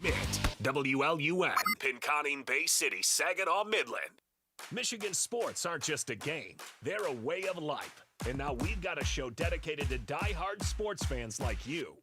It, WLUN, Pinconning, Bay City, Saginaw, Midland. Michigan sports aren't just a game, they're a way of life. And now we've got a show dedicated to die-hard sports fans like you.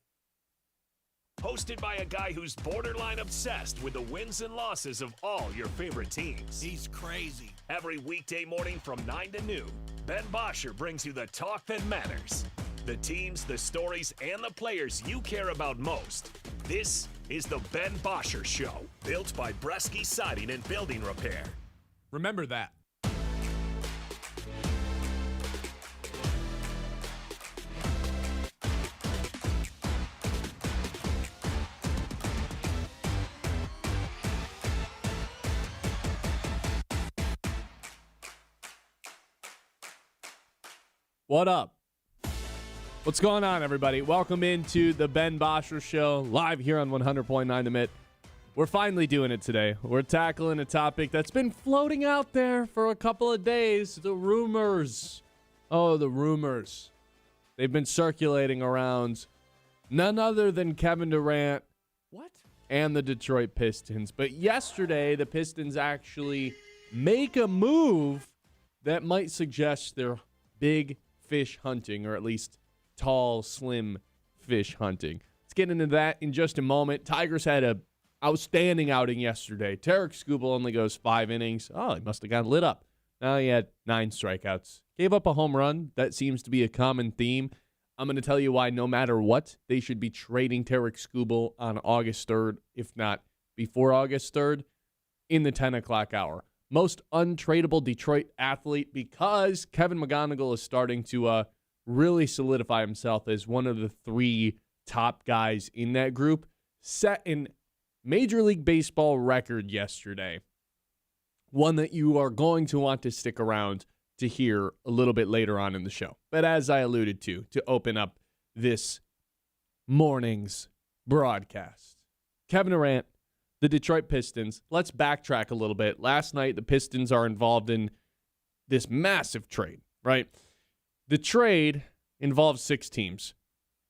Hosted by a guy who's borderline obsessed with the wins and losses of all your favorite teams. He's crazy. Every weekday morning from 9 to noon, Ben Bosscher brings you the talk that matters. The teams, the stories, and the players you care about most. This is the Ben Bosscher Show, built by Bresky Siding and Building Repair. Remember that. What up? What's going on, everybody? Welcome into the Ben Bosscher Show, live here on 100.9 The Mitt. We're finally doing it today. We're tackling a topic that's been floating out there for a couple of days. The rumors. Oh, the rumors. They've been circulating around none other than Kevin Durant. What? And the Detroit Pistons. But yesterday, the Pistons actually make a move that might suggest they're big fish hunting, or at least tall, slim fish hunting. Let's get into that in just a moment. Tigers had a outstanding outing yesterday. Tarik Skubal only goes 5 innings. Oh, he must have gotten lit up. Now he had 9 strikeouts. Gave up a home run. That seems to be a common theme. I'm going to tell you why no matter what, they should be trading Tarik Skubal on August 3rd, if not before August 3rd, in the 10 o'clock hour. Most untradeable Detroit athlete, because Kevin McGonigle is starting to really solidify himself as one of the 3 top guys in that group. Set in Major League Baseball record yesterday. One that you are going to want to stick around to hear a little bit later on in the show. But as I alluded to open up this morning's broadcast, Kevin Durant, the Detroit Pistons. Let's backtrack a little bit. Last night, the Pistons are involved in this massive trade, right? The trade involves 6 teams.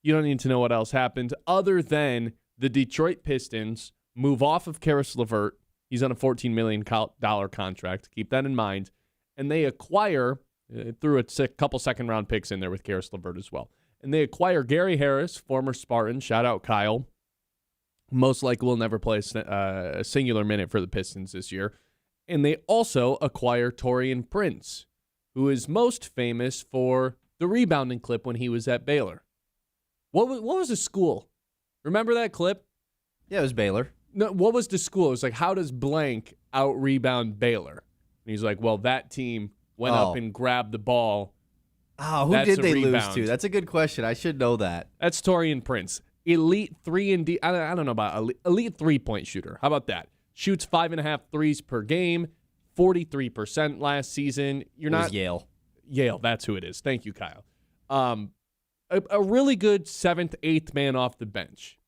You don't need to know what else happened other than the Detroit Pistons move off of Karis LeVert. He's on a $14 million contract. Keep that in mind. And they acquire, threw a couple second-round picks in there with Karis LeVert as well. And they acquire Gary Harris, former Spartan. Shout out Kyle. Most likely will never play a singular minute for the Pistons this year. And they also acquire Taurean Prince, who is most famous for the rebounding clip when he was at Baylor. What was the school? Remember that clip? Yeah, it was Baylor. No, what was the school? It was like, how does blank out-rebound Baylor? And he's like, well, that team went up and grabbed the ball. Oh, who did they lose to? That's a good question. I should know that. That's Taurean Prince. Elite 3-and-D. I don't know about elite 3-point shooter. How about that? Shoots 5.5 threes per game, 43% last season. You're not Yale. Yale, that's who it is. Thank you, Kyle. A really good 7th, 8th man off the bench.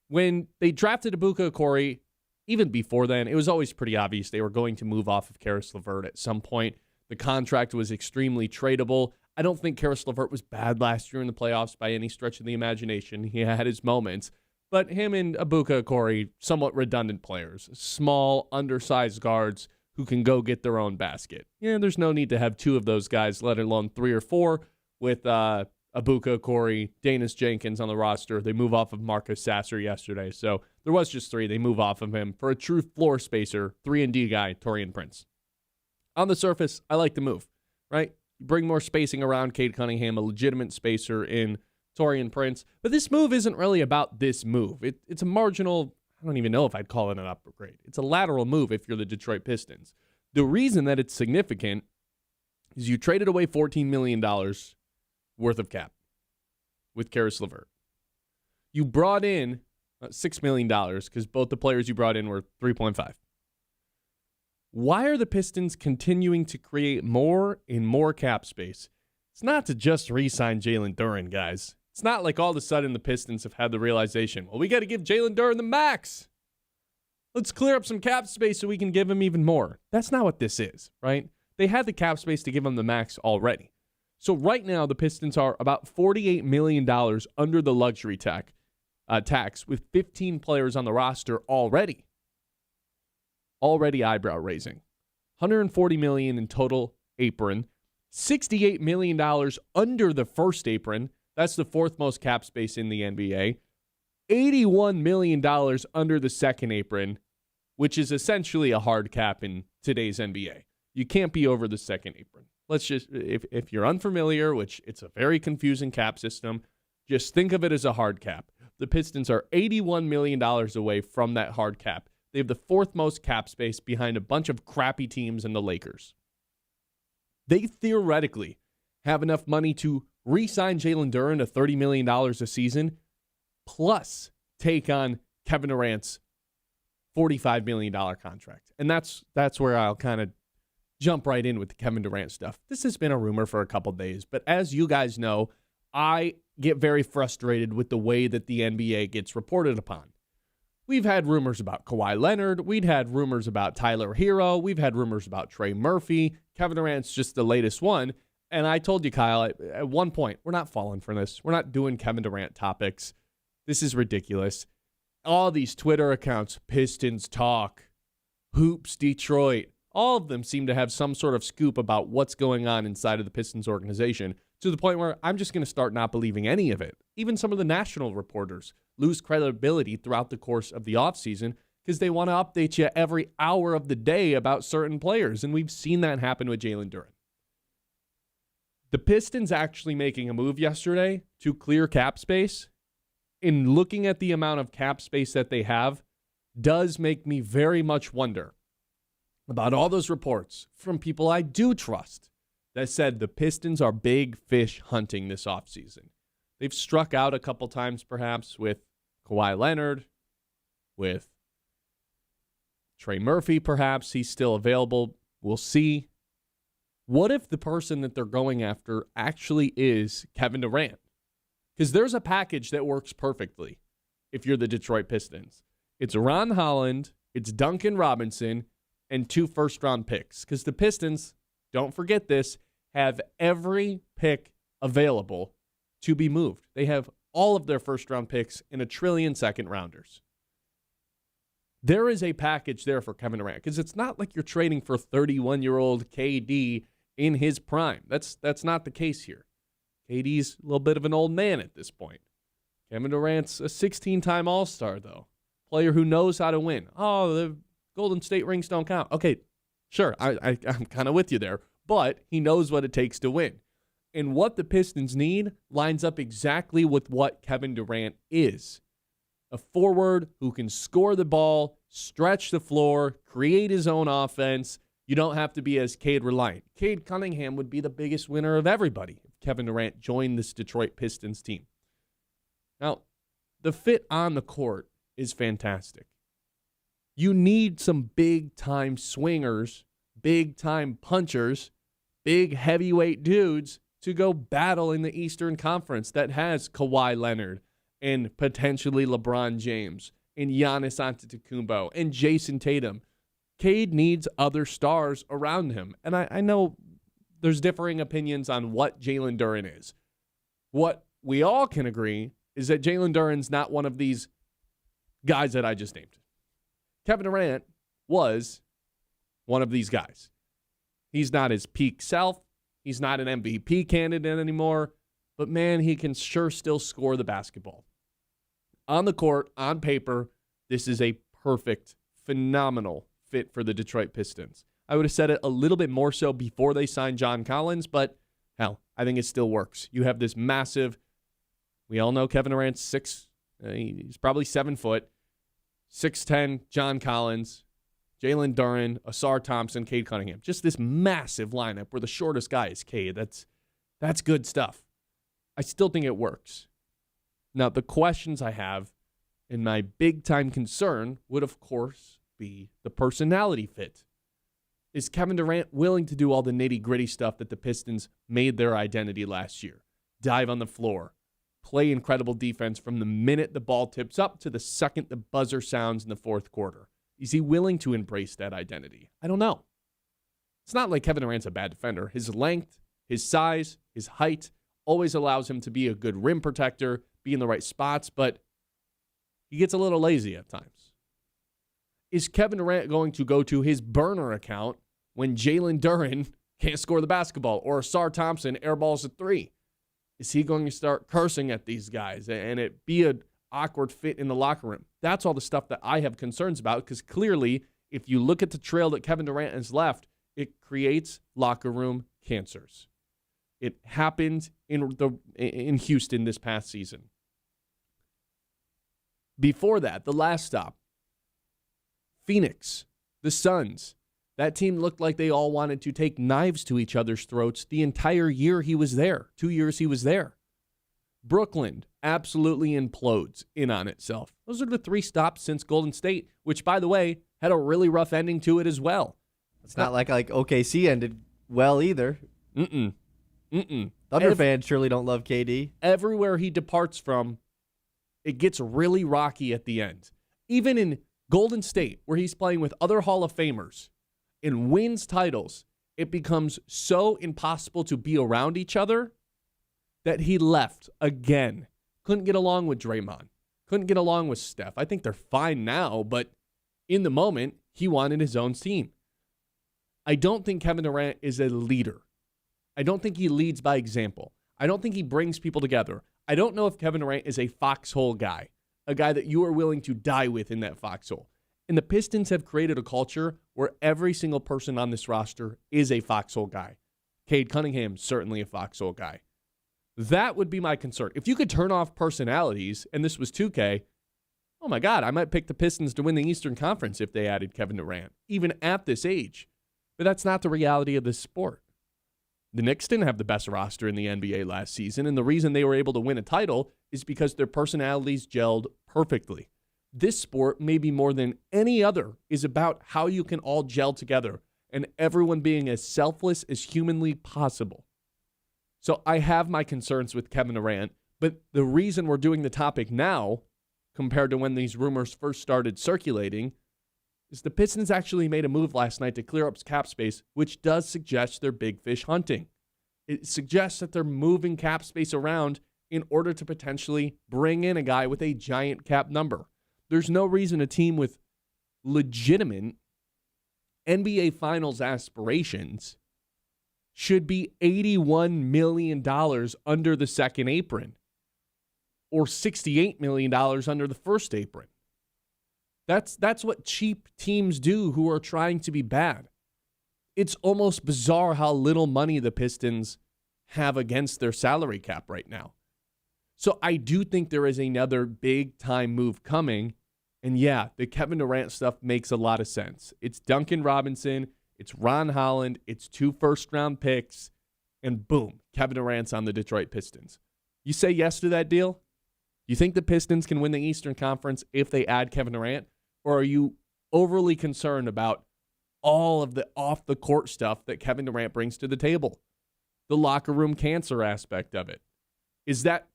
When they drafted Ibuka Okori, even before then, it was always pretty obvious they were going to move off of Karis LeVert at some point. The contract was extremely tradable. I don't think Karis LeVert was bad last year in the playoffs by any stretch of the imagination. He had his moments. But him and Ibuka Okori, somewhat redundant players. Small, undersized guards who can go get their own basket. Yeah, there's no need to have 2 of those guys, let alone 3 or 4, with Ibuka Okori, Danis Jenkins on the roster. They move off of Marcus Sasser yesterday. So there was just 3. They move off of him for a true floor spacer, 3-and-D guy, Taurean Prince. On the surface, I like the move, right? Bring more spacing around Cade Cunningham, a legitimate spacer in Taurean Prince. But this move isn't really about this move. It's a marginal, I don't even know if I'd call it an upgrade. It's a lateral move if you're the Detroit Pistons. The reason that it's significant is you traded away $14 million worth of cap with Karis LeVert. You brought in $6 million because both the players you brought in were 3.5. Why are the Pistons continuing to create more and more cap space? It's not to just re-sign Jalen Duren, guys. It's not like all of a sudden the Pistons have had the realization, well, we got to give Jalen Duren the max. Let's clear up some cap space so we can give him even more. That's not what this is, right? They had the cap space to give him the max already. So right now, the Pistons are about $48 million under the luxury tax. tax with 15 players on the roster already. Already eyebrow raising. $140 million in total apron. $68 million under the first apron. That's the fourth most cap space in the NBA. $81 million under the second apron, which is essentially a hard cap in today's NBA. You can't be over the second apron. Let's just, if you're unfamiliar, which it's a very confusing cap system, just think of it as a hard cap. The Pistons are $81 million away from that hard cap. They have the fourth most cap space behind a bunch of crappy teams and the Lakers. They theoretically have enough money to re-sign Jalen Duren to $30 million a season, plus take on Kevin Durant's $45 million contract. And that's where I'll kind of jump right in with the Kevin Durant stuff. This has been a rumor for a couple days, but as you guys know, I get very frustrated with the way that the NBA gets reported upon. We've had rumors about Kawhi Leonard. We'd had rumors about Tyler Hero. We've had rumors about Trey Murphy. Kevin Durant's just the latest one. And I told you, Kyle, at one point, we're not falling for this. We're not doing Kevin Durant topics. This is ridiculous. All these Twitter accounts, Pistons Talk, Hoops Detroit, all of them seem to have some sort of scoop about what's going on inside of the Pistons organization, to the point where I'm just going to start not believing any of it. Even some of the national reporters lose credibility throughout the course of the offseason because they want to update you every hour of the day about certain players, and we've seen that happen with Jalen Duren. The Pistons actually making a move yesterday to clear cap space, in looking at the amount of cap space that they have, does make me very much wonder about all those reports from people I do trust that said the Pistons are big fish hunting this offseason. They've struck out a couple times perhaps with Kawhi Leonard, with Trey Murphy perhaps. He's still available. We'll see. What if the person that they're going after actually is Kevin Durant? Because there's a package that works perfectly if you're the Detroit Pistons. It's Ron Holland, it's Duncan Robinson, and 2 first-round picks. Because the Pistons, don't forget this, have every pick available to be moved. They have all of their first-round picks and 1 trillion second-rounders. There is a package there for Kevin Durant, because it's not like you're trading for 31-year-old KD in his prime. That's not the case here. KD's a little bit of an old man at this point. Kevin Durant's a 16-time All-Star, though. Player who knows how to win. Oh, the Golden State rings don't count. Okay, sure, I'm kind of with you there. But he knows what it takes to win. And what the Pistons need lines up exactly with what Kevin Durant is. A forward who can score the ball, stretch the floor, create his own offense. You don't have to be as Cade reliant. Cade Cunningham would be the biggest winner of everybody if Kevin Durant joined this Detroit Pistons team. Now, the fit on the court is fantastic. You need some big-time swingers, big-time punchers, big heavyweight dudes to go battle in the Eastern Conference that has Kawhi Leonard and potentially LeBron James and Giannis Antetokounmpo and Jason Tatum. Cade needs other stars around him. And I know there's differing opinions on what Jalen Duren is. What we all can agree is that Jalen Duren's not one of these guys that I just named. Kevin Durant was one of these guys. He's not his peak self. He's not an MVP candidate anymore. But, man, he can sure still score the basketball. On the court, on paper, this is a perfect, phenomenal fit for the Detroit Pistons. I would have said it a little bit more so before they signed John Collins, but, hell, I think it still works. You have this massive, we all know Kevin Durant's he's probably 7 foot, 6'10", John Collins, Jalen Duren, Asar Thompson, Cade Cunningham. Just this massive lineup where the shortest guy is Cade. That's good stuff. I still think it works. Now, the questions I have and my big-time concern would, of course, be the personality fit. Is Kevin Durant willing to do all the nitty-gritty stuff that the Pistons made their identity last year? Dive on the floor, play incredible defense from the minute the ball tips up to the second the buzzer sounds in the fourth quarter. Is he willing to embrace that identity? I don't know. It's not like Kevin Durant's a bad defender. His length, his size, his height always allows him to be a good rim protector, be in the right spots, but he gets a little lazy at times. Is Kevin Durant going to go to his burner account when Jalen Duren can't score the basketball or Asar Thompson airballs a three? Is he going to start cursing at these guys and it be an awkward fit in the locker room? That's all the stuff that I have concerns about, because clearly, if you look at the trail that Kevin Durant has left, it creates locker room cancers. It happened in Houston this past season. Before that, the last stop, Phoenix, the Suns. That team looked like they all wanted to take knives to each other's throats the entire year he was there. 2 years he was there. Brooklyn absolutely implodes in on itself. Those are the 3 stops since Golden State, which, by the way, had a really rough ending to it as well. It's not like OKC ended well either. Thunder fans surely don't love KD. Everywhere he departs from, it gets really rocky at the end. Even in Golden State, where he's playing with other Hall of Famers and wins titles, it becomes so impossible to be around each other that he left again. Couldn't get along with Draymond. Couldn't get along with Steph. I think they're fine now, but in the moment, he wanted his own team. I don't think Kevin Durant is a leader. I don't think he leads by example. I don't think he brings people together. I don't know if Kevin Durant is a foxhole guy, a guy that you are willing to die with in that foxhole. And the Pistons have created a culture where every single person on this roster is a foxhole guy. Cade Cunningham, certainly a foxhole guy. That would be my concern. If you could turn off personalities, and this was 2K, oh my God, I might pick the Pistons to win the Eastern Conference if they added Kevin Durant, even at this age. But that's not the reality of this sport. The Knicks didn't have the best roster in the NBA last season, and the reason they were able to win a title is because their personalities gelled perfectly. This sport, maybe more than any other, is about how you can all gel together and everyone being as selfless as humanly possible. So I have my concerns with Kevin Durant, but the reason we're doing the topic now, compared to when these rumors first started circulating, is the Pistons actually made a move last night to clear up cap space, which does suggest they're big fish hunting. It suggests that they're moving cap space around in order to potentially bring in a guy with a giant cap number. There's no reason a team with legitimate NBA Finals aspirations should be $81 million under the second apron or $68 million under the first apron. That's what cheap teams do who are trying to be bad. It's almost bizarre how little money the Pistons have against their salary cap right now. So I do think there is another big-time move coming. And yeah, the Kevin Durant stuff makes a lot of sense. It's Duncan Robinson, it's Ron Holland, it's 2 first-round picks, and boom, Kevin Durant's on the Detroit Pistons. You say yes to that deal? You think the Pistons can win the Eastern Conference if they add Kevin Durant? Or are you overly concerned about all of the off-the-court stuff that Kevin Durant brings to the table? The locker room cancer aspect of it. Is that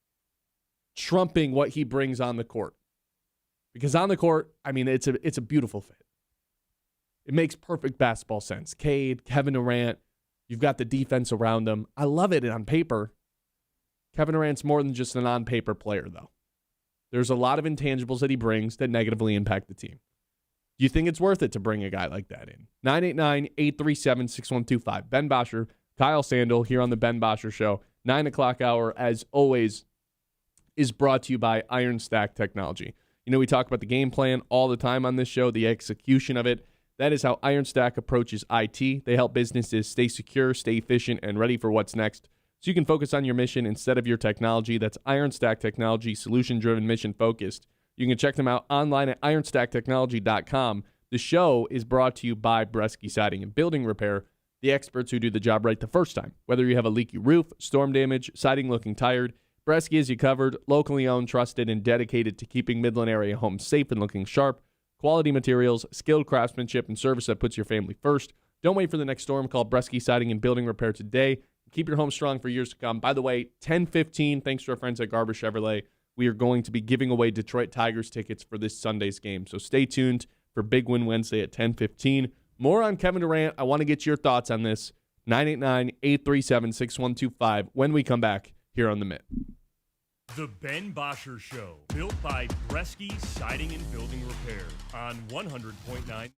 trumping what he brings on the court? Because on the court, I mean, it's a beautiful fit. It makes perfect basketball sense. Cade, Kevin Durant, you've got the defense around them. I love it on paper. Kevin Durant's more than just an on-paper player, though. There's a lot of intangibles that he brings that negatively impact the team. Do you think it's worth it to bring a guy like that in? 989-837-6125. Ben Bosscher, Kyle Sandel here on the Ben Bosscher Show. 9 o'clock hour, as always, is brought to you by Iron Stack Technology. You know, we talk about the game plan all the time on this show, the execution of it. That is how Iron Stack approaches IT. They help businesses stay secure, stay efficient, and ready for what's next, so you can focus on your mission instead of your technology. That's Iron Stack Technology, solution-driven, mission-focused. You can check them out online at ironstacktechnology.com. The show is brought to you by Bresky Siding and Building Repair, the experts who do the job right the first time. Whether you have a leaky roof, storm damage, siding looking tired, Bresky has you covered, locally owned, trusted, and dedicated to keeping Midland area homes safe and looking sharp. Quality materials, skilled craftsmanship, and service that puts your family first. Don't wait for the next storm. Call Bresky Siding and Building Repair today. Keep your home strong for years to come. By the way, 10:15, thanks to our friends at Garber Chevrolet, we are going to be giving away Detroit Tigers tickets for this Sunday's game. So stay tuned for Big Win Wednesday at 10:15. More on Kevin Durant. I want to get your thoughts on this. 989-837-6125 when we come back here on The Mitt. The Ben Bosscher Show, built by Bresky Siding and Building Repair on 100.9.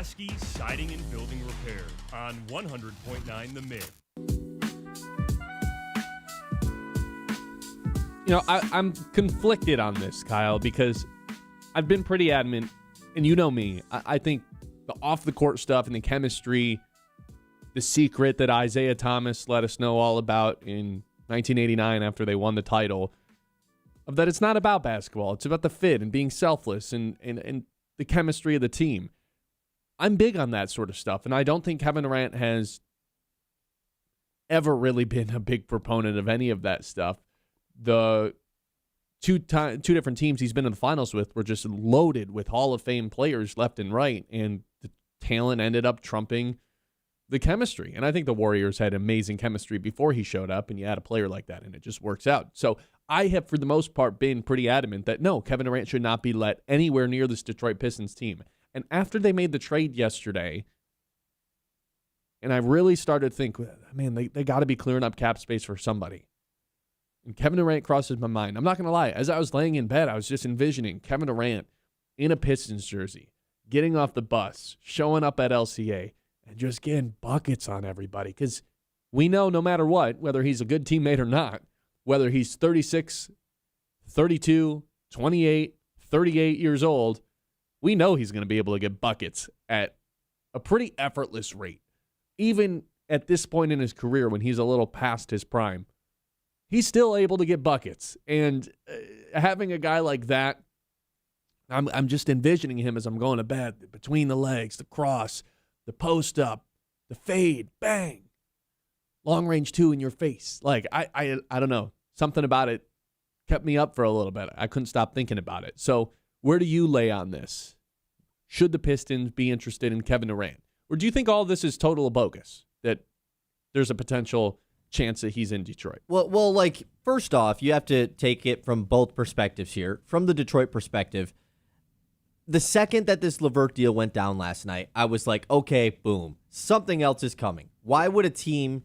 Bresky Siding and Building Repair on 100.9 The Mid. You know, I'm conflicted on this, Kyle, because I've been pretty adamant, and you know me, I think the off-the-court stuff and the chemistry, the secret that Isaiah Thomas let us know all about in 1989 after they won the title, of that it's not about basketball. It's about the fit and being selfless and the chemistry of the team. I'm big on that sort of stuff, and I don't think Kevin Durant has ever really been a big proponent of any of that stuff. The two different teams he's been in the finals with were just loaded with Hall of Fame players left and right, and the talent ended up trumping the chemistry. And I think the Warriors had amazing chemistry before he showed up, and you add a player like that, and it just works out. So I have, for the most part, been pretty adamant that, no, Kevin Durant should not be let anywhere near this Detroit Pistons team. And after they made the trade yesterday, and I really started to think, man, they got to be clearing up cap space for somebody. And Kevin Durant crosses my mind. I'm not going to lie. As I was laying in bed, I was just envisioning Kevin Durant in a Pistons jersey, getting off the bus, showing up at LCA, and just getting buckets on everybody. Because we know no matter what, whether he's a good teammate or not, whether he's 36, 32, 28, 38 years old, we know he's going to be able to get buckets at a pretty effortless rate. Even at this point in his career when he's a little past his prime, he's still able to get buckets. And having a guy like that, I'm just envisioning him as I'm going to bed, between the legs, the cross, the post up, the fade, bang, long range 2 in your face. Like, I don't know. Something about it kept me up for a little bit. I couldn't stop thinking about it. So where do you lay on this? Should the Pistons be interested in Kevin Durant? Or do you think all this is total bogus, that there's a potential chance that he's in Detroit? Well, like, first off, you have to take it from both perspectives here. From the Detroit perspective, the second that this LeVert deal went down last night, I was like, okay, boom, something else is coming. Why would a team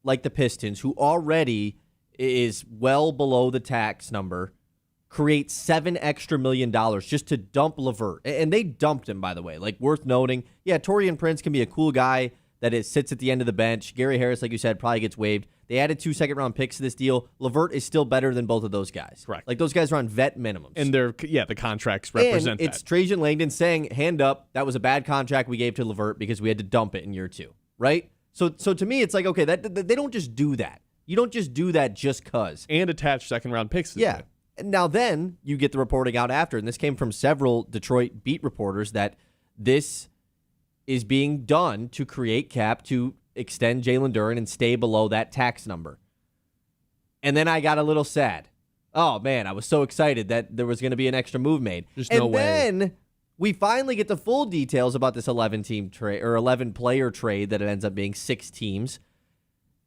like the Pistons, who already is well below the tax number, create $7 extra million just to dump LeVert? And they dumped him, by the way. Like, worth noting, yeah, Taurean Prince can be a cool guy that sits at the end of the bench. Gary Harris, like you said, probably gets waived. They added 2 second-round picks to this deal. LeVert is still better than both of those guys. Correct. Like, those guys are on vet minimums. And the contracts represent and it's Trajan Langdon saying, hand up, that was a bad contract we gave to LeVert because we had to dump it in year 2, right? So to me, it's like, okay, that they don't just do that. You don't just do that just because. And attach second-round picks to it. it. And now then, you get the reporting out after, and this came from several Detroit beat reporters, that this is being done to create cap to extend Jalen Duren and stay below that tax number. And then I got a little sad. Oh, man, I was so excited that there was going to be an extra move made. There's no way. And then we finally get the full details about this 11-team trade, or 11-player trade that it ends up being 6 teams,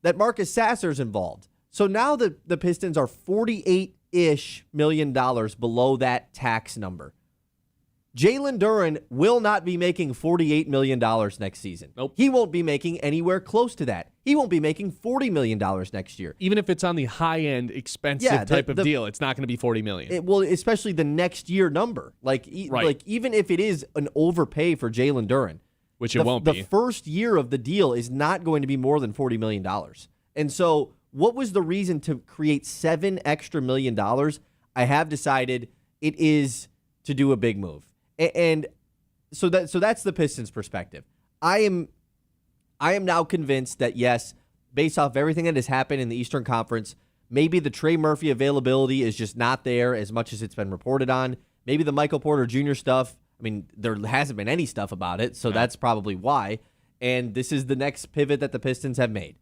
that Marcus Sasser's involved. So now the Pistons are $48-ish million below that tax number. Jalen Duren will not be making $48 million next season. Nope. He won't be making anywhere close to that. He won't be making $40 million next year. Even if it's on the high-end, expensive type of deal, it's not going to be $40 million. Well, especially the next year number. Like even if it is an overpay for Jalen Duren, which it won't be. The first year of the deal is not going to be more than $40 million. And so what was the reason to create $7 extra million? I have decided it is to do a big move. And so that's the Pistons' perspective. I am now convinced that, yes, based off everything that has happened in the Eastern Conference, maybe the Trey Murphy availability is just not there as much as it's been reported on. Maybe the Michael Porter Jr. stuff, I mean, there hasn't been any stuff about it, so that's probably why. And this is the next pivot that the Pistons have made.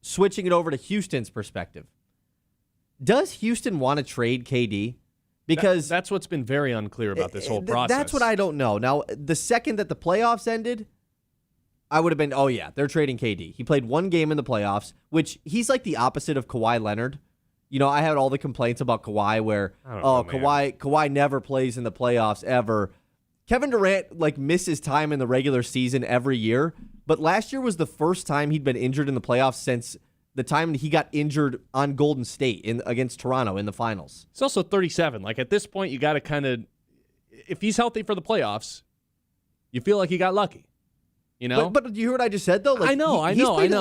Switching it over to Houston's perspective. Does Houston want to trade KD? Because that's what's been very unclear about this whole process. That's what I don't know. Now, the second that the playoffs ended, I would have been, oh yeah, they're trading KD. He played 1 game in the playoffs, which he's like the opposite of Kawhi Leonard. You know, I had all the complaints about Kawhi where, Kawhi never plays in the playoffs ever. Kevin Durant misses time in the regular season every year, but last year was the first time he'd been injured in the playoffs since the time he got injured on Golden State against Toronto in the finals. It's also 37. Like, at this point, you got to kind of, if he's healthy for the playoffs, you feel like he got lucky. You know? But you heard what I just said, though? I know.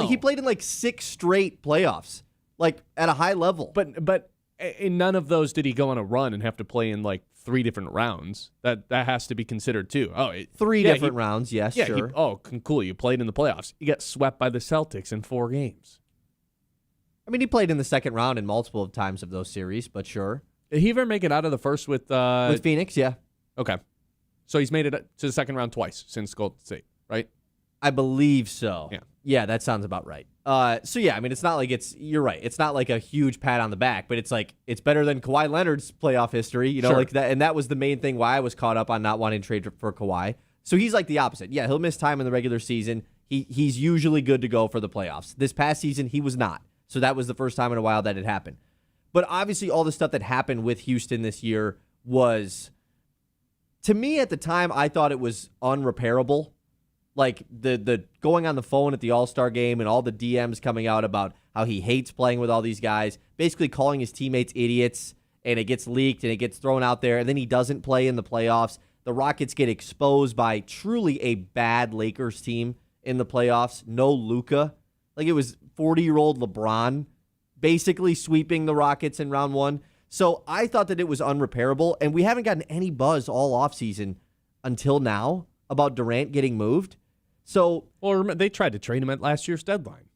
He played in 6 straight playoffs, at a high level. But in none of those did he go on a run and have to play in 3 different rounds. That has to be considered too. 3 different rounds, yes, sure. Cool. You played in the playoffs. You got swept by the Celtics in 4 games. I mean, he played in the second round in multiple times of those series, but sure. Did he ever make it out of the first with Phoenix? Yeah. Okay. So he's made it to the second round twice since Golden State, right? I believe so. Yeah. Yeah, that sounds about right. So yeah, I mean, it's not like you're right. It's not like a huge pat on the back, but it's better than Kawhi Leonard's playoff history, you know, sure. like that. And that was the main thing why I was caught up on not wanting to trade for Kawhi. So he's like the opposite. Yeah, he'll miss time in the regular season. He's usually good to go for the playoffs. This past season, he was not. So that was the first time in a while that it happened. But obviously, all the stuff that happened with Houston this year was, to me at the time, I thought it was unrepairable. Like the going on the phone at the All-Star game and all the DMs coming out about how he hates playing with all these guys, basically calling his teammates idiots, and it gets leaked and it gets thrown out there, and then he doesn't play in the playoffs. The Rockets get exposed by truly a bad Lakers team in the playoffs. No Luka. Like it was 40-year-old LeBron basically sweeping the Rockets in round 1. So I thought that it was unrepairable, and we haven't gotten any buzz all offseason until now about Durant getting moved. So, Well, they tried to trade him at last year's deadline.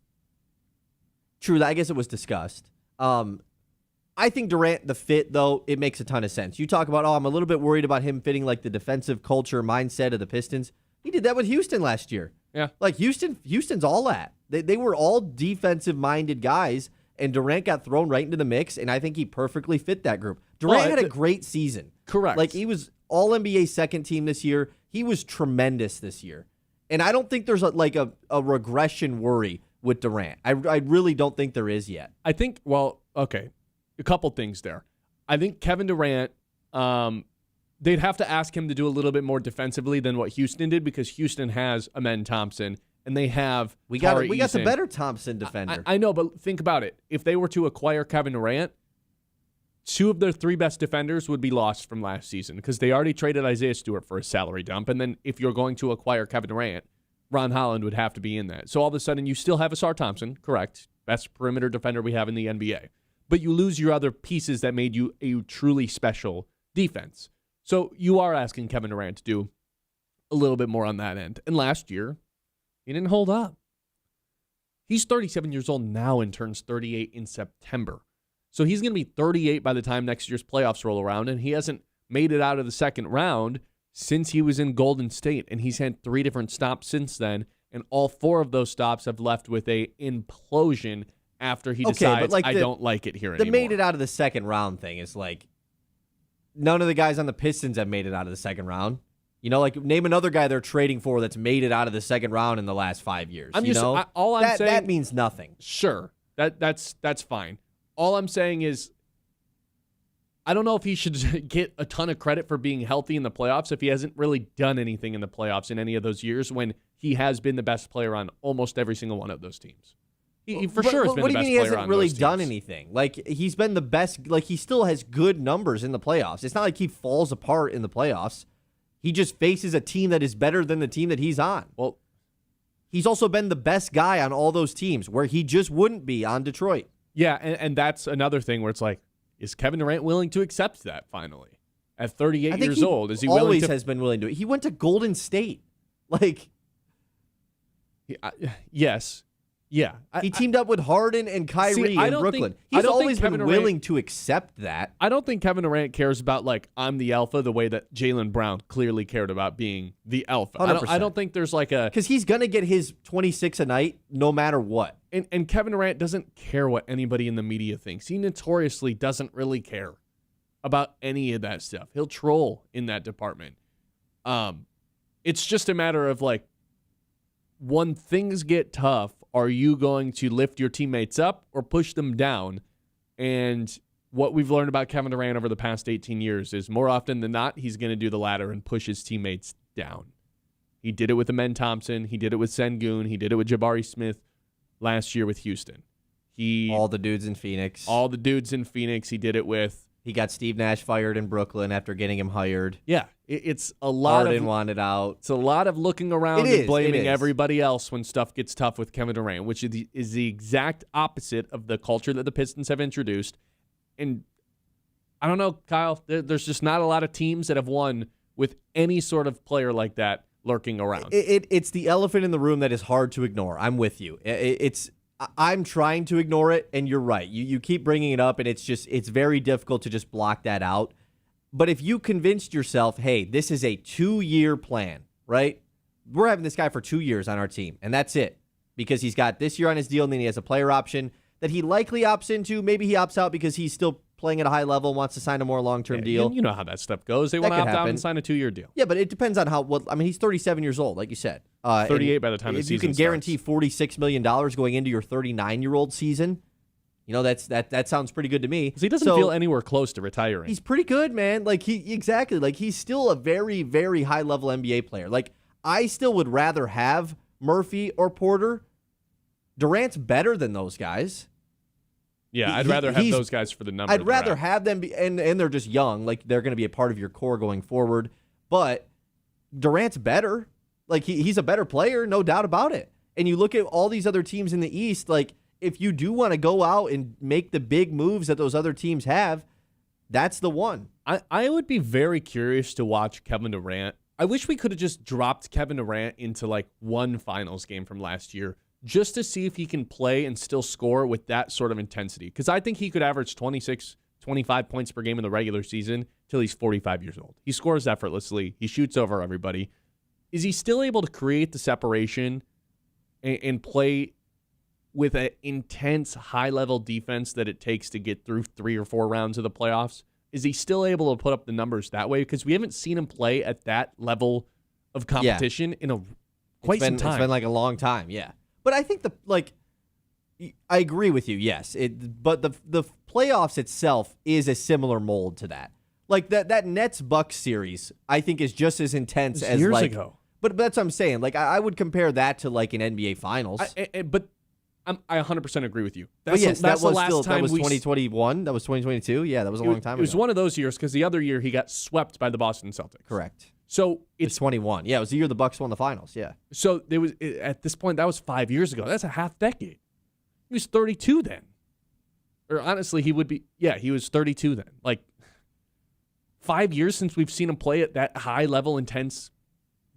True, I guess it was discussed. I think Durant, the fit, though, it makes a ton of sense. You talk about, I'm a little bit worried about him fitting like the defensive culture mindset of the Pistons. He did that with Houston last year. Yeah. Like Houston's all that. They were all defensive-minded guys, and Durant got thrown right into the mix, and I think he perfectly fit that group. Durant had a great season. Correct. Like, he was All-NBA second team this year. He was tremendous this year. And I don't think there's a regression worry with Durant. I really don't think there is yet. I think, okay, a couple things there. I think Kevin Durant, they'd have to ask him to do a little bit more defensively than what Houston did, because Houston has Amen Thompson, and they have we got Tari the Eason. better Thompson defender. I know, but think about it. If they were to acquire Kevin Durant, 2 of their 3 best defenders would be lost from last season, because they already traded Isaiah Stewart for a salary dump. And then if you're going to acquire Kevin Durant, Ron Holland would have to be in that. So all of a sudden you still have Asar Thompson, correct, best perimeter defender we have in the NBA. But you lose your other pieces that made you a truly special defense. So you are asking Kevin Durant to do a little bit more on that end. And last year, he didn't hold up. He's 37 years old now and turns 38 in September. So he's going to be 38 by the time next year's playoffs roll around, and he hasn't made it out of the second round since he was in Golden State, and he's had 3 different stops since then, and all 4 of those stops have left with a implosion after he decides, I don't like it here anymore. The made it out of the second round thing is like, none of the guys on the Pistons have made it out of the second round. You know, like, name another guy they're trading for that's made it out of the second round in the last 5 years. That means nothing. Sure, that's fine. All I'm saying is, I don't know if he should get a ton of credit for being healthy in the playoffs if he hasn't really done anything in the playoffs in any of those years when he has been the best player on almost every single one of those teams. He for sure has been the best player on those teams. What do you mean he hasn't really done anything? Like, he's been the best. Like, he still has good numbers in the playoffs. It's not like he falls apart in the playoffs. He just faces a team that is better than the team that he's on. Well, he's also been the best guy on all those teams where he just wouldn't be on Detroit. Yeah, and that's another thing where it's like, is Kevin Durant willing to accept that finally? At 38 years old, is he willing to? Always has been willing to. He went to Golden State. Like, yes. Yeah. He teamed up with Harden and Kyrie in Brooklyn. He's always been willing to accept that. I don't think Kevin Durant cares about, like, I'm the alpha the way that Jaylen Brown clearly cared about being the alpha. 100%. I don't think there's like a... Because he's going to get his 26 a night no matter what. And Kevin Durant doesn't care what anybody in the media thinks. He notoriously doesn't really care about any of that stuff. He'll troll in that department. It's just a matter of, like, when things get tough, are you going to lift your teammates up or push them down? And what we've learned about Kevin Durant over the past 18 years is more often than not, he's going to do the latter and push his teammates down. He did it with Amen Thompson. He did it with Sengun. He did it with Jabari Smith last year with Houston. All the dudes in Phoenix. He did it with... He got Steve Nash fired in Brooklyn after getting him hired. Yeah, it's a lot Harden wanted out. It's a lot of looking around and blaming everybody else when stuff gets tough with Kevin Durant, which is the exact opposite of the culture that the Pistons have introduced. And I don't know, Kyle, there's just not a lot of teams that have won with any sort of player like that lurking around. It's the elephant in the room that is hard to ignore. I'm with you. I'm trying to ignore it, and you're right. You keep bringing it up, and it's very difficult to just block that out. But if you convinced yourself, hey, this is a 2-year plan, right? We're having this guy for 2 years on our team, and that's it. Because he's got this year on his deal, and then he has a player option that he likely opts into. Maybe he opts out because he's still playing at a high level and wants to sign a more long-term deal. You know how that stuff goes. They want to opt out and sign a 2-year deal. Yeah, but it depends on he's 37 years old, like you said. 38 by the time the season starts. If you can guarantee $46 million going into your 39-year-old season, you know, that sounds pretty good to me. He doesn't feel anywhere close to retiring. He's pretty good, man. Like, he's still a very, very high-level NBA player. Like, I still would rather have Murphy or Porter. Durant's better than those guys. Yeah, I'd rather have those guys for the number. I'd rather have them be, and they're just young. Like, they're going to be a part of your core going forward. But Durant's better. Like, he's a better player, no doubt about it. And you look at all these other teams in the East, like if you do want to go out and make the big moves that those other teams have, that's the one. I would be very curious to watch Kevin Durant. I wish we could have just dropped Kevin Durant into like one finals game from last year just to see if he can play and still score with that sort of intensity. Because I think he could average 26, 25 points per game in the regular season till he's 45 years old. He scores effortlessly. He shoots over everybody. Is he still able to create the separation and play with an intense, high-level defense that it takes to get through 3 or 4 rounds of the playoffs? Is he still able to put up the numbers that way? Because we haven't seen him play at that level of competition in quite some time. It's been like a long time, yeah. But I think I agree with you, yes. But the playoffs itself is a similar mold to that. Like that Nets-Bucks series, I think is just as intense as years like ago. But that's what I'm saying. Like I would compare that to like an NBA Finals. But I 100% agree with you. That was 2021. 2021. That was 2022. Yeah, that was a long time ago. It was one of those years because the other year he got swept by the Boston Celtics. Correct. So it's 21. Yeah, it was the year the Bucks won the finals. Yeah. So there was at this point that was 5 years ago. That's a half decade. He was 32 then. Or honestly, he would be. Yeah, he was 32 then. Like 5 years since we've seen him play at that high level, intense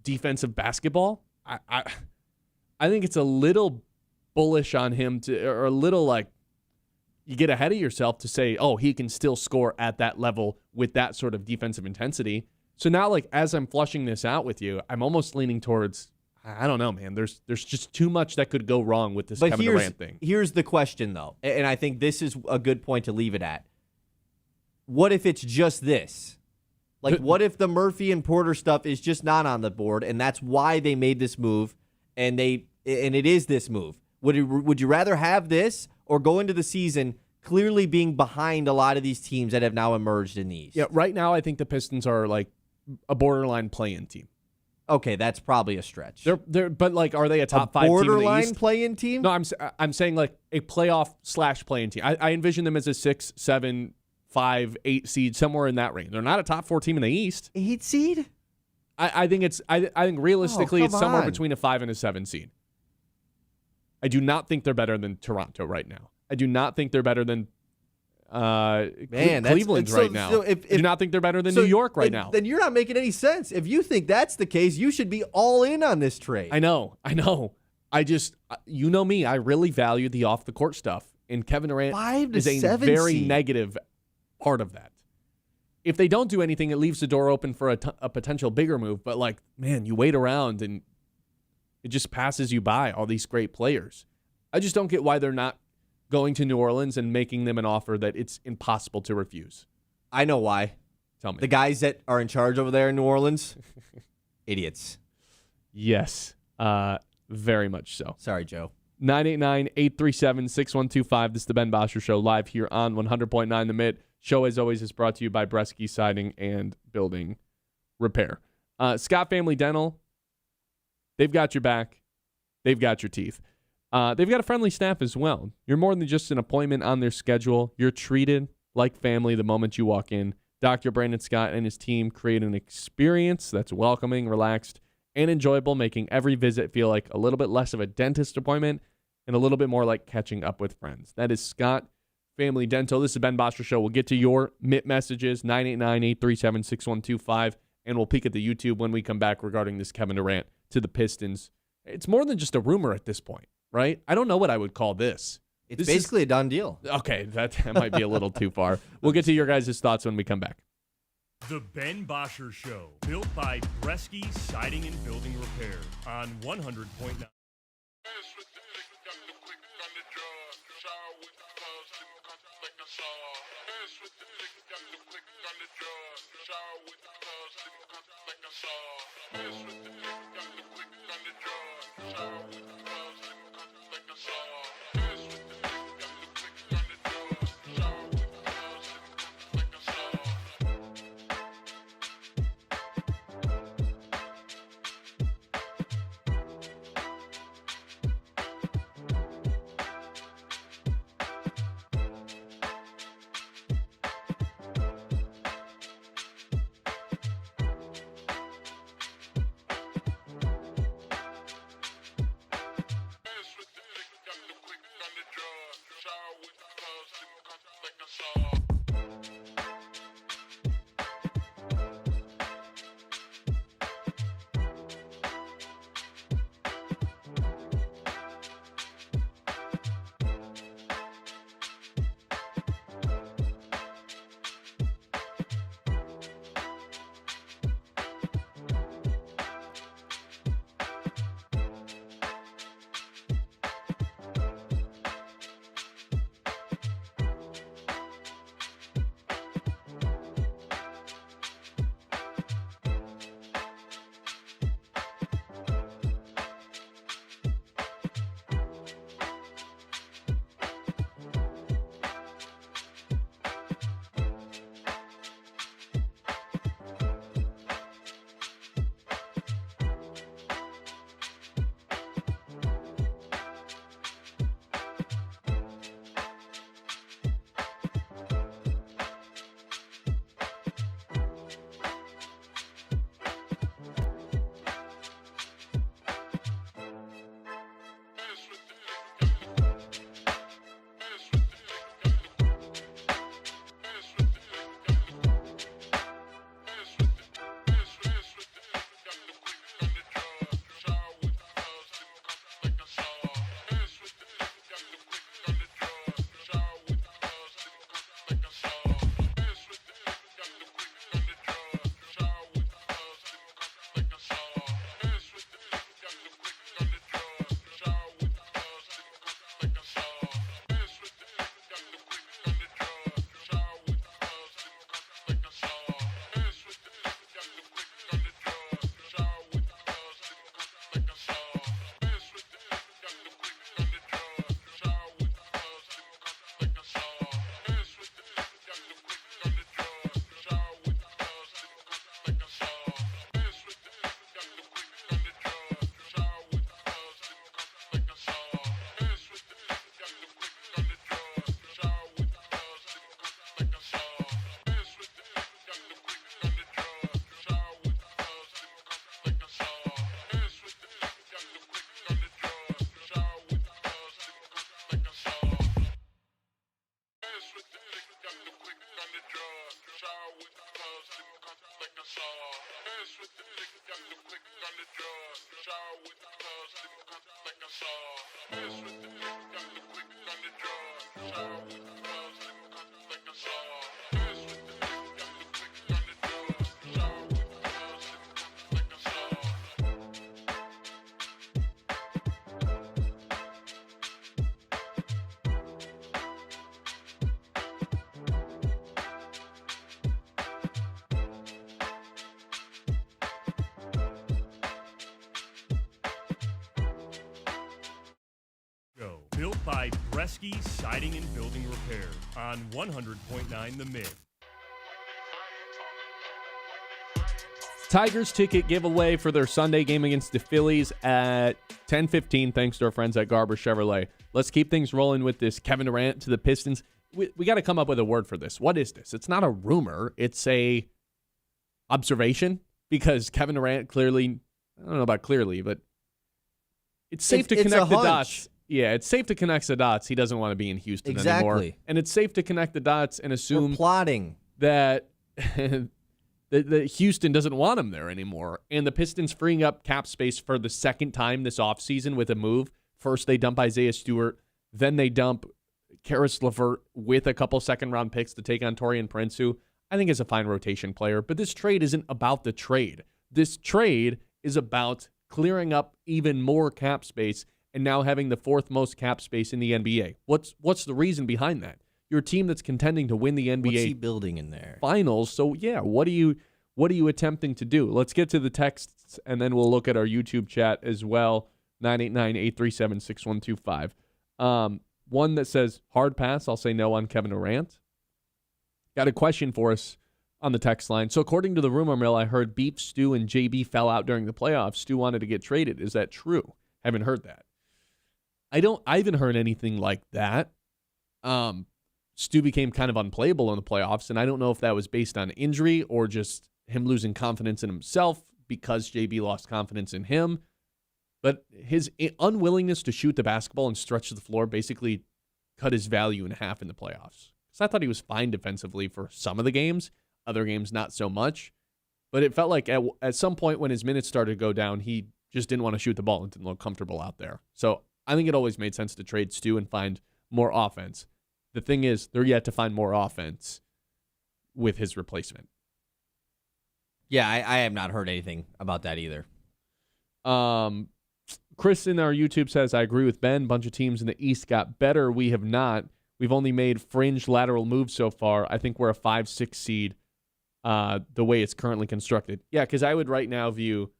defensive basketball. I think it's a little bullish on him or a little like you get ahead of yourself to say, oh, he can still score at that level with that sort of defensive intensity. So now, like, as I'm flushing this out with you, I'm almost leaning towards, I don't know, man. There's just too much that could go wrong with this Kevin Durant thing. Here's the question, though, and I think this is a good point to leave it at. What if it's just this? Like, what if the Murphy and Porter stuff is just not on the board, and that's why they made this move, and it is this move? Would you rather have this or go into the season clearly being behind a lot of these teams that have now emerged in the East? Yeah, right now I think the Pistons are like a borderline play-in team. Okay, that's probably a stretch. But like, are they a top 5 team in the East? Borderline play-in team? No, I'm saying like a playoff/play-in team. I envision them as a 6, 7, 5, 8 seed, somewhere in that range. They're not a top 4 team in the East. 8 seed? I think realistically it's somewhere on. between a 5 and a 7 seed. I do not think they're better than Toronto right now. I do not think they're better than Cleveland right now. So I do not think they're better than New York right now. Then you're not making any sense. If you think that's the case, you should be all in on this trade. I know. I just, you know me, I really value the off-the-court stuff, and Kevin Durant is a very negative part of that. If they don't do anything, it leaves the door open for a potential bigger move. But, like, man, you wait around, and it just passes you by, all these great players. I just don't get why they're not going to New Orleans and making them an offer that it's impossible to refuse. I know why. Tell me. The guys that are in charge over there in New Orleans, idiots. Yes, very much so. Sorry, Joe. 989-837-6125. This is the Ben Bosscher Show live here on 100.9 The Mid. Show, as always, is brought to you by Bresky Siding and Building Repair. Scott Family Dental, they've got your back. They've got your teeth. They've got a friendly staff as well. You're more than just an appointment on their schedule. You're treated like family the moment you walk in. Dr. Brandon Scott and his team create an experience that's welcoming, relaxed, and enjoyable, making every visit feel like a little bit less of a dentist appointment and a little bit more like catching up with friends. That is Scott Family Dental. This is Ben Bosscher Show. We'll get to your MIT messages, 989-837-6125, and we'll peek at the YouTube when we come back regarding this Kevin Durant to the Pistons. It's more than just a rumor at this point, right? I don't know what I would call this. It's basically a done deal. Okay, that might be a little too far. We'll get to your guys' thoughts when we come back. The Ben Bosscher Show, built by Bresky Siding and Building Repair on 100.9. Built by Bresky Siding and Building Repair on 100.9 The Mid. Tigers ticket giveaway for their Sunday game against the Phillies at 10:15, thanks to our friends at Garber Chevrolet. Let's keep things rolling with this Kevin Durant to the Pistons. We got to come up with a word for this. What is this? It's not a rumor. It's a observation, because Kevin Durant clearly, I don't know about clearly, but it's safe to connect the dots. Yeah, it's safe to connect the dots. He doesn't want to be in Houston anymore. And it's safe to connect the dots and assume we're plotting that that Houston doesn't want him there anymore. And the Pistons freeing up cap space for the second time this offseason with a move. First, they dump Isaiah Stewart. Then they dump Karis LeVert with a couple second-round picks to take on Taurean Prince, who I think is a fine rotation player. But this trade isn't about the trade. This trade is about clearing up even more cap space and now having the fourth most cap space in the NBA. What's the reason behind that? You're a team that's contending to win the NBA What's he building in there? Finals. So yeah, what are you attempting to do? Let's get to the texts, and then we'll look at our YouTube chat as well. 989-837-6125. One that says hard pass. I'll say no on Kevin Durant. Got a question for us on the text line. So according to the rumor mill, I heard Beef, Stu, and JB fell out during the playoffs. Stu wanted to get traded. Is that true? Haven't heard that. I haven't heard anything like that. Stu became kind of unplayable in the playoffs, and I don't know if that was based on injury or just him losing confidence in himself because JB lost confidence in him. But his unwillingness to shoot the basketball and stretch the floor basically cut his value in half in the playoffs. So I thought he was fine defensively for some of the games, other games not so much. But it felt like at some point when his minutes started to go down, he just didn't want to shoot the ball and didn't look comfortable out there. So I think it always made sense to trade Stu and find more offense. The thing is, they're yet to find more offense with his replacement. Yeah, I have not heard anything about that either. Chris in our YouTube says, I agree with Ben. Bunch of teams in the East got better. We have not. We've only made fringe lateral moves so far. I think we're a 5-6 seed the way it's currently constructed. Yeah, because I would right now view,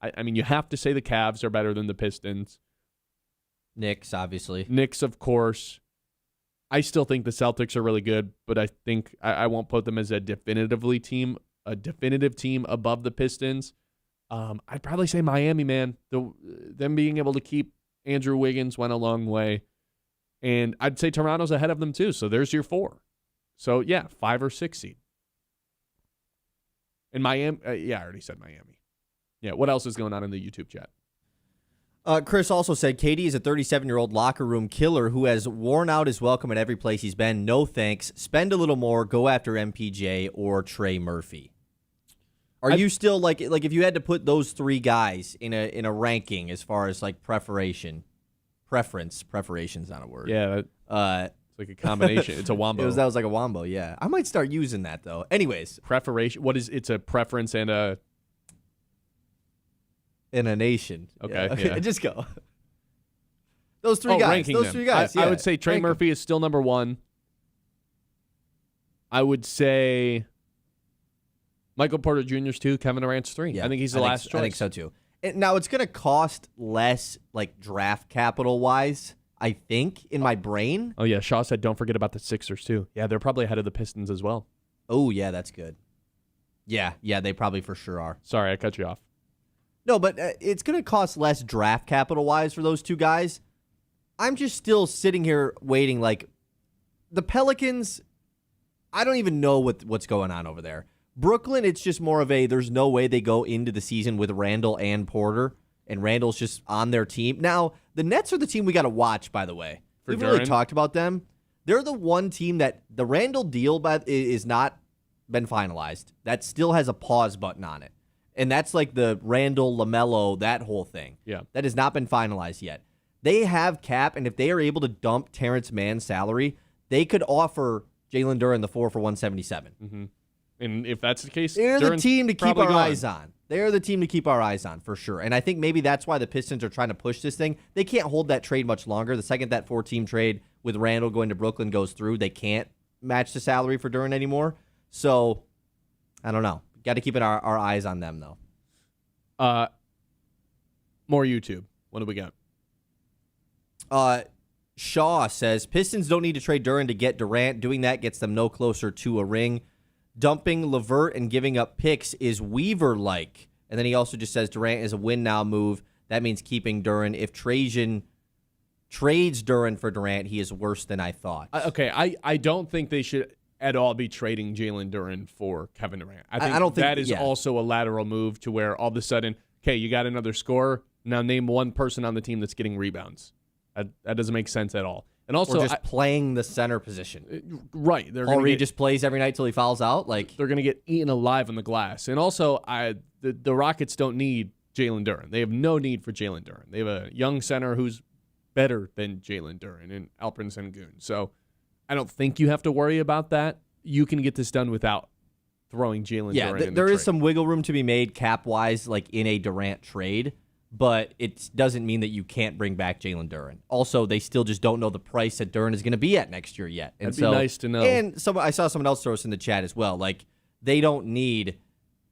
I mean, you have to say the Cavs are better than the Pistons. Knicks, obviously. Knicks, of course. I still think the Celtics are really good, but I think I won't put them as a definitive team above the Pistons. I'd probably say Miami, man. Them being able to keep Andrew Wiggins went a long way. And I'd say Toronto's ahead of them too. So there's your 4. So yeah, 5 or 6 seed. And Miami, I already said Miami. Yeah, what else is going on in the YouTube chat? Chris also said, KD is a 37-year-old locker room killer who has worn out his welcome at every place he's been. No thanks. Spend a little more. Go after MPJ or Trey Murphy. Are you still like if you had to put those 3 guys in a ranking as far as like preferation's not a word. Yeah, it's like a combination. It's a wombo. That was like a wombo. Yeah, I might start using that though. Anyways, preferation. What is? It's a preference and a nation. Okay, yeah. Just go. Those 3 guys. Those them. 3 guys. I would say Trey Murphy is still number 1. I would say Michael Porter Jr.'s 2, Kevin Durant's 3. Yeah, I think he's the last choice. I think so too. Now it's going to cost less, like draft capital wise, I think, in my brain. Oh yeah, Shaw said don't forget about the Sixers too. Yeah, they're probably ahead of the Pistons as well. Oh yeah, that's good. Yeah, they probably for sure are. Sorry, I cut you off. No, but it's going to cost less draft capital wise for those 2 guys. I'm just still sitting here waiting. Like the Pelicans, I don't even know what's going on over there. Brooklyn, it's just more of there's no way they go into the season with Randall and Porter, and Randall's just on their team. Now, the Nets are the team we got to watch, by the way. We've really talked about them. They're the one team that the Randall deal is not been finalized. That still has a pause button on it. And that's like the Randall, LaMelo, that whole thing. Yeah. That has not been finalized yet. They have cap, and if they are able to dump Terrence Mann's salary, they could offer Jalen Duren the 4 for 177. Mm-hmm. And if that's the case, they're the team to keep our eyes gone. on. They're the team to keep our eyes on for sure. And I think maybe that's why the Pistons are trying to push this thing. They can't hold that trade much longer. The second that 4-team trade with Randall going to Brooklyn goes through, they can't match the salary for Duren anymore. So, I don't know. Got to keep our eyes on them, though. More YouTube. What do we got? Shaw says, Pistons don't need to trade Duren to get Durant. Doing that gets them no closer to a ring. Dumping LeVert and giving up picks is Weaver-like. And then he also just says Durant is a win-now move. That means keeping Duren. If Trajan trades Duren for Durant, he is worse than I thought. I don't think they should at all be trading Jalen Duren for Kevin Durant. I don't think that is also a lateral move to where all of a sudden, okay, you got another scorer. Now name one person on the team that's getting rebounds. That doesn't make sense at all. And also, or just playing the center position. Right. Paul Reed just plays every night till he fouls out. Like they're going to get eaten alive on the glass. And also, the Rockets don't need Jalen Duren. They have no need for Jalen Duren. They have a young center who's better than Jalen Duren and Alperen Sengun. So I don't think you have to worry about that. You can get this done without throwing Jalen Duren in the there trade. is some wiggle room to be made cap-wise, like in a Durant trade. But it doesn't mean that you can't bring back Jalen Duren. Also, they still just don't know the price that Duren is going to be at next year yet. And That'd be nice to know. And I saw someone else throw us in the chat as well. Like, they don't need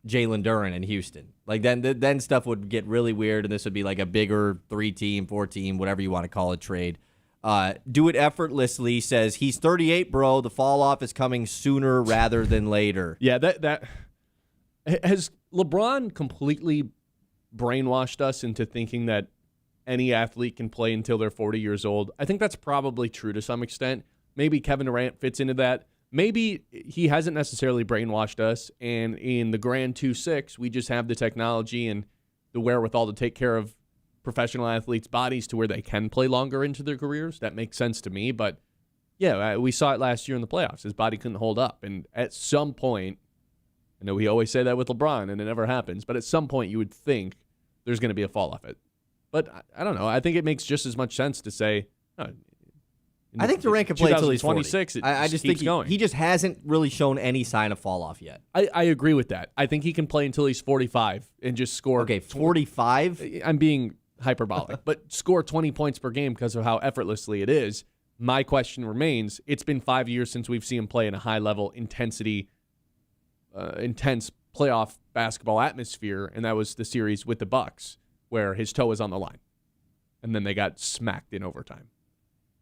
Jalen Duren in Houston. Like, then stuff would get really weird, and this would be like a bigger 3-team, 4-team, whatever you want to call it, trade. Do it effortlessly says, he's 38, bro. The fall-off is coming sooner rather than later. Yeah, that has LeBron completely brainwashed us into thinking that any athlete can play until they're 40 years old. I think that's probably true to some extent. Maybe Kevin Durant fits into that. Maybe he hasn't necessarily brainwashed us, and in the Grand 2-6, we just have the technology and the wherewithal to take care of professional athletes' bodies to where they can play longer into their careers. That makes sense to me, but yeah, we saw it last year in the playoffs. His body couldn't hold up, and at some point, I know we always say that with LeBron, and it never happens, but at some point you would think there's going to be a fall off it. But I don't know. I think it makes just as much sense to say, I think Durant can play until he's 26. I just think he just hasn't really shown any sign of fall off yet. I agree with that. I think he can play until he's 45 and just score. Okay, 45? I'm being hyperbolic, but score 20 points per game because of how effortlessly it is. My question remains, it's been 5 years since we've seen him play in a high-level intensity, intense playoff basketball atmosphere, and that was the series with the Bucks where his toe was on the line, and then they got smacked in overtime.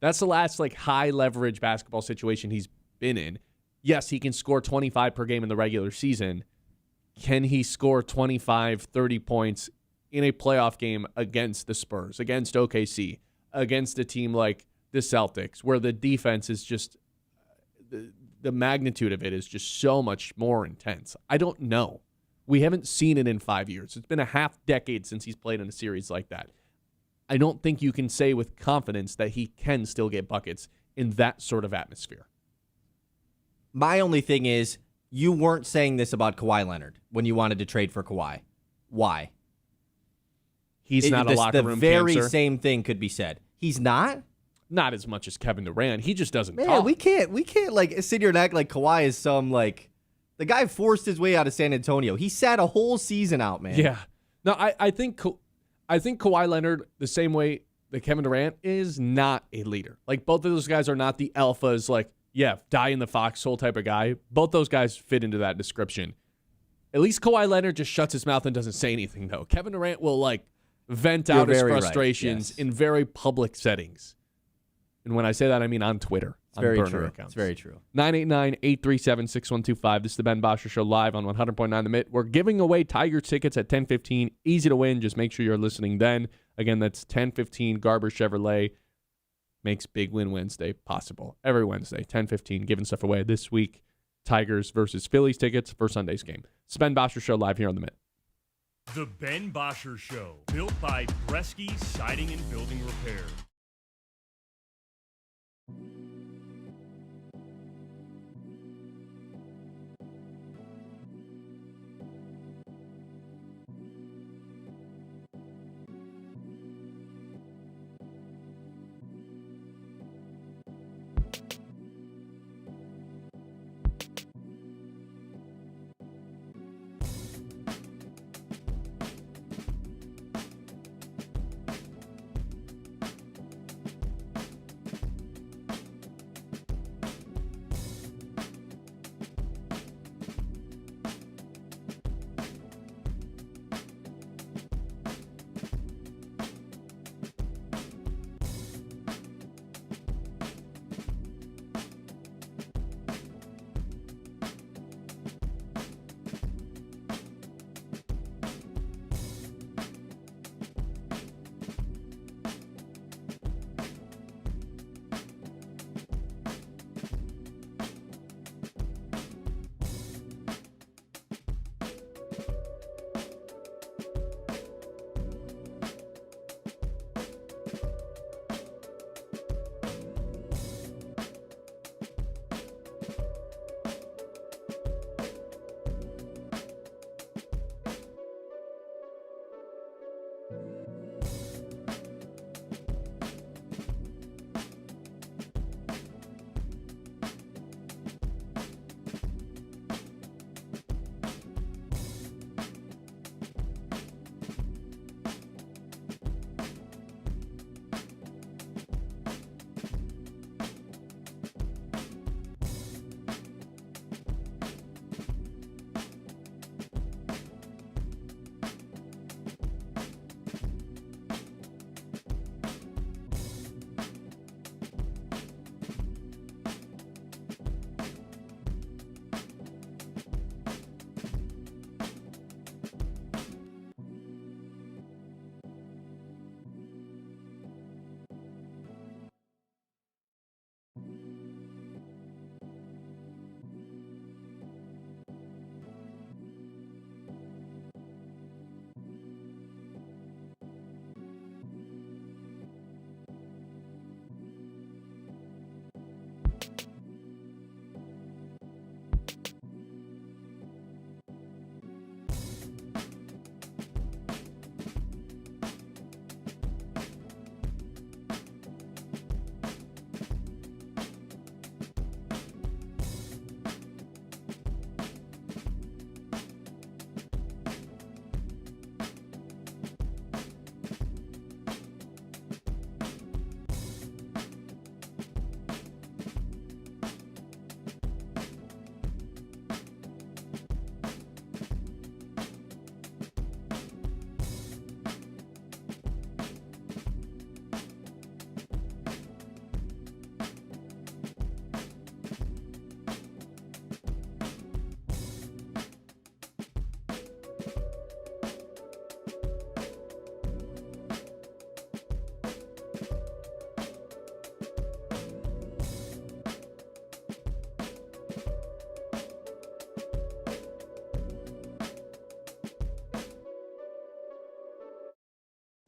That's the last high leverage basketball situation he's been in. Yes, he can score 25 per game in the regular season. Can he score 25, 30 points in a playoff game against the Spurs, against OKC, against a team like the Celtics, where the defense is just the magnitude of it is just so much more intense? I don't know. We haven't seen it in 5 years. It's been a half decade since he's played in a series like that. I don't think you can say with confidence that he can still get buckets in that sort of atmosphere. My only thing is, you weren't saying this about Kawhi Leonard when you wanted to trade for Kawhi. Why? He's not a locker room cancer. The very same thing could be said. He's not? Not as much as Kevin Durant. He just doesn't Man, talk. we can't sit here and act like Kawhi is some the guy forced his way out of San Antonio. He sat a whole season out, man. Yeah. No, I think Kawhi Leonard, the same way that Kevin Durant is, not a leader. Both of those guys are not the alphas, die in the foxhole type of guy. Both those guys fit into that description. At least Kawhi Leonard just shuts his mouth and doesn't say anything, though. Kevin Durant will, vent out his frustrations in very public settings. And when I say that, I mean on Twitter. It's very burner true. accounts. It's very true. 989-837-6125. This is the Ben Bosscher Show live on 100.9 The Mitt. We're giving away Tiger tickets at 10:15. Easy to win. Just make sure you're listening then. Again, that's 10:15. Garber Chevrolet makes Big Win Wednesday possible. Every Wednesday, 10:15, giving stuff away. This week, Tigers versus Phillies tickets for Sunday's game. It's the Ben Bosscher Show live here on The Mitt. The Ben Bosscher Show, built by Bresky Siding and Building Repair.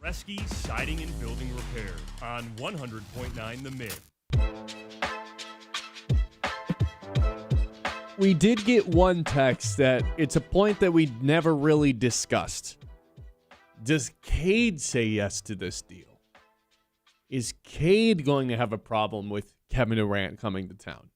Bresky Siding and Building Repair on 100.9 The Mid. We did get one text that it's a point that we never really discussed. Does Cade say yes to this deal? Is Cade going to have a problem with Kevin Durant coming to town?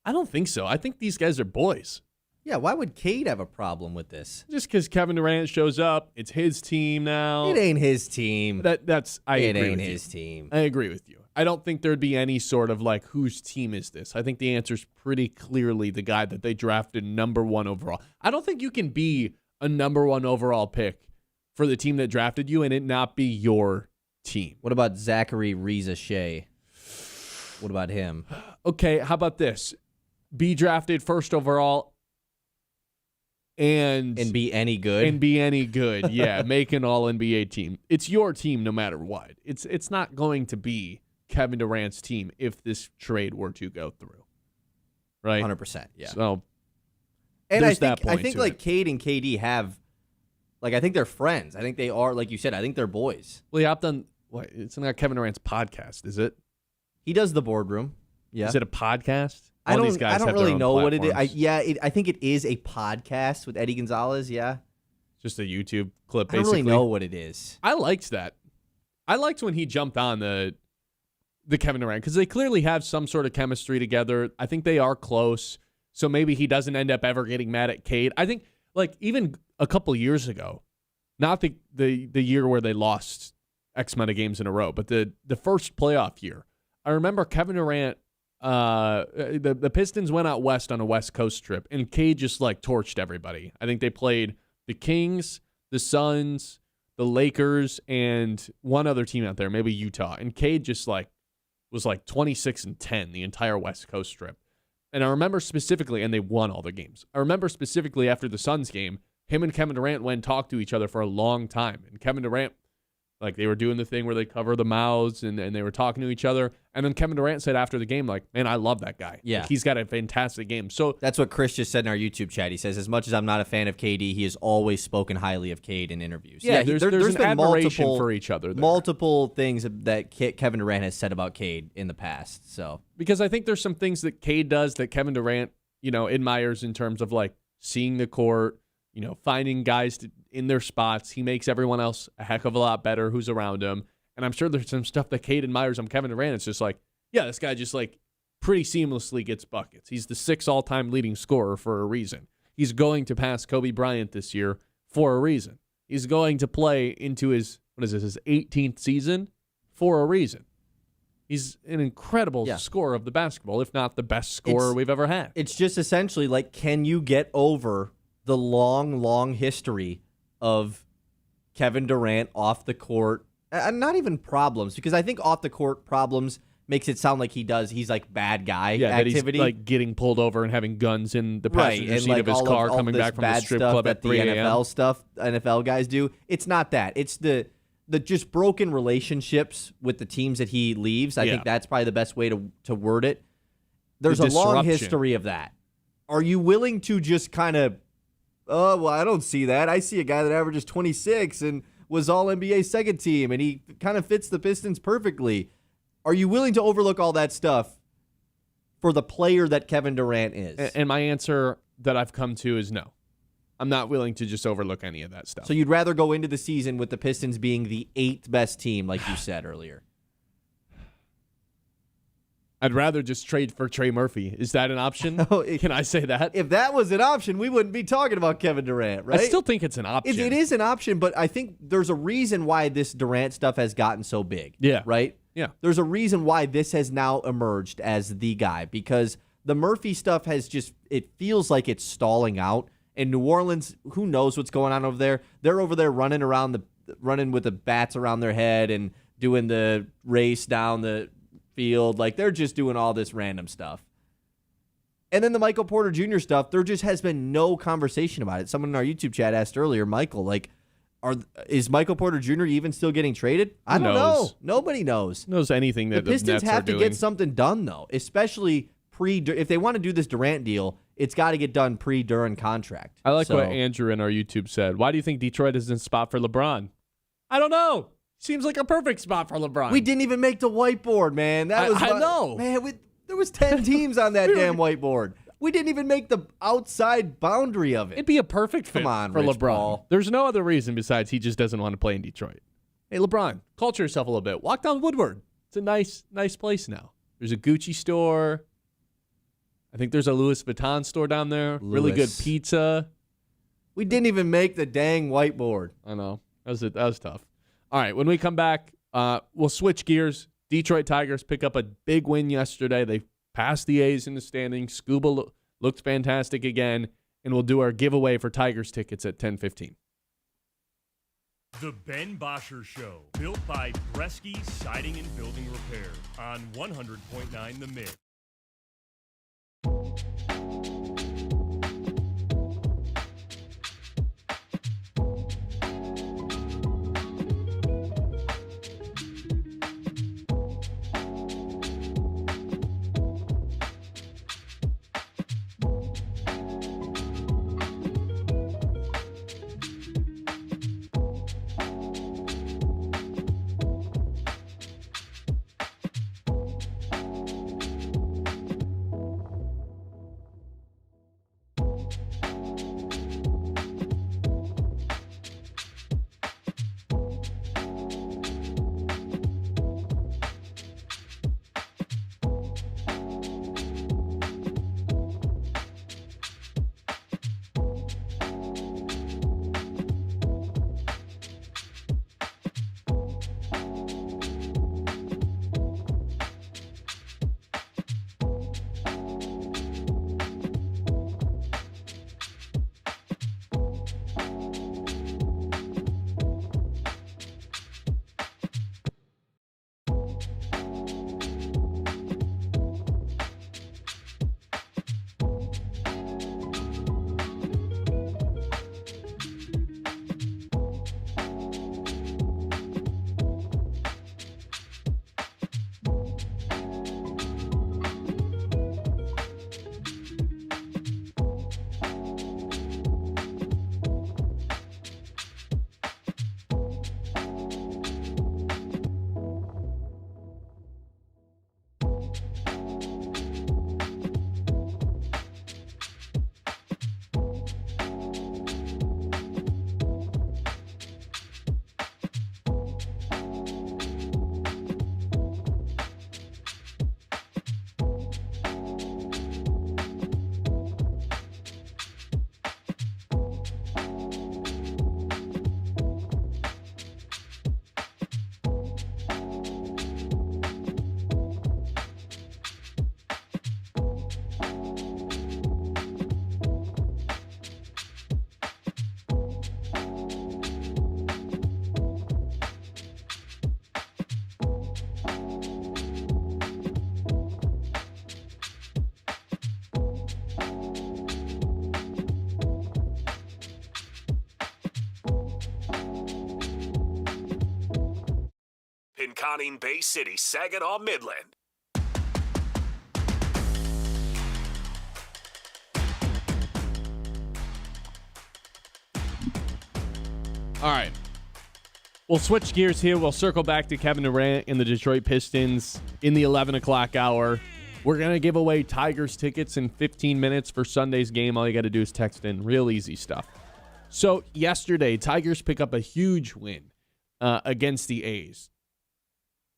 I don't think so. I think these guys are boys. Yeah, why would Cade have a problem with this? Just because Kevin Durant shows up, it's his team now. It ain't his team. I agree ain't with his you. team. I agree with you. I don't think there'd be any sort of like, whose team is this? I think the answer's pretty clearly the guy that they drafted number 1 overall. I don't think you can be a number 1 overall pick for the team that drafted you and it not be your team. What about Zachary Reza-Shea? What about him? Okay, how about this? Be drafted first overall and be any good? And be any good, yeah. Make an all-NBA team. It's your team no matter what. It's not going to be Kevin Durant's team if this trade were to go through. Right? 100%, yeah. So, and I think to like it. Cade and KD have, like, I think they're friends. I think they are, like you said, I think they're boys. Well, you hopped on, what, it's not Kevin Durant's podcast, is it? He does the boardroom. Yeah. Is it a podcast? I These guys don't have really their own know what it is. platforms. I think it is a podcast with Eddie Gonzalez, yeah. Just a YouTube clip, I don't basically. really know what it is. I liked that. I liked when he jumped on the Kevin Durant because they clearly have some sort of chemistry together. I think they are close, so maybe he doesn't end up ever getting mad at Cade. I think, like, even a couple years ago, not the year where they lost X amount of games in a row, but the first playoff year, I remember Kevin Durant, the Pistons went out west on a West Coast trip, and Cade just, like, torched everybody. I think they played the Kings, the Suns, the Lakers, and one other team out there, maybe Utah. And Cade just, like, was like 26-10 the entire West Coast trip. And I remember specifically, and they won all the games. I remember specifically after the Suns game, him and Kevin Durant went and talked to each other for a long time. And Kevin Durant, like, they were doing the thing where they cover the mouths and they were talking to each other. And then Kevin Durant said after the game, like, man, I love that guy. Yeah. Like, he's got a fantastic game. So That's what Chris just said in our YouTube chat. He says, as much as I'm not a fan of KD, he has always spoken highly of Cade in interviews. yeah, there's been an admiration for each other there. multiple things that Kevin Durant has said about Cade in the past. So Because I think there's some things that Cade does that Kevin Durant, admires in terms of, like, seeing the court, finding guys in their spots. He makes everyone else a heck of a lot better who's around him. And I'm sure there's some stuff that Cade admires on Kevin Durant. It's just like, yeah, this guy just, like, pretty seamlessly gets buckets. He's the 6th all-time leading scorer for a reason. He's going to pass Kobe Bryant this year for a reason. He's going to play into his 18th season for a reason. He's an incredible scorer of the basketball, if not the best scorer we've ever had. it's just essentially like, can you get over the long, long history of Kevin Durant off the court? Not even problems, because I think off the court problems makes it sound like he's like bad guy activity. He's like getting pulled over and having guns in the passenger seat of his car coming back from the strip club at 3 a.m. NFL guys do. It's not that. It's the just broken relationships with the teams that he leaves. I think that's probably the best way to word it. There's a long history of that. Are you willing to just kind of, oh, well, I don't see that. I see a guy that averages 26 and was all NBA second team, and he kind of fits the Pistons perfectly. Are you willing to overlook all that stuff for the player that Kevin Durant is? And my answer that I've come to is no. I'm not willing to just overlook any of that stuff. So you'd rather go into the season with the Pistons being the 8th best team, like you said earlier? I'd rather just trade for Trey Murphy. Is that an option? Can I say that? If that was an option, we wouldn't be talking about Kevin Durant, right? I still think it's an option. It is an option, but I think there's a reason why this Durant stuff has gotten so big. Yeah. Right? Yeah. There's a reason why this has now emerged as the guy, because the Murphy stuff has it feels like it's stalling out. In New Orleans, who knows what's going on over there? They're over there running with the bats around their head and doing the race down the field. Like, they're just doing all this random stuff. And then the Michael Porter Jr. stuff, there just has been no conversation about it. Someone in our YouTube chat asked earlier, Michael, like, is Michael Porter Jr. even still getting traded? I don't know. Nobody knows. Knows anything that the Pistons Nets have are to doing. get something done, though, especially if they want to do this Durant deal, it's got to get done pre-Durant contract. I like what Andrew in our YouTube said. Why do you think Detroit is in spot for LeBron? I don't know. Seems like a perfect spot for LeBron. We didn't even make the whiteboard, man. I know. Man, there was 10 teams on that damn whiteboard. We didn't even make the outside boundary of it. It'd be a perfect fit Come on, for Rich LeBron. Paul. There's no other reason besides he just doesn't want to play in Detroit. Hey, LeBron, culture yourself a little bit. Walk down Woodward. It's a nice place now. There's a Gucci store. I think there's a Louis Vuitton store down there. Really good pizza. We didn't even make the dang whiteboard. I know. That was tough. All right, when we come back, we'll switch gears. Detroit Tigers pick up a big win yesterday. They passed the A's in the standings. Scuba looked fantastic again, and we'll do our giveaway for Tigers tickets at 10:15. The Ben Bosscher Show, built by Bresky Siding and Building Repair on 100.9 The Mid. Pinconning Bay City, Saginaw, Midland. All right. We'll switch gears here. We'll circle back to Kevin Durant and the Detroit Pistons in the 11 o'clock hour. We're going to give away Tigers tickets in 15 minutes for Sunday's game. All you got to do is text in. Real easy stuff. So yesterday, Tigers pick up a huge win against the A's.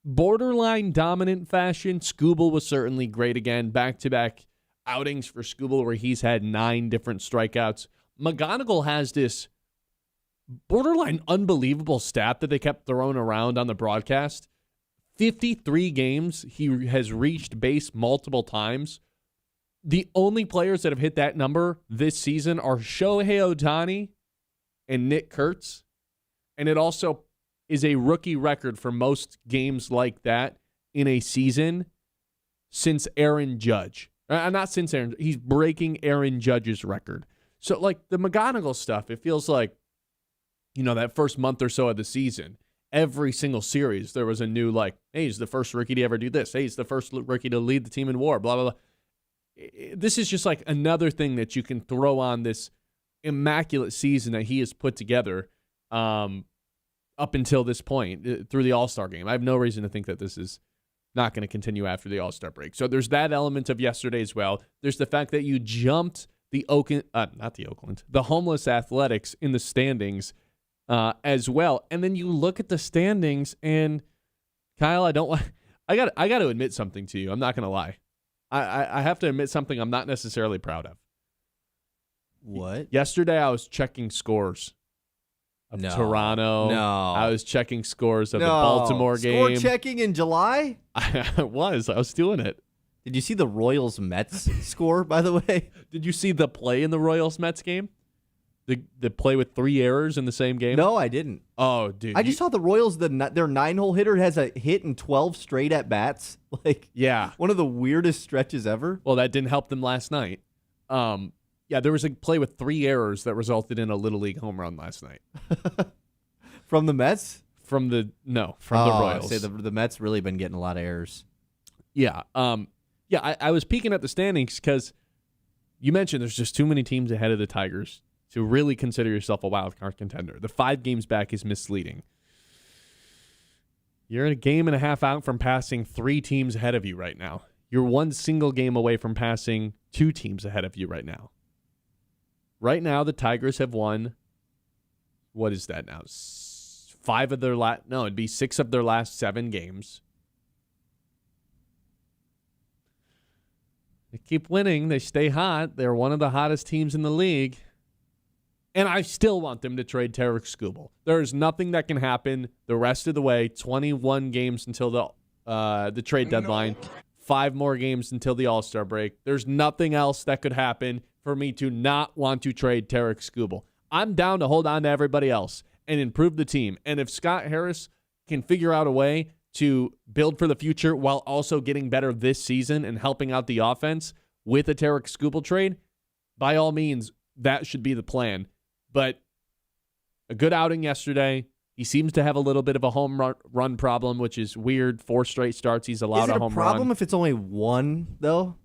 Borderline dominant fashion. Skubal was certainly great again. Back-to-back outings for Skubal where he's had 9 different strikeouts. McGonigle has this borderline unbelievable stat that they kept throwing around on the broadcast. 53 games he has reached base multiple times. The only players that have hit that number this season are Shohei Ohtani and Nick Kurtz. And it also is a rookie record for most games like that in a season since Aaron Judge. Not since Aaron. He's breaking Aaron Judge's record. So, like, the McGonigle stuff, it feels like, you know, that first month or so of the season, every single series, there was a new, like, hey, he's the first rookie to ever do this. Hey, he's the first rookie to lead the team in WAR, blah, blah, blah. This is just like another thing that you can throw on this immaculate season that he has put together. up until this point through the All-Star game. I have no reason to think that this is not going to continue after the All-Star break. So there's that element of yesterday as well. There's the fact that you jumped the homeless Athletics in the standings as well. And then you look at the standings, and Kyle, I got to admit something to you. I'm not going to lie. I have to admit something I'm not necessarily proud of. What? Yesterday I was checking scores of Toronto. No. I was checking scores of the Baltimore game. Score checking in July? I was doing it. Did you see the Royals-Mets score, by the way? Did you see the play in the Royals-Mets game? The play with 3 errors in the same game? No, I didn't. Oh, dude. I just saw the Royals, their 9-hole hitter has a hit in 12 straight at-bats. Yeah. One of the weirdest stretches ever. Well, that didn't help them last night. Yeah, there was a play with 3 errors that resulted in a Little League home run last night. From the Mets? From the Royals. I say the Mets really been getting a lot of errors. Yeah. I was peeking at the standings because you mentioned there's just too many teams ahead of the Tigers to really consider yourself a wild card contender. The 5 games back is misleading. You're a game and a half out from passing 3 teams ahead of you right now. You're 1 single game away from passing 2 teams ahead of you right now. Right now, the Tigers have won, what is that now? 5 of their it'd be 6 of their last 7 games. They keep winning. They stay hot. They're one of the hottest teams in the league. And I still want them to trade Tarek Skubal. There's nothing that can happen the rest of the way. 21 games until the trade deadline. 5 more games until the All-Star break. There's nothing else that could happen for me to not want to trade Tarek Skubal. I'm down to hold on to everybody else and improve the team. And if Scott Harris can figure out a way to build for the future while also getting better this season and helping out the offense with a Tarek Skubal trade, by all means, that should be the plan. But a good outing yesterday. He seems to have a little bit of a home run problem, which is weird. 4 straight starts, he's allowed a home run. Is it a problem if it's only 1, though?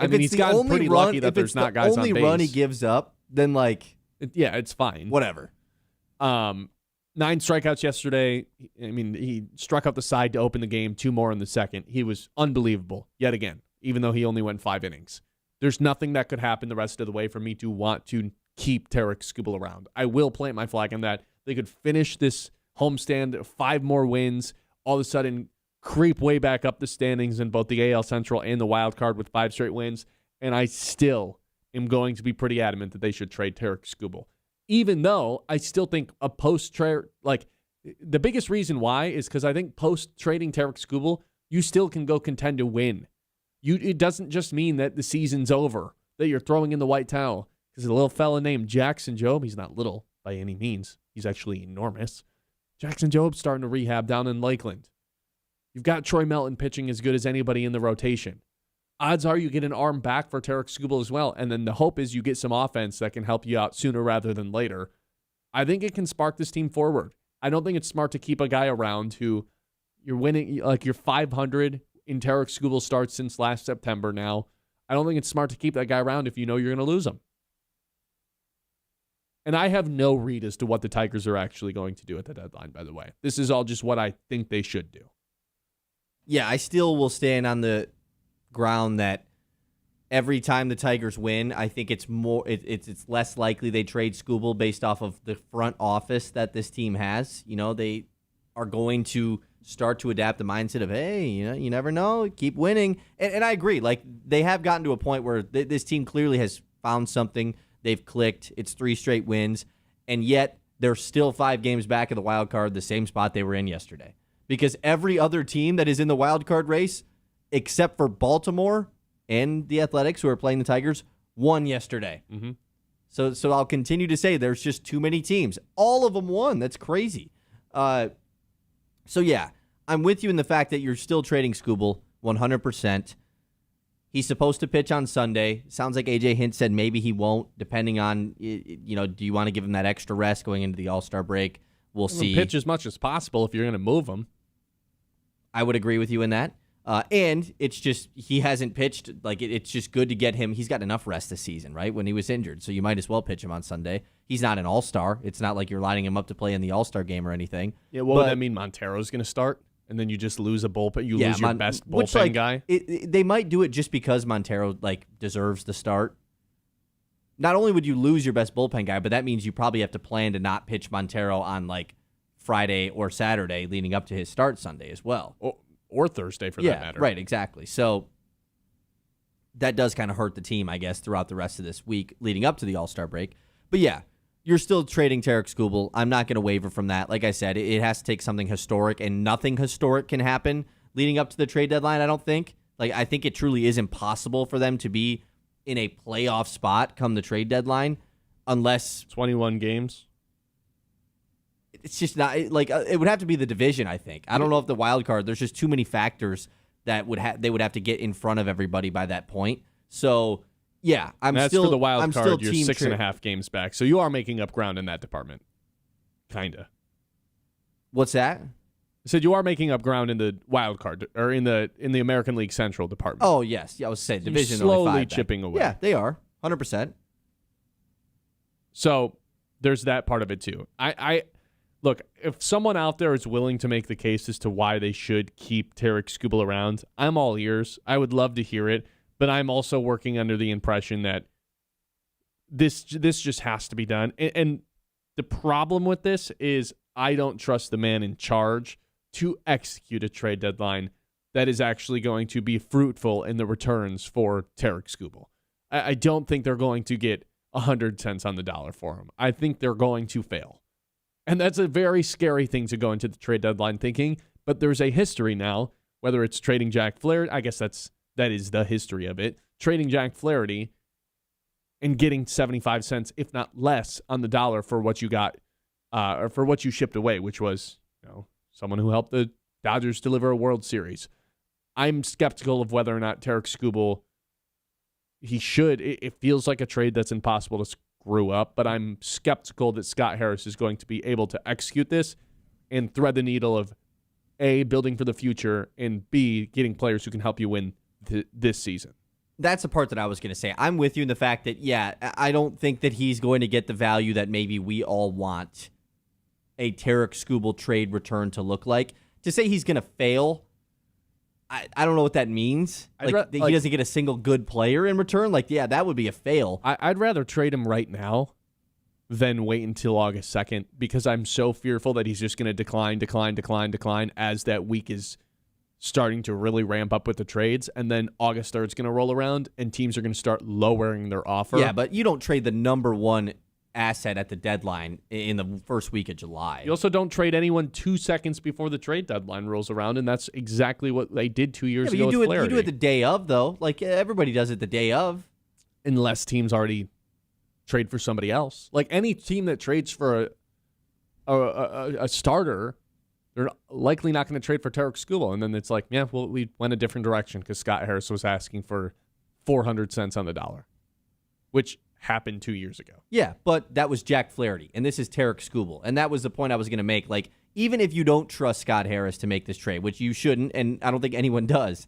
He's gotten pretty lucky that there's not guys on base. If it's the only run he gives up, then it's fine. Whatever. 9 strikeouts yesterday. I mean, he struck out the side to open the game, 2 more in the second. He was unbelievable yet again, even though he only went 5 innings. There's nothing that could happen the rest of the way for me to want to keep Tarek Skubal around. I will plant my flag on that. They could finish this homestand, 5 more wins, all of a sudden creep way back up the standings in both the AL Central and the wild card with 5 straight wins, and I still am going to be pretty adamant that they should trade Tarek Skubal. Even though I still think a post-trade, the biggest reason why is because I think post-trading Tarek Skubal, you still can go contend to win. It doesn't just mean that the season's over, that you're throwing in the white towel. Because a little fella named Jackson Jobe, he's not little by any means. He's actually enormous. Jackson Jobe's starting to rehab down in Lakeland. You've got Troy Melton pitching as good as anybody in the rotation. Odds are you get an arm back for Tarek Skubal as well. And then the hope is you get some offense that can help you out sooner rather than later. I think it can spark this team forward. I don't think it's smart to keep a guy around who you're winning, you're 500 in Tarek Skubal starts since last September now. I don't think it's smart to keep that guy around if you know you're going to lose him. And I have no read as to what the Tigers are actually going to do at the deadline, by the way. This is all just what I think they should do. Yeah, I still will stand on the ground that every time the Tigers win, I think it's less likely they trade Skubal based off of the front office that this team has. They are going to start to adapt the mindset of, hey, you never know, keep winning. And I agree. They have gotten to a point where this team clearly has found something. They've clicked. It's 3 straight wins. And yet they're still 5 games back of the wild card, the same spot they were in yesterday. Because every other team that is in the wild card race, except for Baltimore and the Athletics, who are playing the Tigers, won yesterday. Mm-hmm. So I'll continue to say there's just too many teams. All of them won. That's crazy. So yeah, I'm with you in the fact that you're still trading Skubal 100%. He's supposed to pitch on Sunday. Sounds like A.J. Hint said maybe he won't, depending on, do you want to give him that extra rest going into the All-Star break? We'll see. Pitch as much as possible if you're going to move him. I would agree with you in that. And it's just he hasn't pitched. Like it's just good to get him. He's got enough rest this season, right? When he was injured, so you might as well pitch him on Sunday. He's not an all-star. It's not like you're lining him up to play in the all-star game or anything. Yeah, what would that mean? Montero's going to start, and then you just lose a bullpen. You lose your best bullpen guy. They might do it just because Montero deserves the start. Not only would you lose your best bullpen guy, but that means you probably have to plan to not pitch Montero on Friday or Saturday leading up to his start Sunday as well. Or Thursday for that matter. Right, exactly. So that does kind of hurt the team, I guess, throughout the rest of this week leading up to the All-Star break. But yeah, you're still trading Tarek Skubal. I'm not going to waver from that. Like I said, it has to take something historic, and nothing historic can happen leading up to the trade deadline, I don't think. I think it truly is impossible for them to be in a playoff spot come the trade deadline unless 21 games. It's just not it would have to be the division, I think. I don't know if the wild card, there's just too many factors that they would have to get in front of everybody by that point. So, yeah, for the wild card, you're 6.5 games back. So you are making up ground in that department. Kinda. What's that? I said you are making up ground in the wild card or in the American League Central department. Oh, yes. Yeah, I was saying division slowly chipping away. Yeah, they are. 100%. So, there's that part of it too. I look, if someone out there is willing to make the case as to why they should keep Tarek Skubal around, I'm all ears. I would love to hear it, but I'm also working under the impression that this just has to be done. And the problem with this is I don't trust the man in charge to execute a trade deadline that is actually going to be fruitful in the returns for Tarek Skubal. I don't think they're going to get 100 cents on the dollar for him. I think they're going to fail. And that's a very scary thing to go into the trade deadline thinking, but there's a history now, whether it's trading Jack Flaherty, I guess that is the history of it, trading Jack Flaherty and getting 75 cents, if not less, on the dollar for what you got, or for what you shipped away, which was someone who helped the Dodgers deliver a World Series. I'm skeptical of whether or not Tarek Skubal, he should. It feels like a trade that's impossible to screw up, but I'm skeptical that Scott Harris is going to be able to execute this and thread the needle of A, building for the future, and B, getting players who can help you win this season. That's the part that I was going to say. I'm with you in the fact that, yeah, I don't think that he's going to get the value that maybe we all want a Tarek Skubal trade return to look like. To say he's going to fail, I don't know what that means. He doesn't get a single good player in return. That would be a fail. I'd rather trade him right now than wait until August 2nd because I'm so fearful that he's just going to decline as that week is starting to really ramp up with the trades, and then August 3rd is going to roll around, and teams are going to start lowering their offer. Yeah, but you don't trade the number one asset at the deadline in the first week of July. You also don't trade anyone 2 seconds before the trade deadline rolls around, and that's exactly what they did 2 years ago with Flaherty. You do it the day of, though. Everybody does it the day of. Unless teams already trade for somebody else. Any team that trades for a starter, they're likely not going to trade for Tarek Skubal. And then it's we went a different direction because Scott Harris was asking for 400 cents on the dollar, which happened 2 years ago. Yeah, but that was Jack Flaherty, and this is Tarek Skubal. And that was the point I was going to make. Even if you don't trust Scott Harris to make this trade, which you shouldn't, and I don't think anyone does,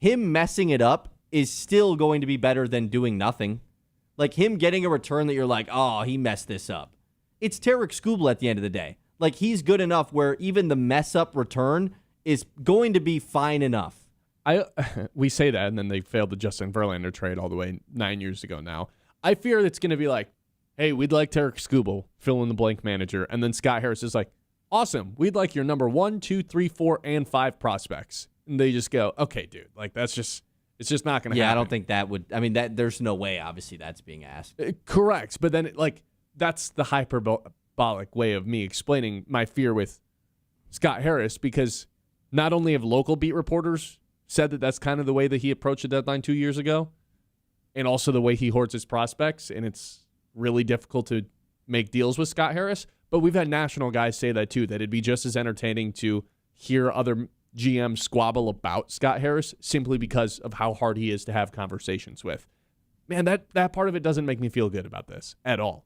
him messing it up is still going to be better than doing nothing. Him getting a return that you're like, oh, he messed this up. It's Tarek Skubal at the end of the day. He's good enough where even the mess-up return is going to be fine enough. We say that, and then they failed the Justin Verlander trade all the way 9 years ago now. I fear it's going to be hey, we'd like Tarek Skubal, fill-in-the-blank manager, and then Scott Harris is awesome, we'd like your number 1, 2, 3, 4, and 5 prospects. And they just go, okay, dude, it's just not going to happen. Yeah, I don't think that would, there's no way, obviously, that's being asked. Correct, but then, that's the hyperbolic way of me explaining my fear with Scott Harris, because not only have local beat reporters said that that's kind of the way that he approached the deadline 2 years ago, and also the way he hoards his prospects, and it's really difficult to make deals with Scott Harris, but we've had national guys say that too, that it'd be just as entertaining to hear other GMs squabble about Scott Harris simply because of how hard he is to have conversations with. Man, that part of it doesn't make me feel good about this at all.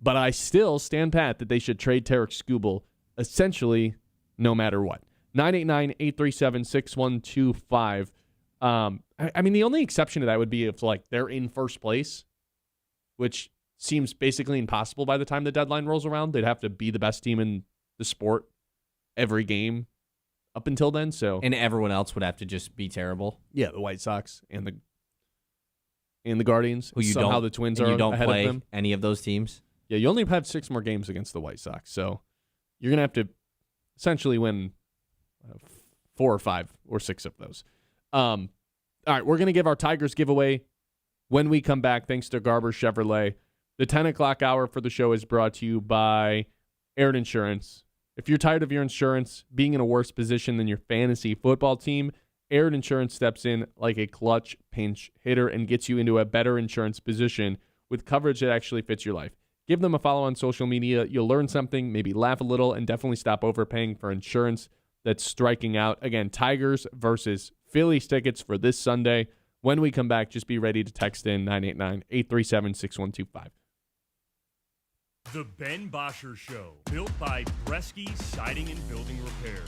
But I still stand pat that they should trade Tarek Skubal essentially no matter what. 989-837-6125. I mean, the only exception to that would be if, like, they're in first place, which seems basically impossible by the time the deadline rolls around. They'd have to be the best team in the sport every game up until then. So, And everyone else would have to just be terrible. yeah, the White Sox and the Guardians. Who you somehow don't, the Twins and are you don't ahead play of them. any of those teams. Yeah, you only have 6 more games against the White Sox, so you're gonna have to essentially win 4 or 5 or 6 of those. All right, we're gonna give our Tigers giveaway when we come back. Thanks to Garber Chevrolet. The 10 o'clock hour for the show is brought to you by Aird Insurance. If you're tired of your insurance being in a worse position than your fantasy football team, Aird Insurance steps in like a clutch pinch hitter and gets you into a better insurance position with coverage that actually fits your life. Give them a follow on social media. You'll learn something, maybe laugh a little, and definitely stop overpaying for insurance that's striking out. Again, Tigers versus Phillies tickets for this Sunday. When we come back, just be ready to text in 989-837-6125. The Ben Bosscher Show, built by Bresky Siding and Building Repair.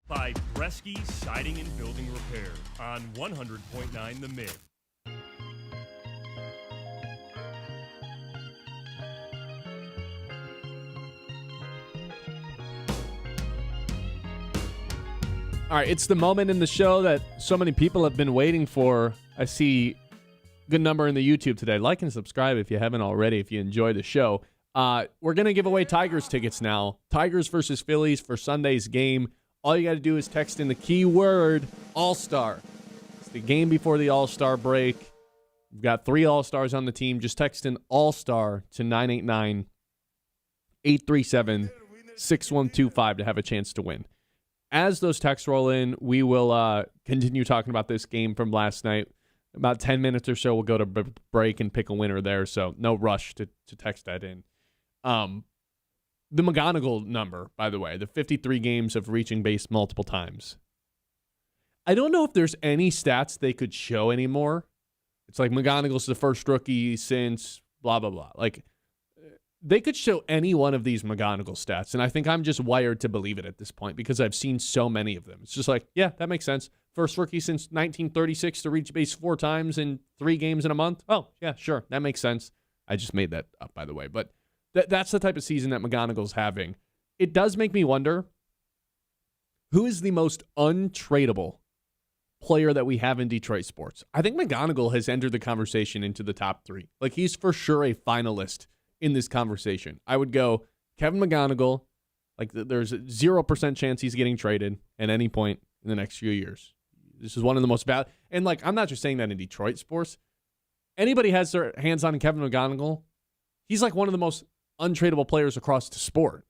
By Bresky Siding and Building Repair on 100.9 The Mid. All right, it's the moment in the show that so many people have been waiting for. I see good number in the YouTube today. Like and subscribe if you haven't already, if you enjoy the show. We're going to give away Tigers tickets now. Tigers versus Phillies for Sunday's game. All you got to do is text in the keyword All-Star. It's the game before the All-Star break. We've got 3 All-Stars on the team. Just text in All-Star to 989-837-6125 to have a chance to win. As those texts roll in, we will continue talking about this game from last night. About 10 minutes or so, we'll go to break and pick a winner there, so no rush to text that in. The McGonigle number, by the way, the 53 games of reaching base multiple times. I don't know if there's any stats they could show anymore. It's like McGonigle's the first rookie since blah, blah, blah. Like, they could show any one of these McGonigle stats, and I think I'm just wired to believe it at this point because I've seen so many of them. It's just like, yeah, that makes sense. First rookie since 1936 to reach base 4 times in 3 games in a month. Oh, yeah, sure. That makes sense. I just made that up, by the way. But that's the type of season that McGonigle's having. It does make me wonder, who is the most untradeable player that we have in Detroit sports? I think McGonigle has entered the conversation into the top 3. Like, he's for sure a finalist in this conversation. I would go Kevin McGonigle. Like, there's a 0% chance he's getting traded at any point in the next few years. This is one of the most valuable. And, like, I'm not just saying that in Detroit sports. Anybody has their hands on Kevin McGonigle, he's like one of the most untradeable players across the sport.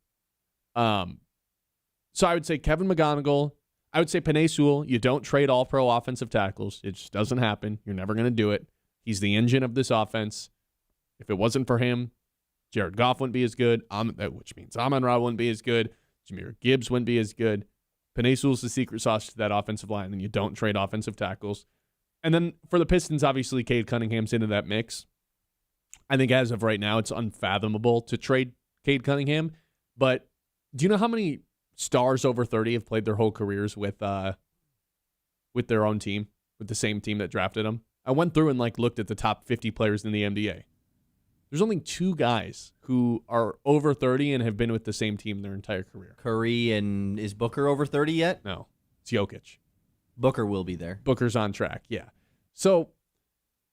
So I would say Kevin McGonigle. I would say Penei Sewell. You don't trade all-pro offensive tackles. It just doesn't happen. You're never going to do it. He's the engine of this offense. If it wasn't for him, Jared Goff wouldn't be as good, which means Amon-Ra wouldn't be as good. Jahmyr Gibbs wouldn't be as good. Penei Sewell's the secret sauce to that offensive line, and you don't trade offensive tackles. And then for the Pistons, obviously, Cade Cunningham's into that mix. I think as of right now, it's unfathomable to trade Cade Cunningham. But do you know how many stars over 30 have played their whole careers with their own team, with the same team that drafted them? I went through and looked at the top 50 players in the NBA. There's only 2 guys who are over 30 and have been with the same team their entire career. Curry, and is Booker over 30 yet? No, it's Jokic. Booker will be there. Booker's on track, yeah. So,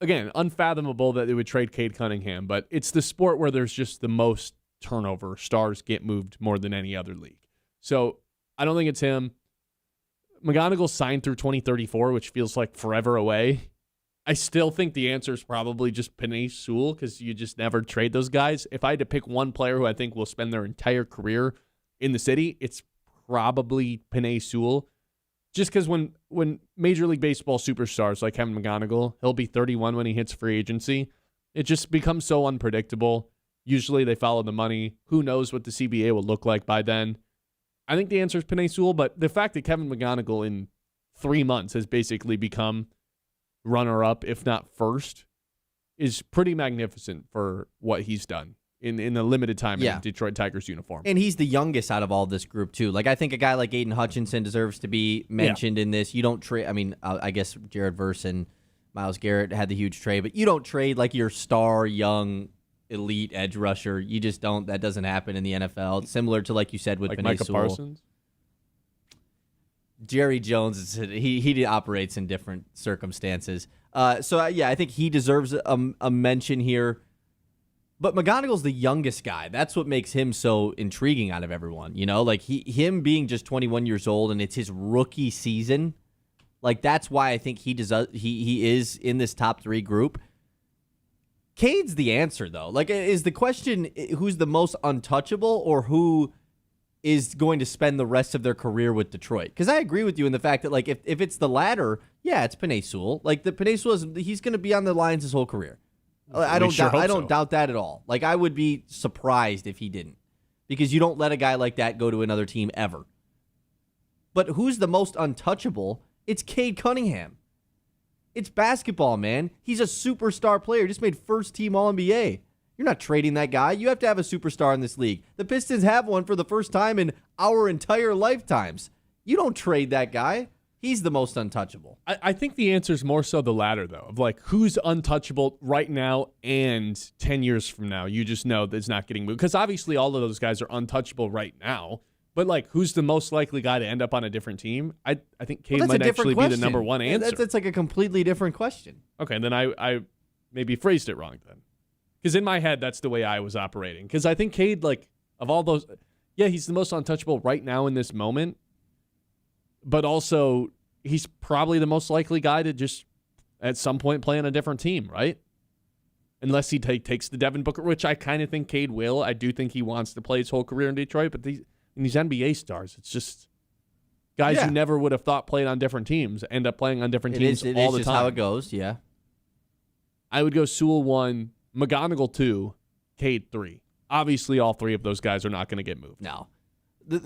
again, unfathomable that they would trade Cade Cunningham, but it's the sport where there's just the most turnover. Stars get moved more than any other league. So, I don't think it's him. McGonigle signed through 2034, which feels like forever away. I still think the answer is probably just Penei Sewell because you just never trade those guys. If I had to pick one player who I think will spend their entire career in the city, it's probably Penei Sewell. Just because when Major League Baseball superstars like Kevin McGonigle, he'll be 31 when he hits free agency, it just becomes so unpredictable. Usually they follow the money. Who knows what the CBA will look like by then? I think the answer is Penei Sewell, but the fact that Kevin McGonigle in 3 months has basically become runner-up, if not first, is pretty magnificent for what he's done in a limited time in a Detroit Tigers uniform. And he's the youngest out of all this group, too. Like, I think a guy like Aiden Hutchinson deserves to be mentioned in this. You don't trade, I guess Jared Verse and Myles Garrett had the huge trade, but you don't trade like your star, young, elite edge rusher. You just don't. That doesn't happen in the NFL. It's similar to, like you said, with like Penei Micah Sewell. Parsons? Jerry Jones, he operates in different circumstances. I think he deserves a mention here. But McGonigle's the youngest guy. That's what makes him so intriguing out of everyone. You know, like him being just 21 years old and it's his rookie season. Like, that's why I think he is in this top 3 group. Cade's the answer, though. Like, is the question who's the most untouchable or who is going to spend the rest of their career with Detroit? Because I agree with you in the fact that, like, if it's the latter, yeah, it's Penei Sewell. Like, the Penei Sewell, he's going to be on the Lions his whole career. I don't doubt that at all. Like, I would be surprised if he didn't, because you don't let a guy like that go to another team ever. But who's the most untouchable? It's Cade Cunningham. It's basketball, man. He's a superstar player. Just made first-team All-NBA. You're not trading that guy. You have to have a superstar in this league. The Pistons have one for the first time in our entire lifetimes. You don't trade that guy. He's the most untouchable. I think the answer is more so the latter, though, of like who's untouchable right now and 10 years from now. You just know that it's not getting moved. Because obviously all of those guys are untouchable right now, But, like, who's the most likely guy to end up on a different team? I think Cade Well, might actually be the number one answer. That's like a completely different question. Okay, then I maybe phrased it wrong then. Because in my head, that's the way I was operating. Because I think Cade, like, of all those, yeah, he's the most untouchable right now in this moment. But also, he's probably the most likely guy to just, at some point, play on a different team, right? Unless he takes the Devin Booker, which I kind of think Cade will. I do think he wants to play his whole career in Detroit, but these NBA stars, it's just guys you never would have thought played on different teams end up playing on different teams all the time. It is just how it goes, yeah. I would go Sewell 1, McGonigle 2, Cade 3. Obviously, all three of those guys are not going to get moved. No.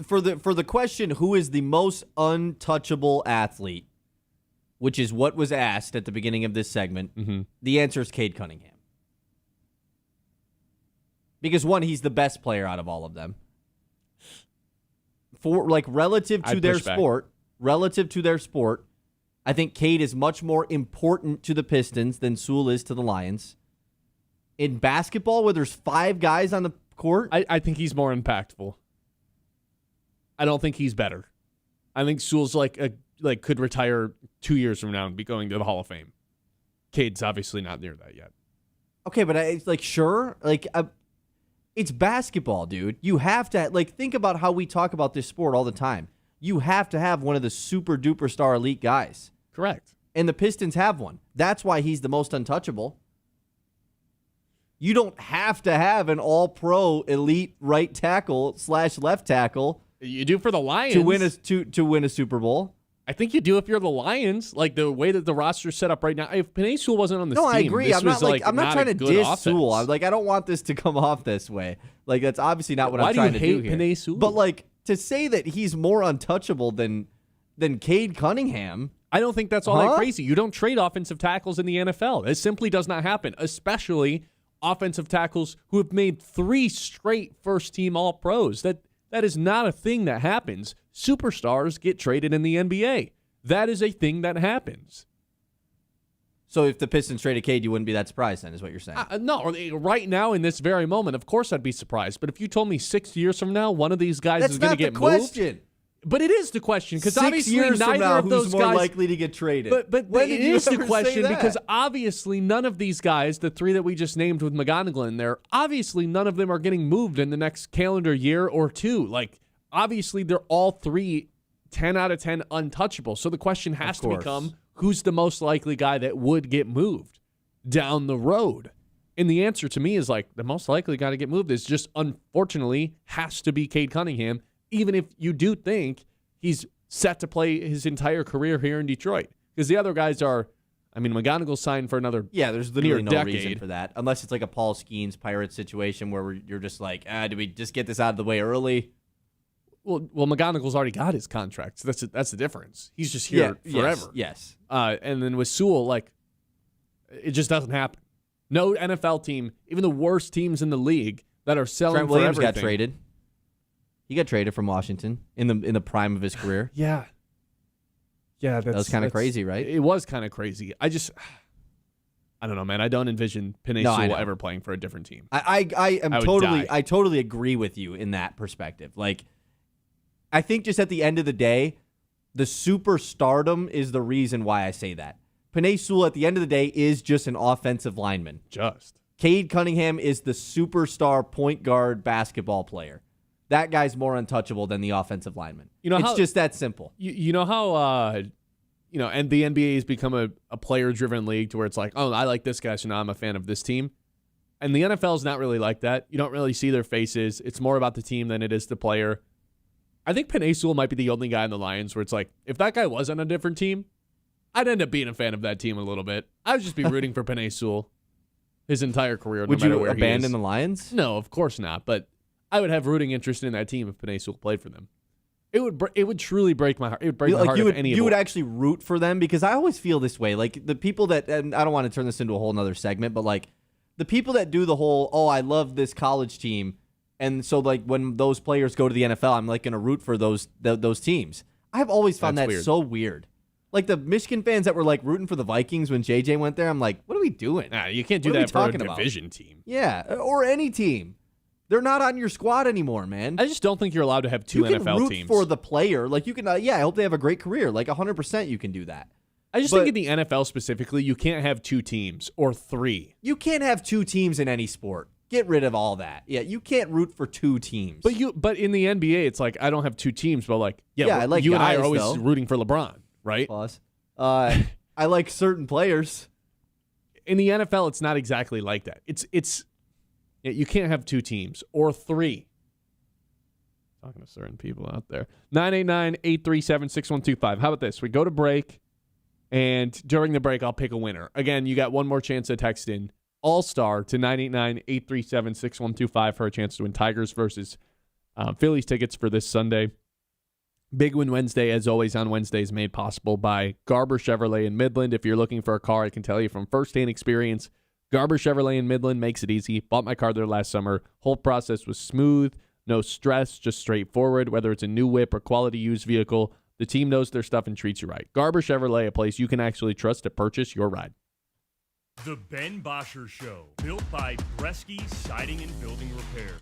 For the question, who is the most untouchable athlete, which is what was asked at the beginning of this segment, the answer is Cade Cunningham. Because, one, he's the best player out of all of them. For relative to their sport, I think Cade is much more important to the Pistons than Sewell is to the Lions. In basketball, where there's 5 guys on the court, I think he's more impactful. I don't think he's better. I think Sewell's could retire 2 years from now and be going to the Hall of Fame. Cade's obviously not near that yet. Okay, but it's basketball, dude. You have to, think about how we talk about this sport all the time. You have to have one of the super duper star elite guys. Correct. And the Pistons have one. That's why he's the most untouchable. You don't have to have an all-pro elite right tackle / left tackle. You do for the Lions. To win a Super Bowl. I think you do if you're the Lions. Like the way that the roster's set up right now. If Penei Sewell wasn't on this team, I agree. I'm not trying to diss offense. Sewell. I don't want this to come off this way. Like that's obviously not what I'm trying to do here. Why do you hate Penei Sewell? But to say that he's more untouchable than Cade Cunningham, I don't think that's all that crazy. You don't trade offensive tackles in the NFL. It simply does not happen, especially offensive tackles who have made 3 straight first-team All-Pros. That is not a thing that happens. Superstars get traded in the NBA. That is a thing that happens. So if the Pistons traded Cade, you wouldn't be that surprised then, is what you're saying? No, right now in this very moment, of course I'd be surprised. But if you told me 6 years from now one of these guys is going to get moved. That's not the question. But it is the question because obviously neither of those who's guys more likely to get traded. But when it is the question because obviously none of these guys, the 3 that we just named with McGonigle in there, obviously none of them are getting moved in the next calendar year or 2. Obviously they're all 3 10 out of 10 untouchable. So the question has to become who's the most likely guy that would get moved down the road. And the answer to me is the most likely guy to get moved is just unfortunately has to be Cade Cunningham. Even if you do think he's set to play his entire career here in Detroit. Because the other guys are, McGonigle signed for another there's literally no decade. reason for that. Unless it's a Paul Skeens Pirates situation where you're just do we just get this out of the way early? Well, McGonigle's already got his contract. So that's the difference. He's just here forever. Yes. And then with Sewell, it just doesn't happen. No NFL team, even the worst teams in the league that are selling Trent for Williams everything. got traded. He got traded from Washington in the prime of his career. Yeah, that was kind of crazy, right? It was kind of crazy. I don't know, man. I don't envision Penei Sewell ever playing for a different team. I totally agree with you in that perspective. I think just at the end of the day, the superstardom is the reason why I say that. Penei Sewell at the end of the day is just an offensive lineman. Cade Cunningham is the superstar point guard basketball player. That guy's more untouchable than the offensive lineman. It's just that simple. You know how, and the NBA has become a player-driven league to where it's I like this guy, so now I'm a fan of this team. And the NFL is not really like that. You don't really see their faces. It's more about the team than it is the player. I think Penei Sewell might be the only guy in the Lions where it's if that guy was on a different team, I'd end up being a fan of that team a little bit. I would just be rooting for Penei Sewell his entire career, no matter where he is. Would you abandon the Lions? No, of course not, but I would have rooting interest in that team if Penei Sewell played for them. It would truly break my heart. It would break my heart if any of you would actually root for them because I always feel this way. The people that, and I don't want to turn this into a whole nother segment, but the people that do the whole, I love this college team, and so when those players go to the NFL, I'm going to root for those teams. I've always found that weird. So weird. The Michigan fans that were rooting for the Vikings when JJ went there, I'm what are we doing? Nah, you can't do that for a division team. Yeah, or any team. They're not on your squad anymore, man. I just don't think you're allowed to have two you can NFL root teams. for the player. Like, you can, I hope they have a great career. Like, 100% you can do that. I just think in the NFL specifically, you can't have two teams or three. You can't have two teams in any sport. Get rid of all that. Yeah, you can't root for two teams. But in the NBA, it's like I don't have two teams, but like I like you and I guys, are always though. rooting for LeBron, right? Pause. I like certain players. In the NFL, it's not exactly like that. It's you can't have two teams or three. Talking to certain people out there. 989-837-6125. How about this? We go to break, and during the break, I'll pick a winner. Again, you got one more chance to text in All-Star to 989-837-6125 for a chance to win Tigers versus Phillies tickets for this Sunday. Big Win Wednesday, as always, on Wednesdays, made possible by Garber Chevrolet in Midland. If you're looking for a car, I can tell you from firsthand experience, Garber Chevrolet in Midland makes it easy. Bought my car there last summer. Whole process was smooth, no stress, just straightforward. Whether it's a new whip or quality used vehicle, the team knows their stuff and treats you right. Garber Chevrolet, a place you can actually trust to purchase your ride. The Ben Bosscher Show, built by Bresky Siding and Building Repair.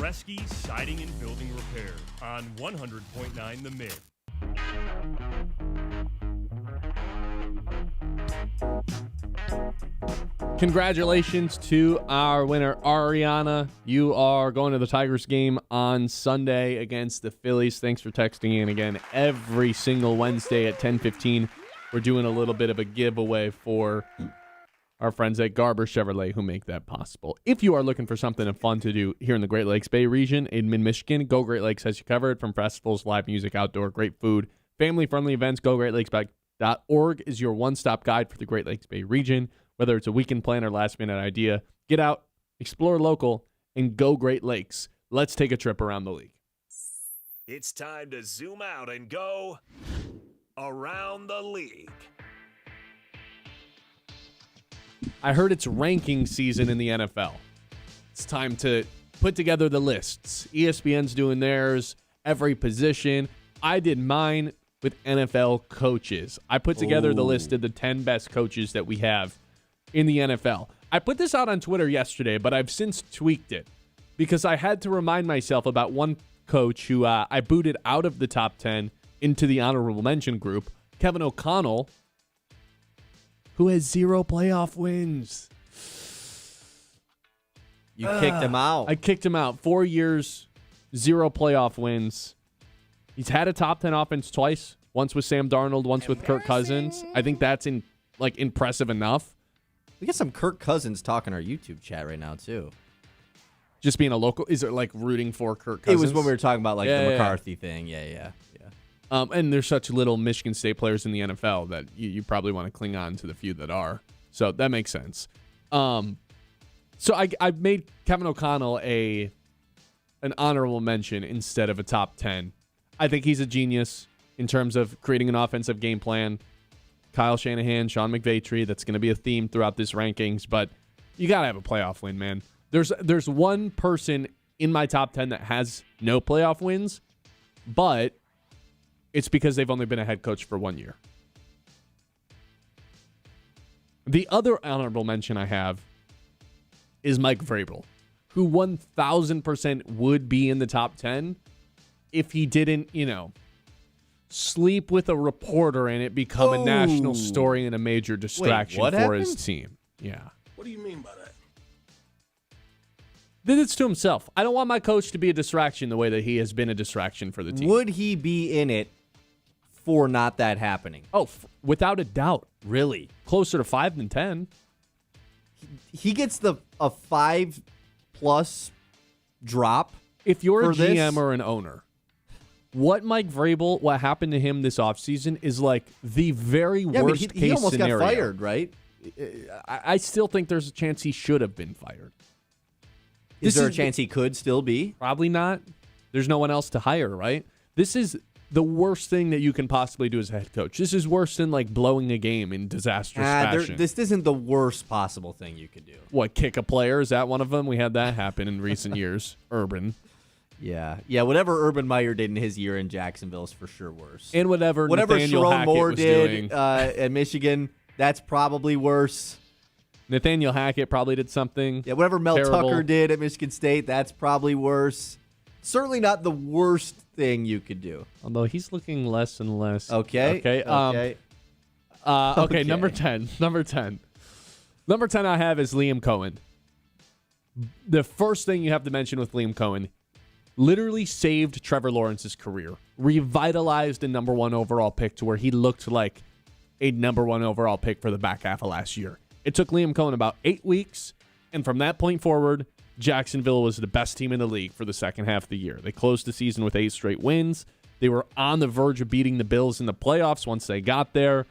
Bresky Siding and Building Repair on 100.9 The Mid. Congratulations to our winner, Ariana. You are going to the Tigers game on Sunday against the Phillies. Thanks for texting in again. Every single Wednesday at 10:15, we're doing a little bit of a giveaway for our friends at Garber Chevrolet who make that possible. If you are looking for something fun to do here in the Great Lakes Bay region in mid-Michigan, Go Great Lakes has you covered. From festivals, live music, outdoor, great food, family-friendly events, GoGreatLakes.org is your one-stop guide for the Great Lakes Bay region. Whether it's a weekend plan or last-minute idea, get out, explore local, and go Great Lakes. Let's take a trip around the league. It's time to zoom out and go around the league. I heard it's ranking season in the NFL. It's time to put together the lists. ESPN's doing theirs, every position. I did mine with NFL coaches. I put together the list of the 10 best coaches that we have in the NFL. I put this out on Twitter yesterday, but I've since tweaked it because I had to remind myself about one coach who I booted out of the top 10 into the honorable mention group, Kevin O'Connell, who has 0 playoff wins. You kicked him out. I kicked him out. 4 years, 0 playoff wins. He's had a top 10 offense twice, once with Sam Darnold, once with Kirk Cousins. I think that's impressive enough. We got some Kirk Cousins talking our YouTube chat right now, too. Just being a local, is it like rooting for Kirk Cousins? It was when we were talking about the McCarthy thing. Yeah. And there's such little Michigan State players in the NFL that you probably want to cling on to the few that are. So that makes sense. So I made Kevin O'Connell an honorable mention instead of a top 10. I think he's a genius in terms of creating an offensive game plan. Kyle Shanahan, Sean McVay, that's going to be a theme throughout this rankings, but you got to have a playoff win, man. There's one person in my top 10 that has no playoff wins, but it's because they've only been a head coach for 1 year. The other honorable mention I have is Mike Vrabel, who 1,000% would be in the top 10 if he didn't, sleep with a reporter and it become a national story and a major distraction for his team. Yeah. What do you mean by that? Did it to himself. I don't want my coach to be a distraction the way that he has been a distraction for the team. Would he be in it for not that happening? Oh, without a doubt. Really? Closer to 5 than 10. He gets a 5+ drop. If you're a GM this? or an owner, what happened to him this offseason is like the very worst case scenario. He almost got fired, right? I still think there's a chance he should have been fired. Is there a chance he could still be? Probably not. There's no one else to hire, right? This is the worst thing that you can possibly do as a head coach. This is worse than blowing a game in disastrous fashion. This isn't the worst possible thing you could do. What, kick a player? Is that one of them? We had that happen in recent years. Urban. Yeah. Whatever Urban Meyer did in his year in Jacksonville is for sure worse. And whatever Nathaniel Sharon Hackett Moore was did doing. At Michigan, that's probably worse. Nathaniel Hackett probably did something. Yeah, whatever Mel terrible. Tucker did at Michigan State, that's probably worse. Certainly not the worst thing you could do. Although he's looking less and less. Okay. Okay. Number 10. Number 10 I have is Liam Cohen. The first thing you have to mention with Liam Cohen, literally saved Trevor Lawrence's career. Revitalized a number 1 overall pick to where he looked like a number 1 overall pick for the back half of last year. It took Liam Cohen about 8 weeks, and from that point forward, Jacksonville was the best team in the league for the second half of the year. They closed the season with 8 straight wins. They were on the verge of beating the Bills in the playoffs once they got there.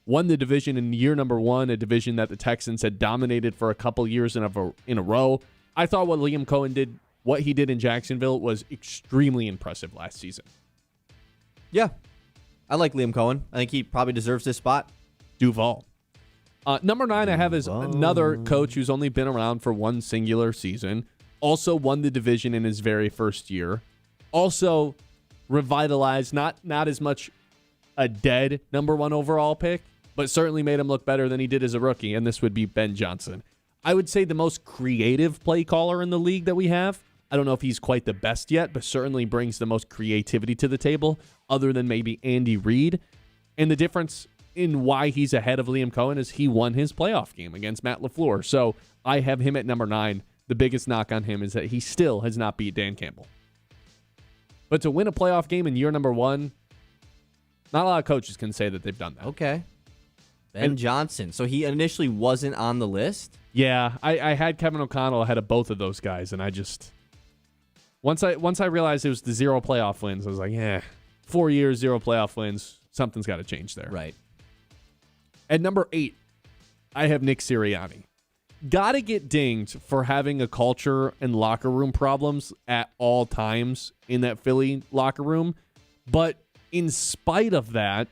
Won the division in year number 1, a division that the Texans had dominated for a couple years in a row. I thought what Liam Cohen did, what he did in Jacksonville, was extremely impressive last season. Yeah. I like Liam Cohen. I think he probably deserves this spot. Duval. Number 9 I have is another coach who's only been around for one singular season. Also won the division in his very first year. Also revitalized, not as much a dead number 1 overall pick, but certainly made him look better than he did as a rookie, and this would be Ben Johnson. I would say the most creative play caller in the league that we have I don't know if he's quite the best yet, but certainly brings the most creativity to the table, other than maybe Andy Reid. And the difference in why he's ahead of Liam Cohen is he won his playoff game against Matt LaFleur. So I have him at number 9. The biggest knock on him is that he still has not beat Dan Campbell. But to win a playoff game in year number 1, not a lot of coaches can say that they've done that. Okay. Ben Johnson. So he initially wasn't on the list? Yeah, I had Kevin O'Connell ahead of both of those guys, and I just once I realized it was the 0 playoff wins, I was like, 4 years, 0 playoff wins, something's got to change there. Right. At number 8, I have Nick Sirianni. Got to get dinged for having a culture and locker room problems at all times in that Philly locker room, but in spite of that,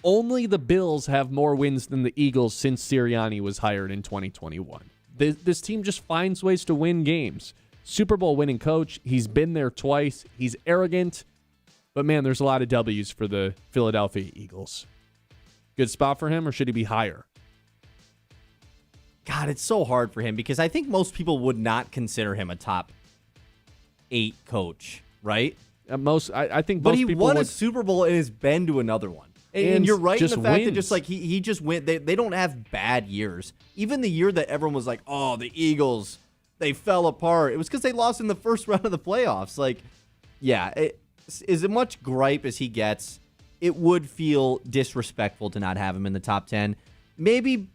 only the Bills have more wins than the Eagles since Sirianni was hired in 2021. This team just finds ways to win games. Super Bowl winning coach. He's been there twice. He's arrogant. But, man, there's a lot of W's for the Philadelphia Eagles. Good spot for him, or should he be higher? God, it's so hard for him because I think most people would not consider him a top 8 coach, right? I think but most he people won a would, Super Bowl and has been to another one. And you're right in the fact that just like he just went. They don't have bad years. Even the year that everyone was like, "Oh, the Eagles, they fell apart." It was because they lost in the first round of the playoffs. Like, yeah, as much gripe as he gets, it would feel disrespectful to not have him in the top 10. Maybe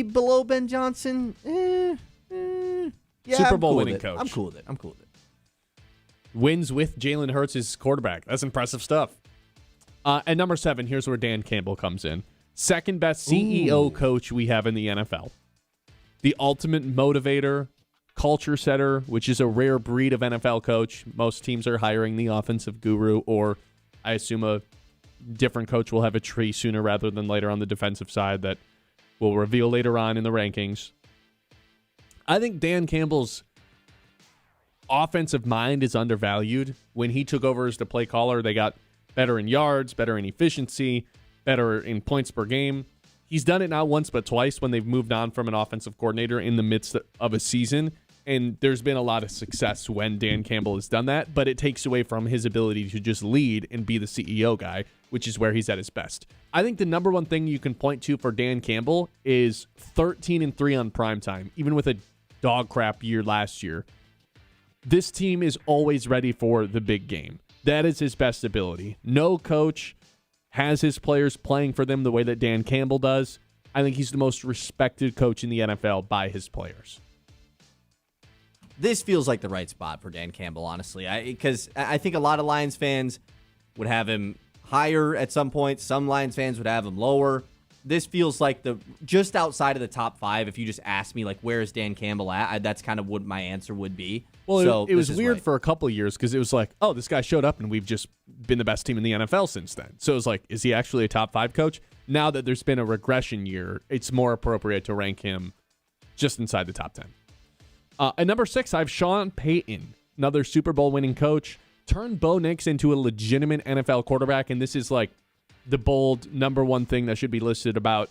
below Ben Johnson. Yeah, Super Bowl winning coach. I'm cool with it. Wins with Jalen Hurts as quarterback. That's impressive stuff. At number 7, here's where Dan Campbell comes in. Second best CEO coach we have in the NFL. The ultimate motivator, culture setter, which is a rare breed of NFL coach. Most teams are hiring the offensive guru, or I assume a different coach will have a tree sooner rather than later on the defensive side that we'll reveal later on in the rankings. I think Dan Campbell's offensive mind is undervalued. When he took over as the play caller, they got better in yards, better in efficiency, better in points per game. He's done it not once but twice when they've moved on from an offensive coordinator in the midst of a season, and there's been a lot of success when Dan Campbell has done that, but it takes away from his ability to just lead and be the CEO guy, which is where he's at his best. I think the number one thing you can point to for Dan Campbell is 13-3 on primetime, even with a dog crap year last year. This team is always ready for the big game. That is his best ability. No coach has his players playing for them the way that Dan Campbell does. I think he's the most respected coach in the NFL by his players. This feels like the right spot for Dan Campbell, honestly, because I think a lot of Lions fans would have him higher at some point. Some Lions fans would have him lower. This feels like just outside of the top 5. If you just ask me, like, where is Dan Campbell at? That's kind of what my answer would be. Well, so it was weird for a couple of years because it was like, oh, this guy showed up and we've just been the best team in the NFL since then. So it was like, is he actually a top 5 coach? Now that there's been a regression year, it's more appropriate to rank him just inside the top 10. At number 6, I have Sean Payton, another Super Bowl winning coach. Turned Bo Nix into a legitimate NFL quarterback, and this is like the bold number one thing that should be listed about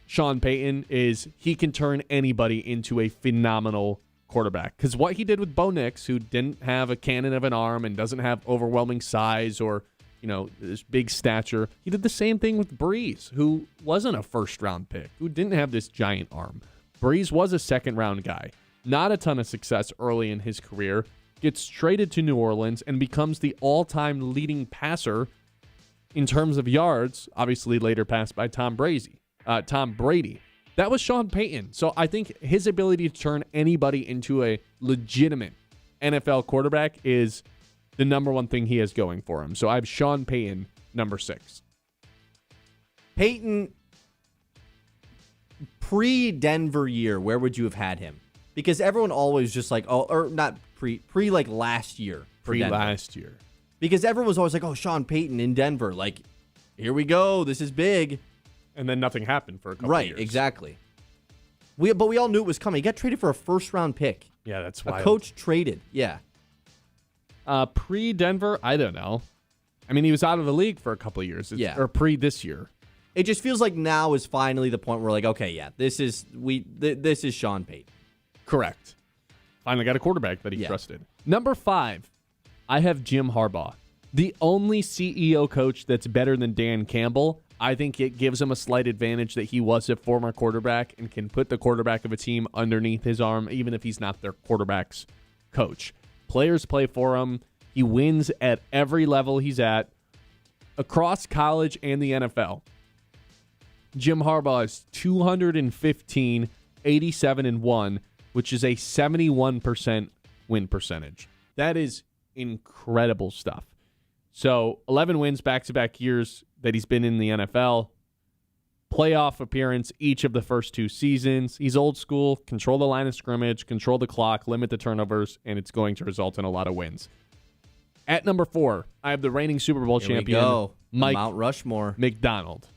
Sean Payton is he can turn anybody into a phenomenal quarterback. Because what he did with Bo Nix, who didn't have a cannon of an arm and doesn't have overwhelming size or, this big stature, he did the same thing with Breeze, who wasn't a first-round pick, who didn't have this giant arm. Breeze was a second-round guy. Not a ton of success early in his career. Gets traded to New Orleans and becomes the all-time leading passer in terms of yards, obviously later passed by Tom Brady. That was Sean Payton. So I think his ability to turn anybody into a legitimate NFL quarterback is the number one thing he has going for him. So I have Sean Payton, number 6. Payton, pre-Denver year, where would you have had him? Because everyone always just like, not pre like last year. Pre-last year. Because everyone was always like, oh, Sean Payton in Denver. Like, here we go. This is big. And then nothing happened for a couple of years. Right, exactly. But we all knew it was coming. He got traded for a first-round pick. Yeah, that's wild. A coach traded, yeah. Pre-Denver, I don't know. I mean, he was out of the league for a couple of years. Or pre-this year. It just feels like now is finally the point where, like, okay, yeah, this is Sean Payton. Correct. finally got a quarterback that he Yeah. trusted. Number 5, I have Jim Harbaugh. The only CEO coach that's better than Dan Campbell. I think it gives him a slight advantage that he was a former quarterback and can put the quarterback of a team underneath his arm, even if he's not their quarterback's coach. Players play for him. He wins at every level he's at, across college and the NFL. Jim Harbaugh is 215, 87-1, which is a 71% win percentage. That is incredible stuff. So 11 wins back-to-back years that he's been in the NFL. Playoff appearance each of the first 2 seasons. He's old school, control the line of scrimmage, control the clock, limit the turnovers, and it's going to result in a lot of wins. At number 4, I have the reigning Super Bowl champion, Mike Mount Rushmore. McDonald.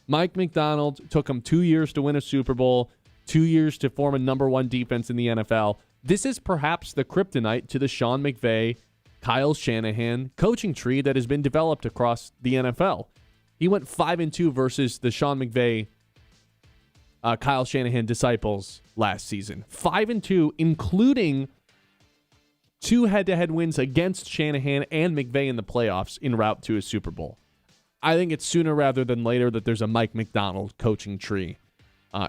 Mike McDonald took him 2 years to win a Super Bowl, 2 years to form a number 1 defense in the NFL. This is perhaps the kryptonite to the Sean McVay, Kyle Shanahan coaching tree that has been developed across the NFL. He went 5-2 versus the Sean McVay, Kyle Shanahan disciples last season. 5-2, including 2 head-to-head wins against Shanahan and McVay in the playoffs en route to a Super Bowl. I think it's sooner rather than later that there's a Mike McDonald coaching tree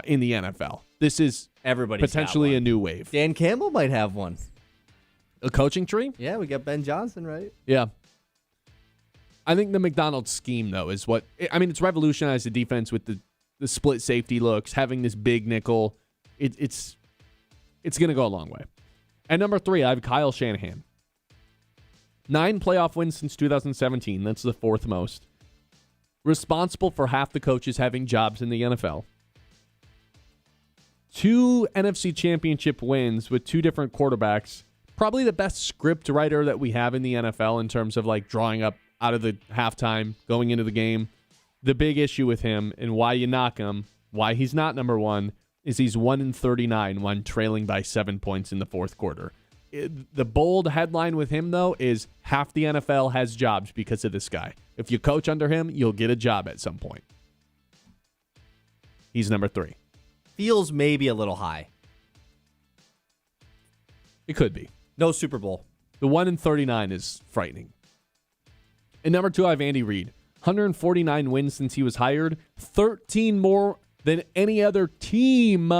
in the NFL. This is Everybody's potentially got a one. new wave. Dan Campbell might have one. A coaching tree? Yeah, we got Ben Johnson, right? Yeah. I think the McDonald scheme, though, is what... I mean, it's revolutionized the defense with the split safety looks, having this big nickel. It's going to go a long way. At number 3, I have Kyle Shanahan. 9 playoff wins since 2017. That's the 4th most. Responsible for half the coaches having jobs in the NFL. 2 NFC championship wins with 2 different quarterbacks. Probably the best script writer that we have in the NFL in terms of like drawing up out of the halftime, going into the game. The big issue with him and why you knock him, why he's not number 1, is he's 1-39 when trailing by 7 points in the 4th quarter. The bold headline with him, though, is half the NFL has jobs because of this guy. If you coach under him, you'll get a job at some point. He's number 3. Feels maybe a little high. It could be. No Super Bowl. The 1-39 is frightening. And number 2, I have Andy Reid. 149 wins since he was hired. 13 more than any other team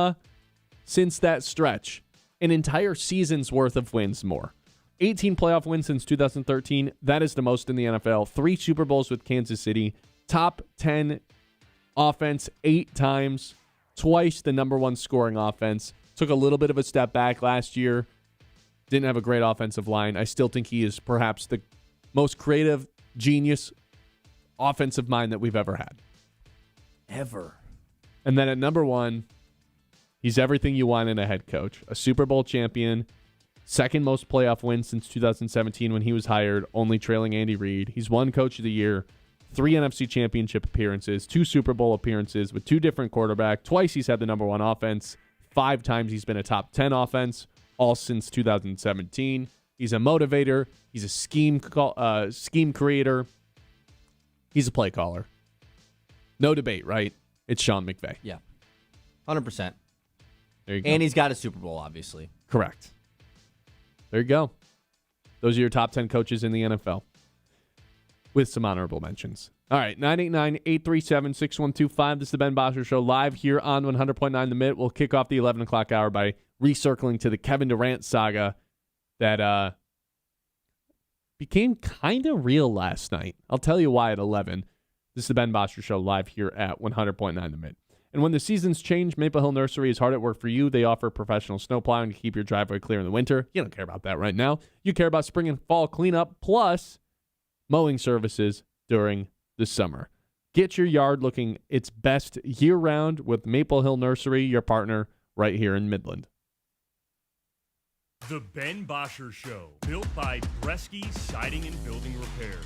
since that stretch. An entire season's worth of wins more. 18 playoff wins since 2013. That is the most in the NFL. 3 Super Bowls with Kansas City. Top 10 offense 8 times. Twice the number 1 scoring offense. Took a little bit of a step back last year. Didn't have a great offensive line. I still think he is perhaps the most creative, genius offensive mind that we've ever had. Ever. And then at number 1, he's everything you want in a head coach. A Super Bowl champion, 2nd most playoff wins since 2017 when he was hired, only trailing Andy Reid. He's won Coach of the Year, 3 NFC championship appearances, 2 Super Bowl appearances with 2 different quarterbacks. Twice he's had the number 1 offense. 5 times he's been a top 10 offense, all since 2017. He's a motivator. He's a scheme creator. He's a play caller. No debate, right? It's Sean McVay. Yeah. 100%. There you go. And he's got a Super Bowl, obviously. Correct. There you go. Those are your top 10 coaches in the NFL with some honorable mentions. All right, 989-837-6125. This is the Ben Bosscher Show live here on 100.9 The Mid. We'll kick off the 11 o'clock hour by recircling to the Kevin Durant saga that became kind of real last night. I'll tell you why at 11. This is the Ben Bosscher Show live here at 100.9 The Mid. And when the seasons change, Maple Hill Nursery is hard at work for you. They offer professional snow plowing to keep your driveway clear in the winter. You don't care about that right now. You care about spring and fall cleanup, plus mowing services during the summer. Get your yard looking its best year-round with Maple Hill Nursery, your partner right here in Midland. The Ben Bosscher Show, built by Bresky Siding and Building Repair.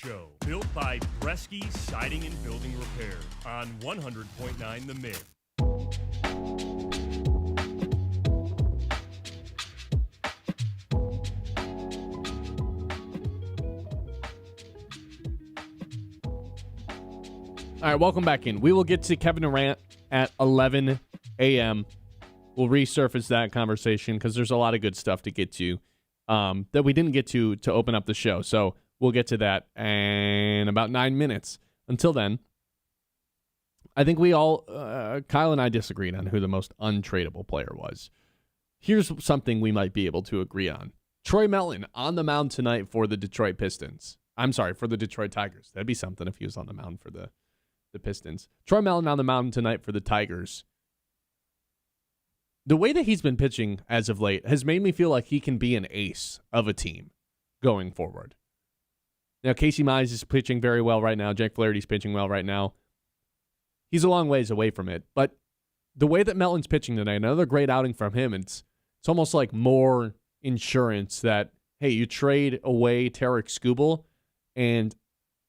Show built by Bresky Siding and Building Repair on 100.9 The Mid. All right, welcome back in. We will get to Kevin Durant at 11 a.m. We'll resurface that conversation because there's a lot of good stuff to get to that we didn't get to open up the show. So we'll get to that in about 9 minutes. Until then, I think we all, Kyle and I disagreed on who the most untradeable player was. Here's something we might be able to agree on. Troy Melton on the mound tonight for the Detroit Pistons. I'm sorry, for the Detroit Tigers. That'd be something if he was on the mound for the Pistons. Troy Melton on the mound tonight for the Tigers. The way that he's been pitching as of late has made me feel like he can be an ace of a team going forward. Now, Casey Mize is pitching very well right now. Jake Flaherty's pitching well right now. He's a long ways away from it. But the way that Melton's pitching tonight, another great outing from him, it's almost like more insurance that, hey, you trade away Tarek Skubal and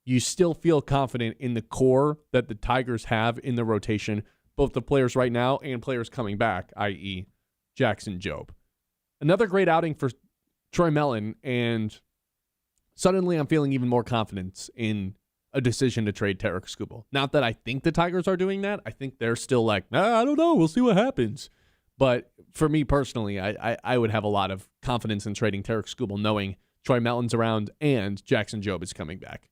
you still feel confident in the core that the Tigers have in the rotation, both the players right now and players coming back, i.e. Jackson Jobe. Another great outing for Troy Melton, and suddenly I'm feeling even more confidence in a decision to trade Tarek Skubal. Not that I think the Tigers are doing that. I think they're still like, I don't know, we'll see what happens. But for me personally, I would have a lot of confidence in trading Tarek Skubal knowing Troy Melton's around and Jackson Jobe is coming back.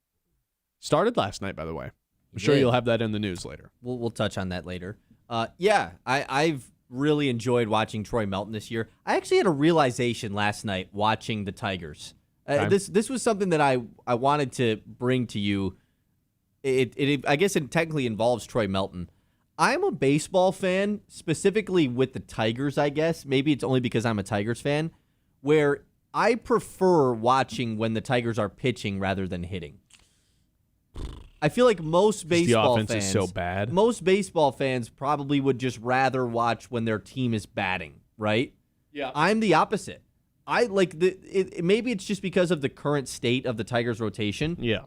Started last night, by the way. I'm sure you'll have that in the news later. We'll touch on that later. I've really enjoyed watching Troy Melton this year. I actually had a realization last night watching the Tigers. This was something that I wanted to bring to you. I guess it technically involves Troy Melton. I'm a baseball fan, specifically with the Tigers, I guess. Maybe it's only because I'm a Tigers fan, where I prefer watching when the Tigers are pitching rather than hitting. I feel like most baseball fans, the offense is so bad. Most baseball fans probably would just rather watch when their team is batting, right? Yeah. I'm the opposite. I like maybe it's just because of the current state of the Tigers rotation. Yeah.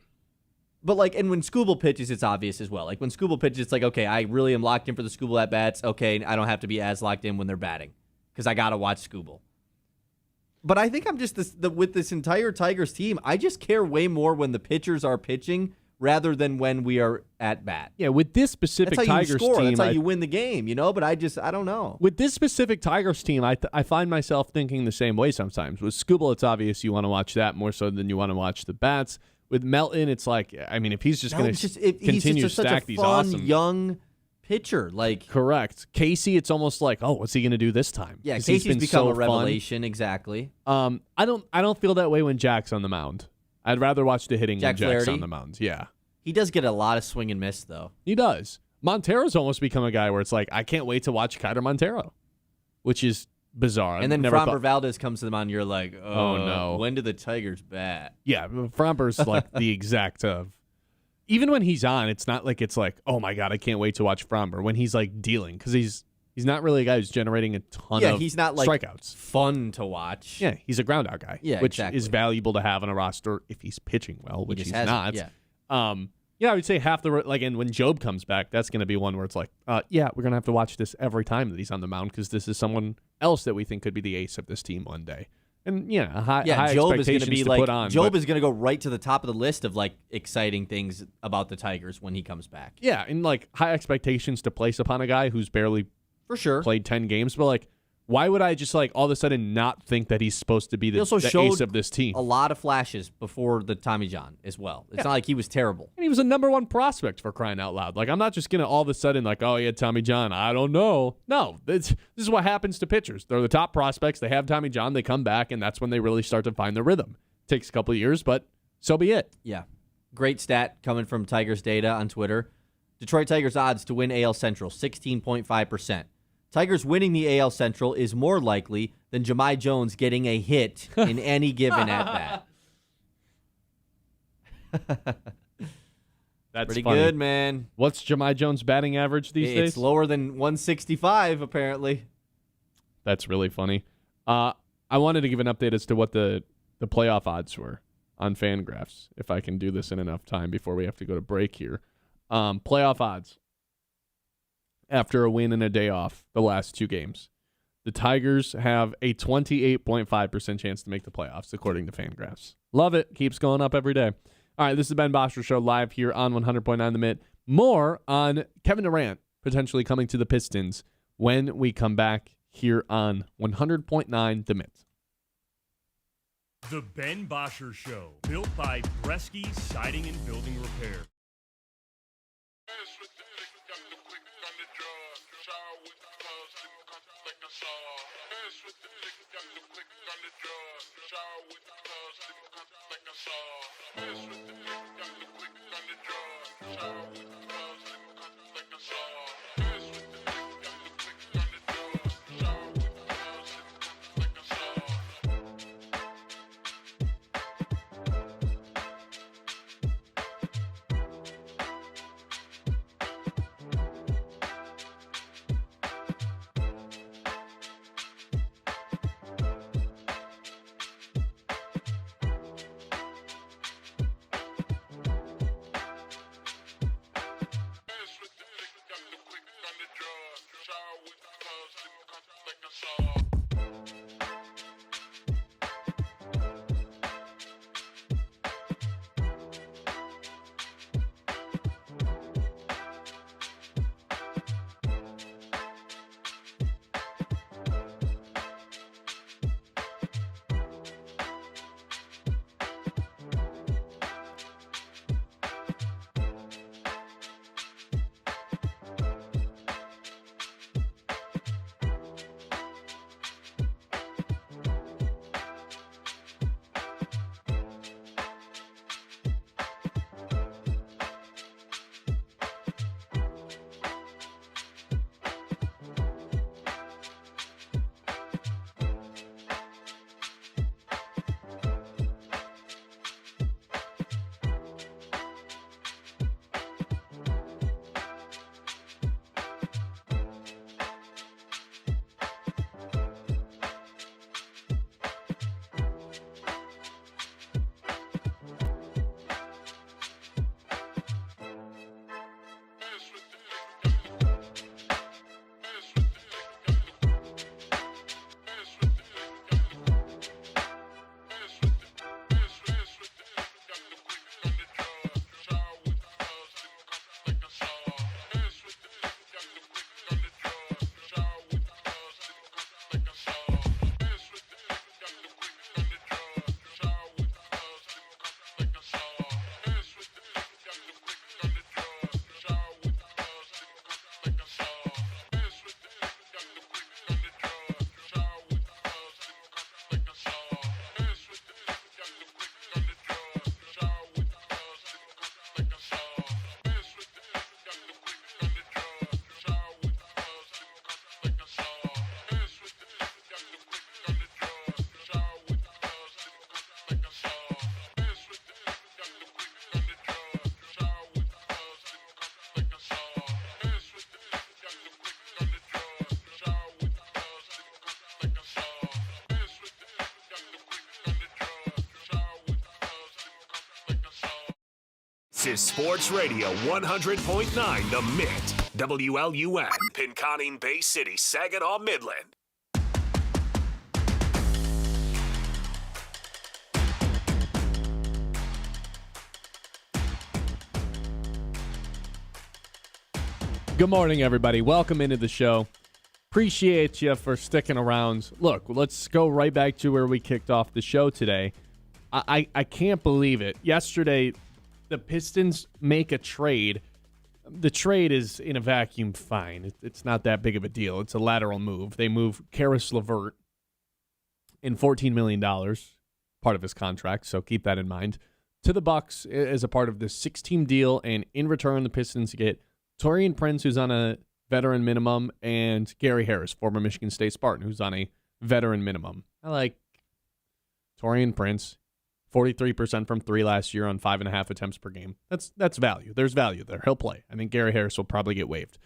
But and when Skubal pitches, it's obvious as well. Like when Skubal pitches, it's like, okay, I really am locked in for the Skubal at bats. Okay, I don't have to be as locked in when they're batting because I gotta watch Skubal. But I think I'm just with this entire Tigers team. I just care way more when the pitchers are pitching rather than when we are at bat. Yeah, with this specific That's how Tigers you score. team, That's how you win the game, But I don't know. With this specific Tigers team, I find myself thinking the same way sometimes. With Skubal, it's obvious you want to watch that more so than you want to watch the bats. With Melton, it's like, I mean, if he's just going to continue to stack these awesome young pitcher. Like, correct. Casey, it's almost like, oh, what's he going to do this time? yeah, 'Cause he's Casey's been become so a revelation. Exactly. fun. I don't feel that way when Jack's on the mound. I'd rather watch the hitting Jack when Jack's Flaherty? on the mound. Yeah, He does get a lot of swing and miss, though. he does. Montero's almost become a guy where it's like, I can't wait to watch Kiter Montero, which is bizarre. And then Never Framber thought- Valdez comes to the mound, and you're like, Oh, no. When do the Tigers bat? Yeah, Framber's like the exact of. Even when he's on, it's not like it's like, oh my god, I can't wait to watch Framber when he's like dealing, because he's not really a guy who's generating a ton of He's not like strikeouts. fun to watch. Yeah, he's a ground out guy. Yeah, which exactly. is valuable to have on a roster if he's pitching well, which just he's hasn't, not. yeah. Yeah, I would say half the and when Job comes back, that's going to be one where it's like, yeah, we're going to have to watch this every time that he's on the mound because this is someone else that we think could be the ace of this team one day. And yeah, high Job is going expectations to be to like put on. Job but- is going to go right to the top of the list of like exciting things about the Tigers when he comes back. Yeah, and like high expectations to place upon a guy who's barely For sure. played 10 games, but like, why would I just like all of a sudden not think that he's supposed to be He the also ace showed of this team? a lot of flashes before the Tommy John as well. It's not like he was terrible. And he was a number one prospect for crying out loud. Like, I'm not just going to all of a sudden like, oh, yeah, Tommy John, I don't know. No, this is what happens to pitchers. They're the top prospects. They have Tommy John. They come back, and that's when they really start to find their rhythm. Takes a couple of years, but so be it. Yeah. Great stat coming from Tigers Data on Twitter. Detroit Tigers odds to win AL Central, 16.5%. Tigers winning the AL Central is more likely than Jahmai Jones getting a hit in any given at-bat. That's Pretty funny. good, man. What's Jahmai Jones' batting average these days? It's lower than 165, apparently. That's really funny. I wanted to give an update as to what the playoff odds were on Fangraphs, if I can do this in enough time before we have to go to break here. Playoff odds after a win and a day off the last two games. The Tigers have a 28.5% chance to make the playoffs, according to Fangraphs. Love it. Keeps going up every day. All right, this is the Ben Bosscher Show live here on 100.9 The Mitt. More on Kevin Durant potentially coming to the Pistons when we come back here on 100.9 The Mitt. The Ben Bosscher Show, built by Bresky Siding and Building Repair. is Sports Radio 100.9 The Mid. WLUN, Pinconning Bay City, Saginaw, Midland. Good morning, everybody. Welcome into the show. Appreciate you for sticking around. Look, let's go right back to where we kicked off the show today. I can't believe it. Yesterday, the Pistons make a trade. The trade is in a vacuum fine. It's not that big of a deal. It's a lateral move. They move Karis LeVert in $14 million, part of his contract, so keep that in mind, to the Bucks as a part of this 6-team deal, and in return, the Pistons get Taurean Prince, who's on a veteran minimum, and Gary Harris, former Michigan State Spartan, who's on a veteran minimum. I like Taurean Prince, 43% from three last year on 5.5 attempts per game. That's value. There's value there. He'll play. I think Gary Harris will probably get waived.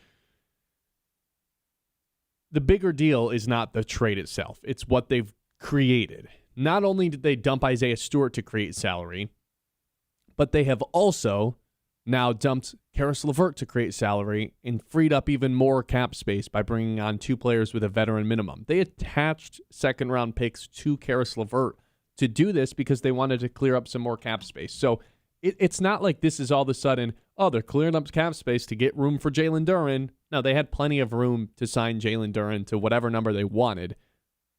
The bigger deal is not the trade itself. It's what they've created. Not only did they dump Isaiah Stewart to create salary, but they have also now dumped Karis LeVert to create salary and freed up even more cap space by bringing on two players with a veteran minimum. They attached second-round picks to Karis LeVert to do this because they wanted to clear up some more cap space. So it's not like this is all of a sudden, they're clearing up cap space to get room for Jalen Duren. No, they had plenty of room to sign Jalen Duren to whatever number they wanted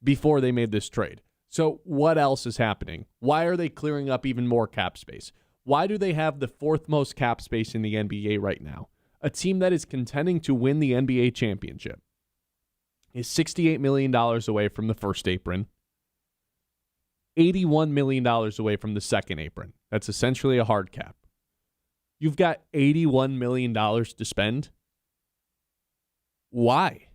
before they made this trade. So what else is happening? Why are they clearing up even more cap space? Why do they have the fourth most cap space in the NBA right now? A team that is contending to win the NBA championship is $68 million away from the first apron, $81 million away from the second apron. That's essentially a hard cap. You've got $81 million to spend. Why?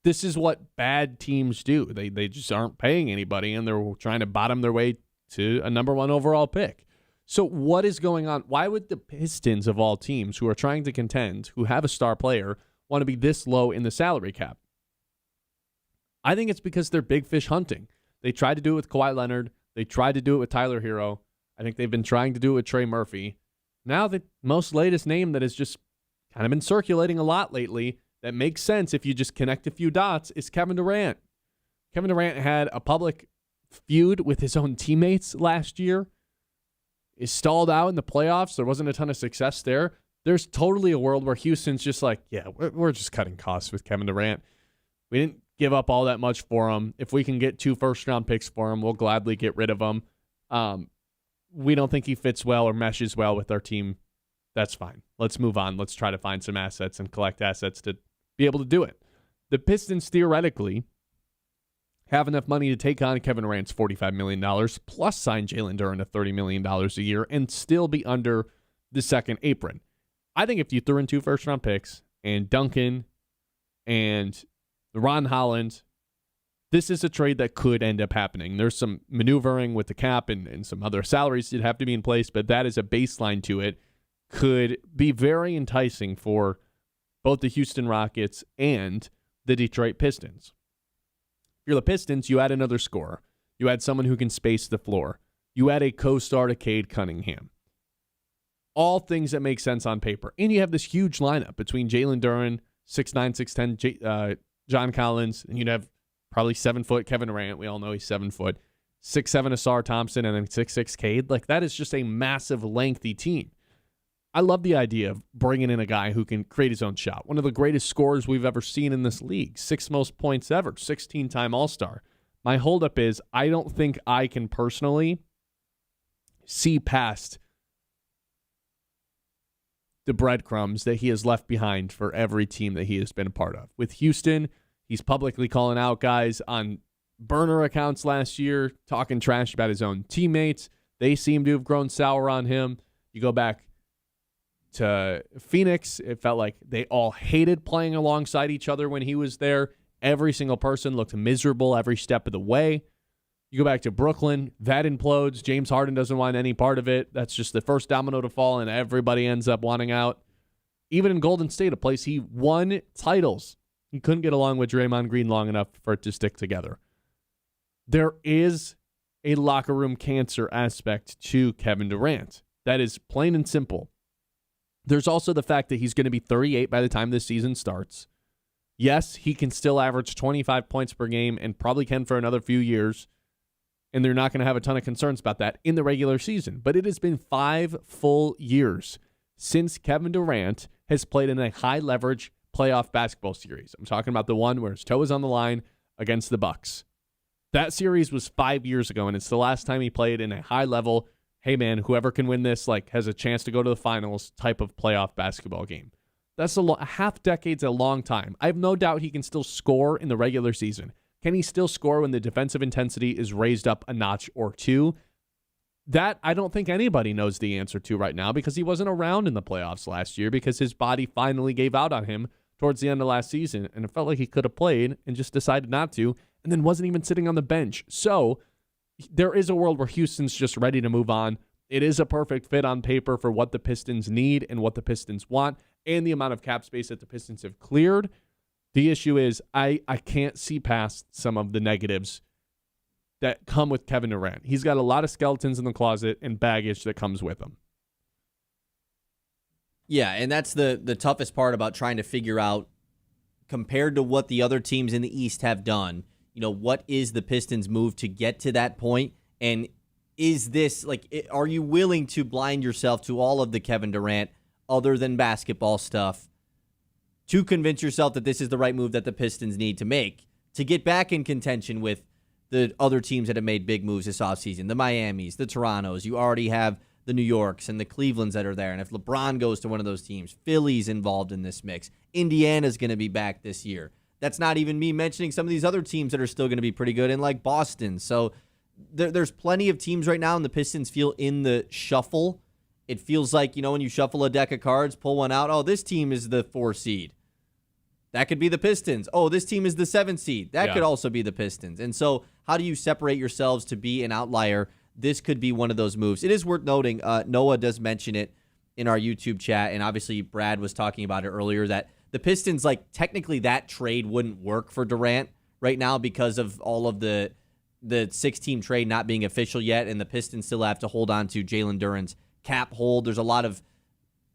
This is what bad teams do. They just aren't paying anybody, and they're trying to bottom their way to a number one overall pick. So what is going on? Why would the Pistons, of all teams who are trying to contend, who have a star player, want to be this low in the salary cap? I think it's because they're big fish hunting. They tried to do it with Kawhi Leonard. They tried to do it with Tyler Hero. I think they've been trying to do it with Trey Murphy. Now the most latest name that has just kind of been circulating a lot lately that makes sense if you just connect a few dots is Kevin Durant. Kevin Durant had a public feud with his own teammates last year. Is stalled out in the playoffs. There wasn't a ton of success there. There's totally a world where Houston's just like, yeah, we're just cutting costs with Kevin Durant. We didn't give up all that much for him. If we can get 2 first-round picks for him, we'll gladly get rid of him. We don't think he fits well or meshes well with our team. That's fine. Let's move on. Let's try to find some assets and collect assets to be able to do it. The Pistons theoretically have enough money to take on Kevin Durant's $45 million, plus sign Jalen Duren to $30 million a year, and still be under the second apron. I think if you threw in 2 first-round picks and Duncan and Ron Holland, this is a trade that could end up happening. There's some maneuvering with the cap and some other salaries that have to be in place, but that is a baseline to it. Could be very enticing for both the Houston Rockets and the Detroit Pistons. If you're the Pistons, you add another scorer. You add someone who can space the floor. You add a co-star to Cade Cunningham. All things that make sense on paper. And you have this huge lineup between Jalen Duren, 6'9", 6'10", John Collins, and you'd have probably 7-foot Kevin Durant. We all know he's 7 foot. 6'7" Asar Thompson, and then 6'6" Cade. Like, that is just a massive, lengthy team. I love the idea of bringing in a guy who can create his own shot. One of the greatest scorers we've ever seen in this league. 6 most points ever. 16-time All-Star. My holdup is I don't think I can personally see past the breadcrumbs that he has left behind for every team that he has been a part of. With Houston, he's publicly calling out guys on burner accounts last year, talking trash about his own teammates. They seem to have grown sour on him. You go back to Phoenix, it felt like they all hated playing alongside each other when he was there. Every single person looked miserable every step of the way. You go back to Brooklyn, that implodes. James Harden doesn't want any part of it. That's just the first domino to fall, and everybody ends up wanting out. Even in Golden State, a place he won titles, he couldn't get along with Draymond Green long enough for it to stick together. There is a locker room cancer aspect to Kevin Durant. That is plain and simple. There's also the fact that he's going to be 38 by the time this season starts. Yes, he can still average 25 points per game and probably can for another few years, and they're not going to have a ton of concerns about that in the regular season. But it has been 5 full years since Kevin Durant has played in a high-leverage playoff basketball series. I'm talking about the one where his toe is on the line against the Bucks. That series was 5 years ago, and it's the last time he played in a high-level, hey, man, whoever can win this has a chance to go to the finals type of playoff basketball game. That's a half decade's a long time. I have no doubt he can still score in the regular season. Can he still score when the defensive intensity is raised up a notch or two? That I don't think anybody knows the answer to right now because he wasn't around in the playoffs last year because his body finally gave out on him towards the end of last season, and it felt like he could have played and just decided not to, and then wasn't even sitting on the bench. So there is a world where Houston's just ready to move on. It is a perfect fit on paper for what the Pistons need and what the Pistons want and the amount of cap space that the Pistons have cleared. The issue is I can't see past some of the negatives that come with Kevin Durant. He's got a lot of skeletons in the closet and baggage that comes with him. Yeah, and that's the toughest part about trying to figure out, compared to what the other teams in the East have done, what is the Pistons' move to get to that point? And is this, are you willing to blind yourself to all of the Kevin Durant other than basketball stuff to convince yourself that this is the right move that the Pistons need to make to get back in contention with the other teams that have made big moves this offseason, the Miamis, the Torontos. You already have the New Yorks and the Clevelands that are there. And if LeBron goes to one of those teams, Philly's involved in this mix. Indiana's going to be back this year. That's not even me mentioning some of these other teams that are still going to be pretty good, and like Boston. So there's plenty of teams right now, and the Pistons feel in the shuffle. It feels like, when you shuffle a deck of cards, pull one out. Oh, this team is the 4 seed. That could be the Pistons. Oh, this team is the 7 seed. That could also be the Pistons. And so how do you separate yourselves to be an outlier? This could be one of those moves. It is worth noting, Noah does mention it in our YouTube chat, and obviously Brad was talking about it earlier, that the Pistons, technically that trade wouldn't work for Durant right now because of all of the 6-team trade not being official yet, and the Pistons still have to hold on to Jalen Duren's cap hold. There's a lot of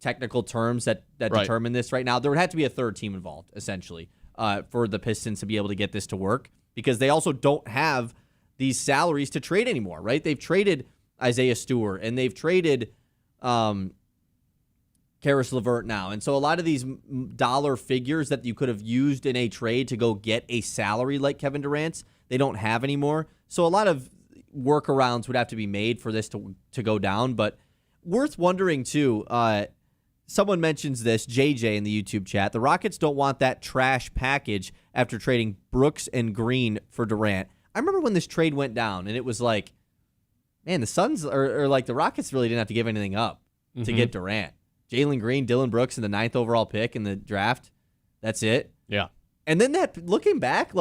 technical terms that determine this right now. There would have to be a third team involved, essentially, for the Pistons to be able to get this to work, because they also don't have these salaries to trade anymore, right? They've traded Isaiah Stewart, and they've traded Karis LeVert now. And so a lot of these dollar figures that you could have used in a trade to go get a salary like Kevin Durant's, they don't have anymore. So a lot of workarounds would have to be made for this to go down. But worth wondering, too, someone mentions this, JJ in the YouTube chat, the Rockets don't want that trash package after trading Brooks and Green for Durant. I remember when this trade went down, and it was like, man, the Suns or the Rockets really didn't have to give anything up to get Durant. Jalen Green, Dylan Brooks, and the 9th overall pick in the draft. That's it. Yeah. And then looking back,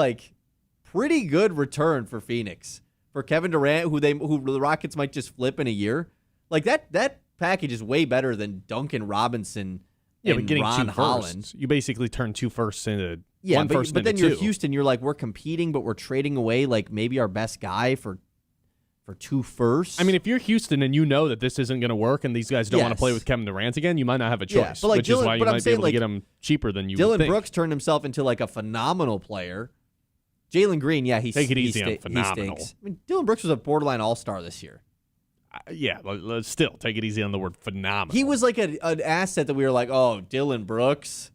pretty good return for Phoenix. For Kevin Durant, who the Rockets might just flip in a year. That package is way better than Duncan Robinson and Ron Holland. You basically turn 2 firsts into Yeah, one first but then into you're 2. Houston. You're like, we're competing, but we're trading away maybe our best guy for 2 firsts. I mean, if you're Houston and you know that this isn't going to work and these guys don't want to play with Kevin Durant again, you might not have a choice, but which is why you might be able to get him cheaper than you Dylan would think. Brooks turned himself into a phenomenal player. Jalen Green, he Take it easy on he phenomenal. stinks. I mean, Dylan Brooks was a borderline all-star this year. Let's still take it easy on the word phenomenal. He was like an asset that we were like, oh, Dylan Brooks.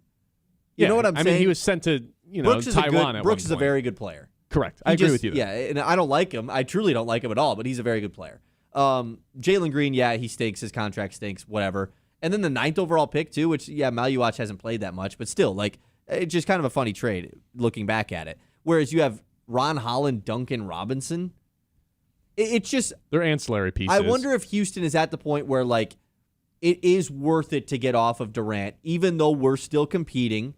You know what I'm saying? I mean, he was sent to Taiwan at Brooks one is a point. very good player. Correct. I agree with you there. Yeah, and I don't like him. I truly don't like him at all, but he's a very good player. Jalen Green, he stinks. His contract stinks, whatever. And then the 9th overall pick, too, which, Maluach hasn't played that much, but still, it's just kind of a funny trade looking back at it. Whereas you have Ron Holland, Duncan Robinson. It's just... They're ancillary pieces. I wonder if Houston is at the point where, it is worth it to get off of Durant, even though we're still competing,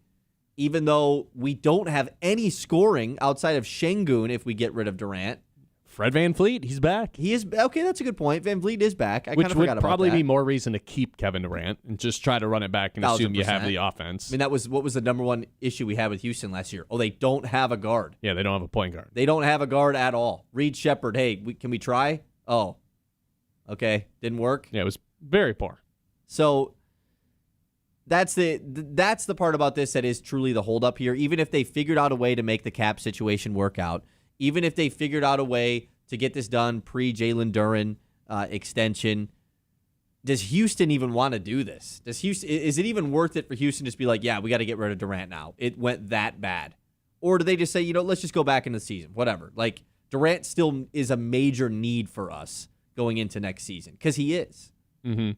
even though we don't have any scoring outside of Şengün if we get rid of Durant. Fred VanVleet, he's back. He is okay. That's a good point. VanVleet is back. I kind Which of forgot would about probably that. be more reason to keep Kevin Durant and just try to run it back and assume you have 1,000%. the offense. I mean, what was the number one issue we had with Houston last year? Oh, they don't have a guard. Yeah, they don't have a point guard. They don't have a guard at all. Reed Shepherd, hey, can we try? Oh, okay, didn't work. Yeah, it was very poor. So That's the part about this that is truly the holdup here. Even if they figured out a way to make the cap situation work out, even if they figured out a way to get this done pre-Jalen Duren extension, does Houston even want to do this? Is it even worth it for Houston to just be like, yeah, we got to get rid of Durant now? It went that bad. Or do they just say, let's just go back into the season, whatever. Like, Durant still is a major need for us going into next season, because he is. Mm-hmm.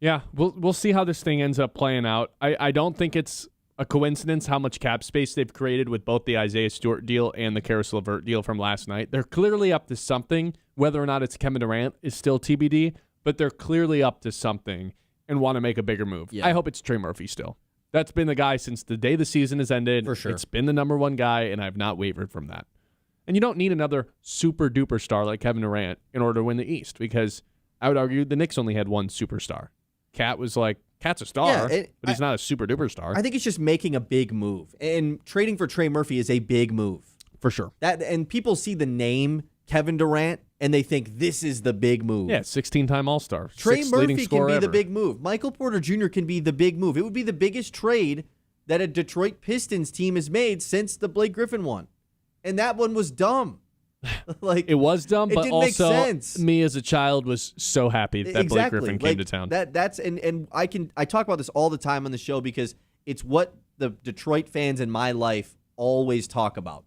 Yeah, we'll see how this thing ends up playing out. I don't think it's a coincidence how much cap space they've created with both the Isaiah Stewart deal and the Karis LeVert deal from last night. They're clearly up to something. Whether or not it's Kevin Durant is still TBD, but they're clearly up to something and want to make a bigger move. Yeah. I hope it's Trey Murphy still. That's been the guy since the day the season has ended. For sure. It's been the number one guy, and I've not wavered from that. And you don't need another super-duper star like Kevin Durant in order to win the East, because I would argue the Knicks only had one superstar. Cat's a star, but he's not a super-duper star. I think it's just making a big move. And trading for Trey Murphy is a big move. For sure. And people see the name Kevin Durant, and they think this is the big move. Yeah, 16-time All-Star. Trey Murphy can be the big move. Michael Porter Jr. can be the big move. It would be the biggest trade that a Detroit Pistons team has made since the Blake Griffin one. And that one was dumb. It was dumb, but didn't also make sense. Me as a child was so happy that Blake Griffin came to town. And I talk about this all the time on the show because it's what the Detroit fans in my life always talk about.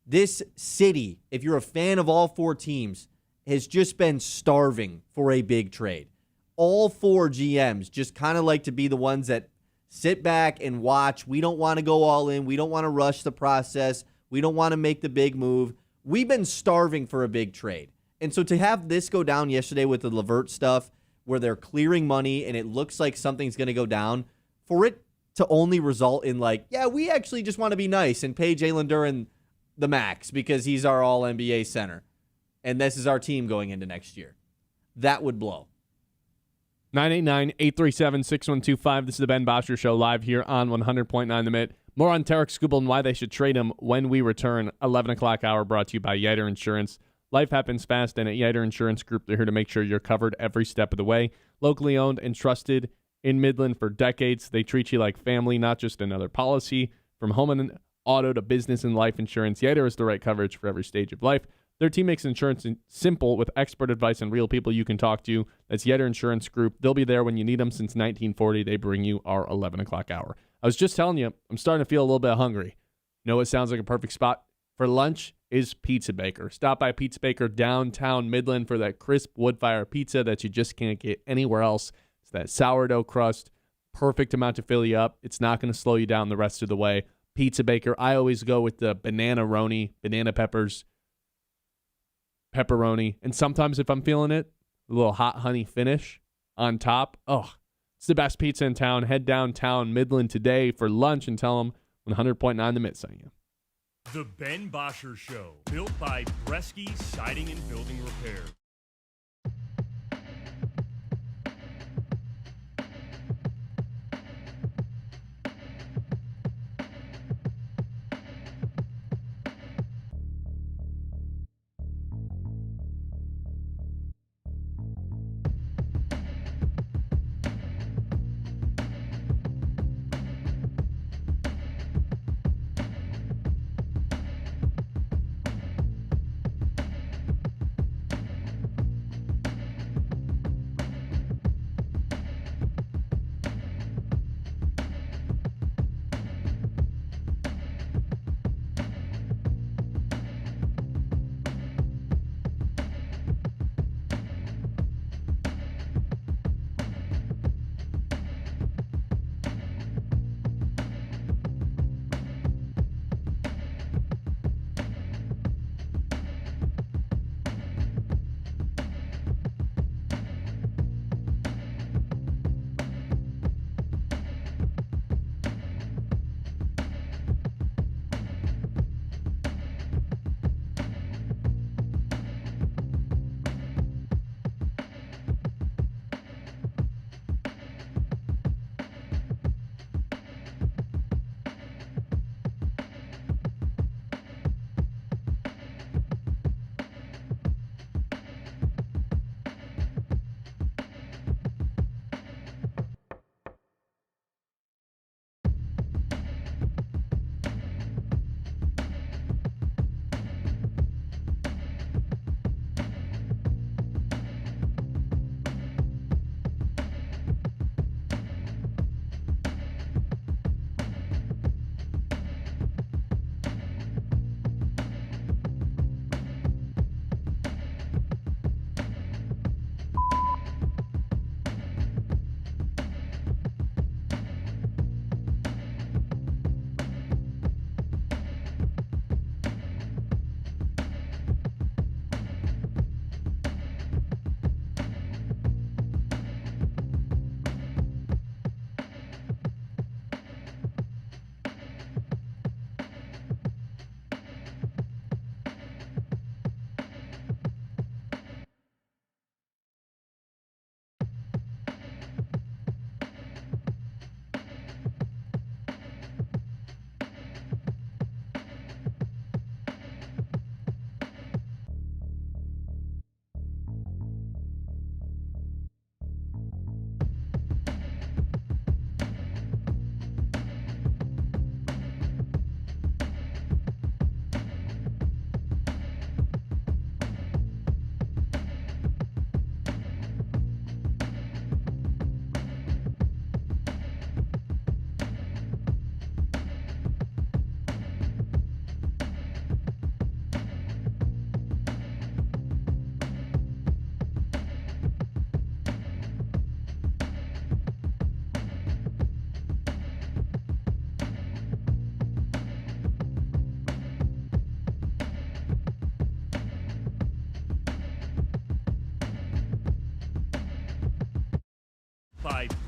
This city, if you're a fan of all four teams, has just been starving for a big trade. All four GMs just kind of like to be the ones that sit back and watch. We don't want to go all in. We don't want to rush the process. We don't want to make the big move. We've been starving for a big trade. And so to have this go down yesterday with the LeVert stuff, where they're clearing money and it looks like something's going to go down, for it to only result in we actually just want to be nice and pay Jalen Duren the max because he's our all-NBA center. And this is our team going into next year. That would blow. 989-837-6125. This is the Ben Bosscher Show live here on 100.9 The Mid. More on Tarek Skubal and why they should trade him when we return. 11 o'clock hour brought to you by Yiter Insurance. Life happens fast, and at Yiter Insurance Group, they're here to make sure you're covered every step of the way. Locally owned and trusted in Midland for decades. They treat you like family, not just another policy. From home and auto to business and life insurance, Yiter is the right coverage for every stage of life. Their team makes insurance simple with expert advice and real people you can talk to. That's Yiter Insurance Group. They'll be there when you need them. Since 1940, they bring you our 11 o'clock hour. I was just telling you, I'm starting to feel a little bit hungry. You know what sounds like a perfect spot for lunch is Pizza Baker. Stop by Pizza Baker downtown Midland for that crisp wood-fire pizza that you just can't get anywhere else. It's that sourdough crust, perfect amount to fill you up. It's not going to slow you down the rest of the way. Pizza Baker, I always go with the banana-roni, banana peppers, pepperoni, and sometimes if I'm feeling it, a little hot honey finish on top. Oh, it's the best pizza in town. Head downtown Midland today for lunch and tell them 100.9 The Mid sent you. The Ben Bosscher Show, built by Bresky Siding and Building Repair.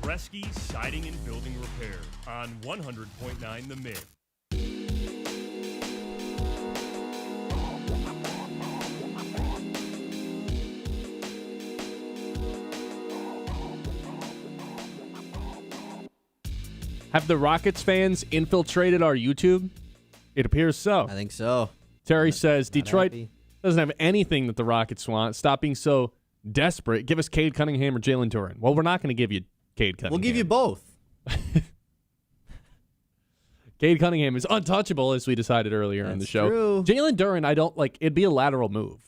Bresky Siding and Building Repair on 100.9 The Mid. Have the Rockets fans infiltrated our YouTube? It appears so. I think so. Terry says Detroit happy. doesn't have anything that the Rockets want. Stop being so desperate. Give us Cade Cunningham or Jalen Duren. Well, we're not going to give you Cade Cunningham. We'll give you both. Cade Cunningham is untouchable, as we decided earlier in the show. True. Jalen Duren, I don't like. It'd be a lateral move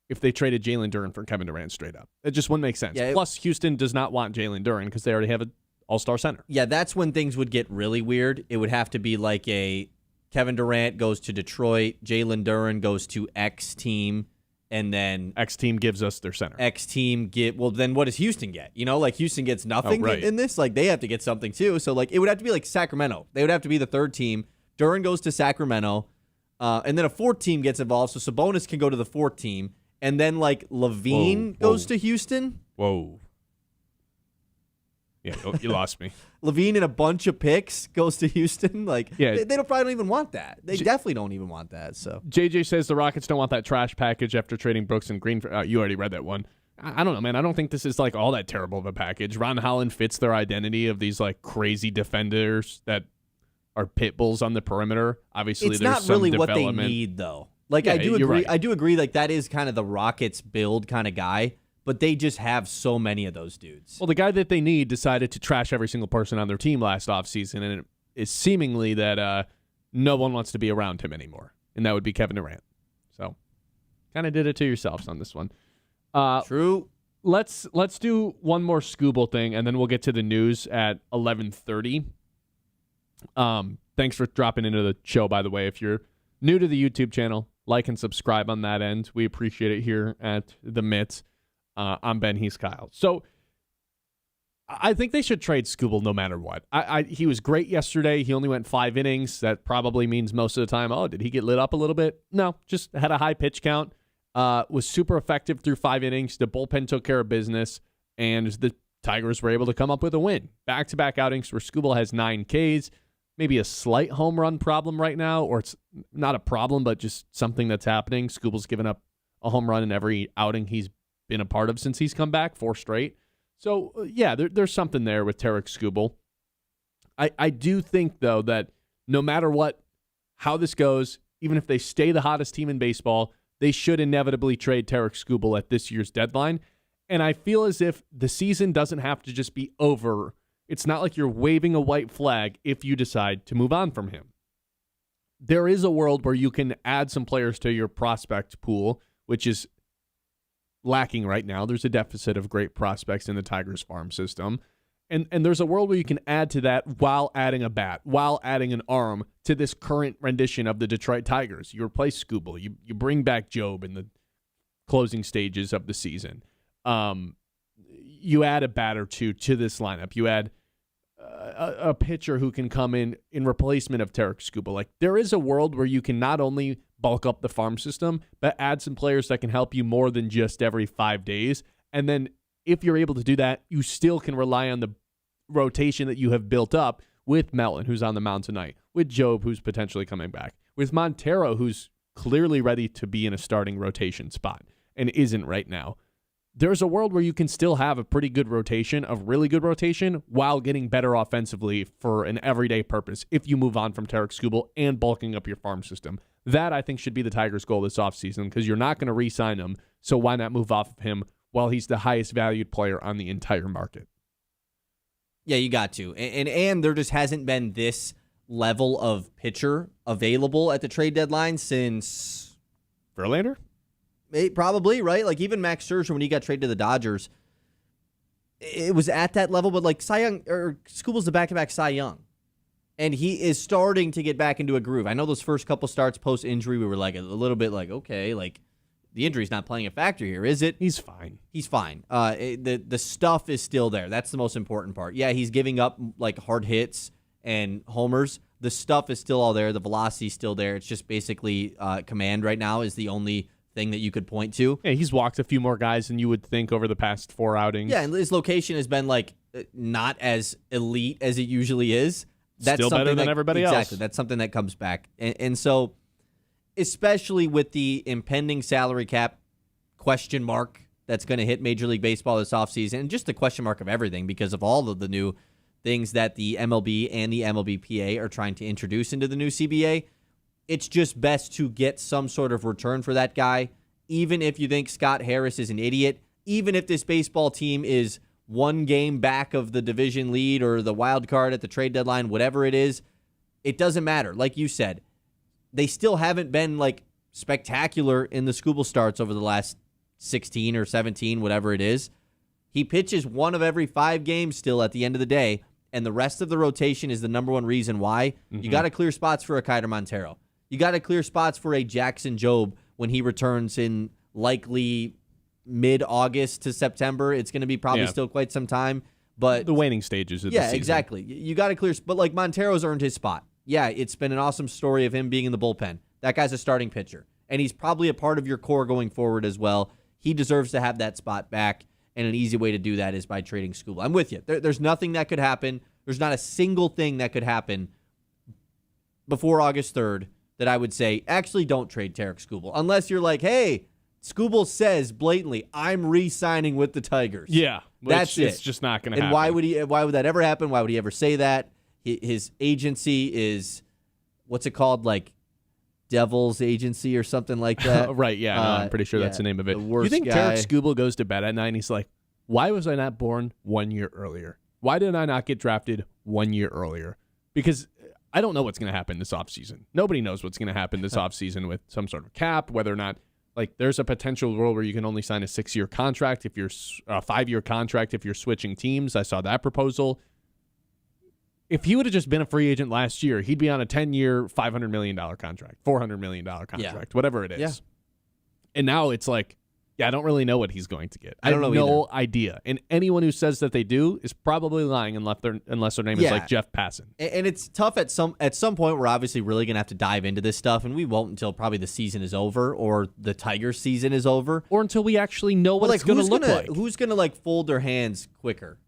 if they traded Jalen Duren for Kevin Durant straight up. It just wouldn't make sense. Yeah, Plus, Houston does not want Jalen Duren because they already have an all-star center. Yeah, that's when things would get really weird. It would have to be like a Kevin Durant goes to Detroit, Jalen Duren goes to X team, and then X team gives us their center. X team well, then what does Houston get? Like Houston gets nothing in this. Like they have to get something too. So like it would have to be like Sacramento. They would have to be the third team. Duren goes to Sacramento, and then a fourth team gets involved. So Sabonis can go to the fourth team, and then like Levine goes to Houston. Whoa. Yeah, you lost me. Levine and a bunch of picks goes to Houston. Like, yeah. they probably don't even want that. They definitely don't even want that. So JJ says the Rockets don't want that trash package after trading Brooks and Green. You already read that one. I don't know, man. I don't think this is like all that terrible of a package. Ron Holland fits their identity of these like crazy defenders that are pit bulls on the perimeter. Obviously, it's there's not some really development. what they need, though. Like, Yeah, I do you're agree. right. I do agree. Like that is kind of the Rockets build kind of guy. But they just have so many of those dudes. Well, the guy that they need decided to trash every single person on their team last offseason, and it is seemingly that no one wants to be around him anymore, and that would be Kevin Durant. So, kind of did it to yourselves on this one. True. Let's do one more Scooble thing, and then we'll get to the news at 11:30. Thanks for dropping into the show, by the way. If you're new to the YouTube channel, like and subscribe on that end. We appreciate it here at the Mitts. I'm Ben, he's Kyle. So I think they should trade Scooble no matter what. He was great yesterday. He only went 5 innings. That probably means most of the time, did he get lit up a little bit? No, just had a high pitch count. Was super effective through 5 innings. The bullpen took care of business, and the Tigers were able to come up with a win. Back-to-back outings where Scooble has 9 Ks. Maybe a slight home run problem right now, or it's not a problem, but just something that's happening. Scooble's given up a home run in every outing he's been a part of since he's come back, 4 straight. So, yeah, there's something there with Tarek Skubal. I do think, though, that no matter how this goes, even if they stay the hottest team in baseball, they should inevitably trade Tarek Skubal at this year's deadline. And I feel as if the season doesn't have to just be over. It's not like you're waving a white flag if you decide to move on from him. There is a world where you can add some players to your prospect pool, which is lacking right now. There's a deficit of great prospects in the Tigers farm system. And there's a world where you can add to that while adding a bat, while adding an arm to this current rendition of the Detroit Tigers. You replace Skubal. You bring back Job in the closing stages of the season. You add a bat or two to this lineup. You add a pitcher who can come in replacement of Tarek Skubal. Like, there is a world where you can not only bulk up the farm system, but add some players that can help you more than just every 5 days. And then if you're able to do that, you still can rely on the rotation that you have built up with Melton, who's on the mound tonight, with Job, who's potentially coming back, with Montero, who's clearly ready to be in a starting rotation spot and isn't right now. There's a world where you can still have a pretty good rotation, of really good rotation, while getting better offensively for an everyday purpose if you move on from Tarek Skubal and bulking up your farm system. That, I think, should be the Tigers' goal this offseason, because you're not going to re-sign him, so why not move off of him while he's the highest valued player on the entire market? Yeah, you got to. And there just hasn't been this level of pitcher available at the trade deadline since Verlander? Probably, right? Like, even Max Scherzer, when he got traded to the Dodgers, it was at that level, but like Cy Young, or Skubal's the back-to-back Cy Young. And he is starting to get back into a groove. I know those first couple starts post-injury, we were like a little bit like, okay, like the injury's not playing a factor here, is it? He's fine. He's fine. The stuff is still there. That's the most important part. Yeah, he's giving up like hard hits and homers. The stuff is still all there. The velocity's still there. It's just basically command right now is the only thing that you could point to. Yeah, he's walked a few more guys than you would think over the past 4 outings. Yeah, and his location has been like not as elite as it usually is. That's Still better than everybody else. Exactly. That's something that comes back. And so, especially with the impending salary cap question mark that's going to hit Major League Baseball this offseason, and just the question mark of everything because of all of the new things that the MLB and the MLBPA are trying to introduce into the new CBA, it's just best to get some sort of return for that guy, even if you think Scott Harris is an idiot, even if this baseball team is one game back of the division lead or the wild card at the trade deadline, whatever it is, it doesn't matter. Like you said, they still haven't been like spectacular in the Scooble starts over the last 16 or 17, whatever it is. He pitches one of every 5 games still at the end of the day, and the rest of the rotation is the number one reason why. You got to clear spots for a Kiter Montero. You got to clear spots for a Jackson Jobe when he returns in likely mid-August to September. It's going to be probably still quite some time, but the waning stages of the season. Exactly. You got to clear, but like Montero's earned his spot. Yeah, it's been an awesome story of him being in the bullpen. That guy's a starting pitcher, and he's probably a part of your core going forward as well. He deserves to have that spot back, and an easy way to do that is by trading Scooble. I'm with you. There's nothing that could happen. There's not a single thing that could happen before August 3rd that I would say, actually don't trade Tarek Scooble, unless you're like, hey, Scooble says blatantly, I'm re-signing with the Tigers. Yeah, that's it. It's just not going to happen. And why would that ever happen? Why would he ever say that? His agency is, what's it called? Like Devil's Agency or something like that. Right, yeah. No, I'm pretty sure that's the name of it. The worst you think guy. Tarek Scooble goes to bed at night and he's like, why was I not born 1 year earlier? Why did I not get drafted 1 year earlier? Because I don't know what's going to happen this offseason. Nobody knows what's going to happen this offseason with some sort of cap, whether or not, like, there's a potential world where you can only sign a 6-year contract if you're a 5-year contract if you're switching teams. I saw that proposal. If he would have just been a free agent last year, he'd be on a 10-year, $500 million contract, $400 million contract, whatever it is. Yeah. And now it's like, yeah, I don't really know what he's going to get. I don't know have no idea. And anyone who says that they do is probably lying unless their name is like Jeff Passan. And it's tough at some point. We're obviously really going to have to dive into this stuff, and we won't until probably the season is over or the Tigers season is over. Or until we actually know what it's going to look like. Who's going to like fold their hands quicker,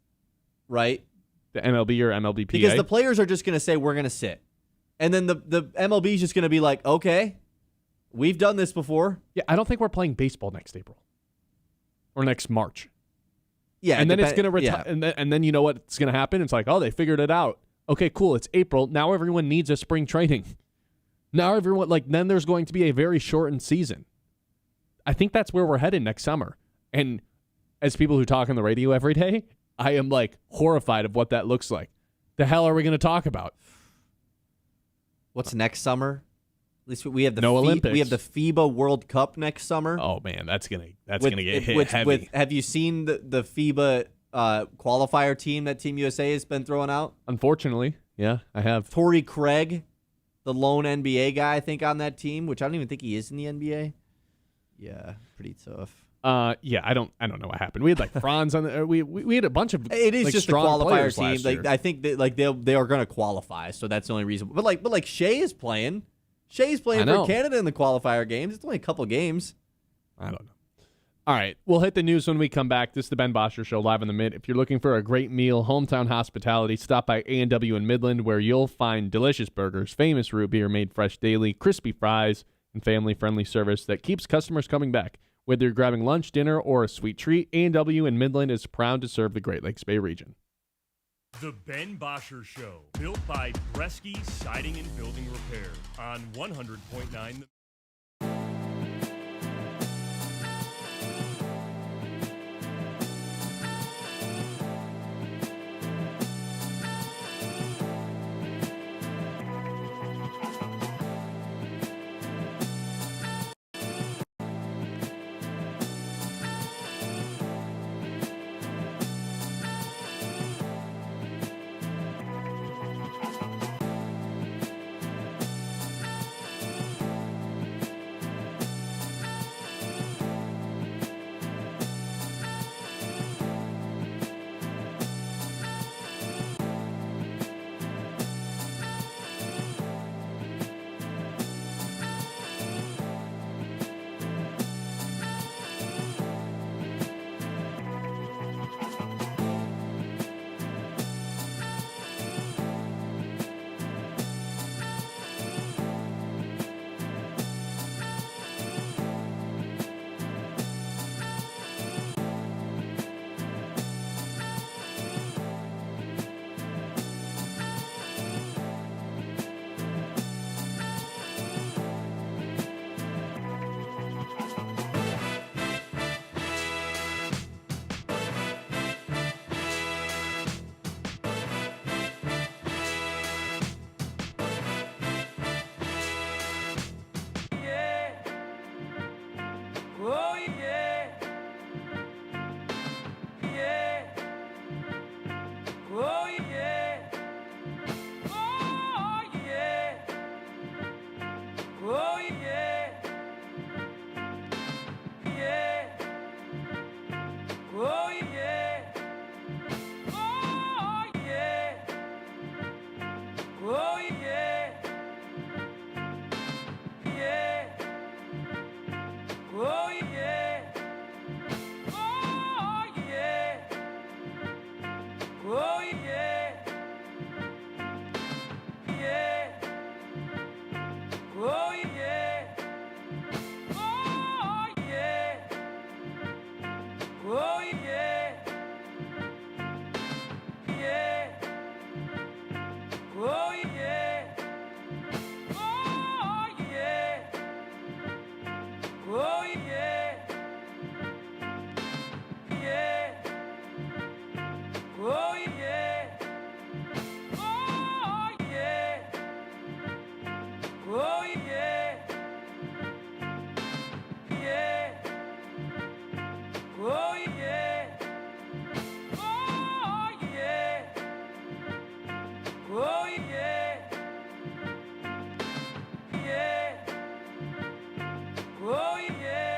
right? The MLB or MLBPA? Because the players are just going to say, we're going to sit. And then the MLB is just going to be like, okay, we've done this before. Yeah, I don't think we're playing baseball next April. Or next March. Yeah. And then it's going to retire. And then you know what's going to happen? It's like, oh, they figured it out. Okay, cool. It's April. Now everyone needs a spring training. Now everyone, then there's going to be a very shortened season. I think that's where we're headed next summer. And as people who talk on the radio every day, I am horrified of what that looks like. The hell are we going to talk about? What's next summer? At least we have the Olympics. We have the FIBA World Cup next summer. Oh man, that's gonna get hit heavy. Have you seen the FIBA qualifier team that Team USA has been throwing out? Unfortunately, yeah, I have. Torrey Craig, the lone NBA guy, I think, on that team, which I don't even think he is in the NBA. Yeah, pretty tough. Yeah, I don't know what happened. We had Franz on the. We had a bunch of. It is just a strong qualifier team. last year. I think that they are going to qualify, so that's the only reason. But Shea is playing. Shea's playing for Canada in the qualifier games. It's only a couple games. I don't know. All right, we'll hit the news when we come back. This is the Ben Bosscher Show live in the Mid. If you're looking for a great meal, hometown hospitality, stop by A&W in Midland, where you'll find delicious burgers, famous root beer made fresh daily, crispy fries, and family-friendly service that keeps customers coming back. Whether you're grabbing lunch, dinner, or a sweet treat, A&W in Midland is proud to serve the Great Lakes Bay region. The Ben Bosscher Show, built by Bresky Siding and Building Repair on 100.9. Oh yeah. Yeah. Oh yeah. Oh yeah. Oh yeah. Yeah. Oh yeah. Oh yeah. Oh yeah. Yeah. Oh yeah. Oh yeah. Oh yeah. Yeah. Oh yeah. Oh yeah. Oh yeah. Yeah. Oh yeah. Oh yeah.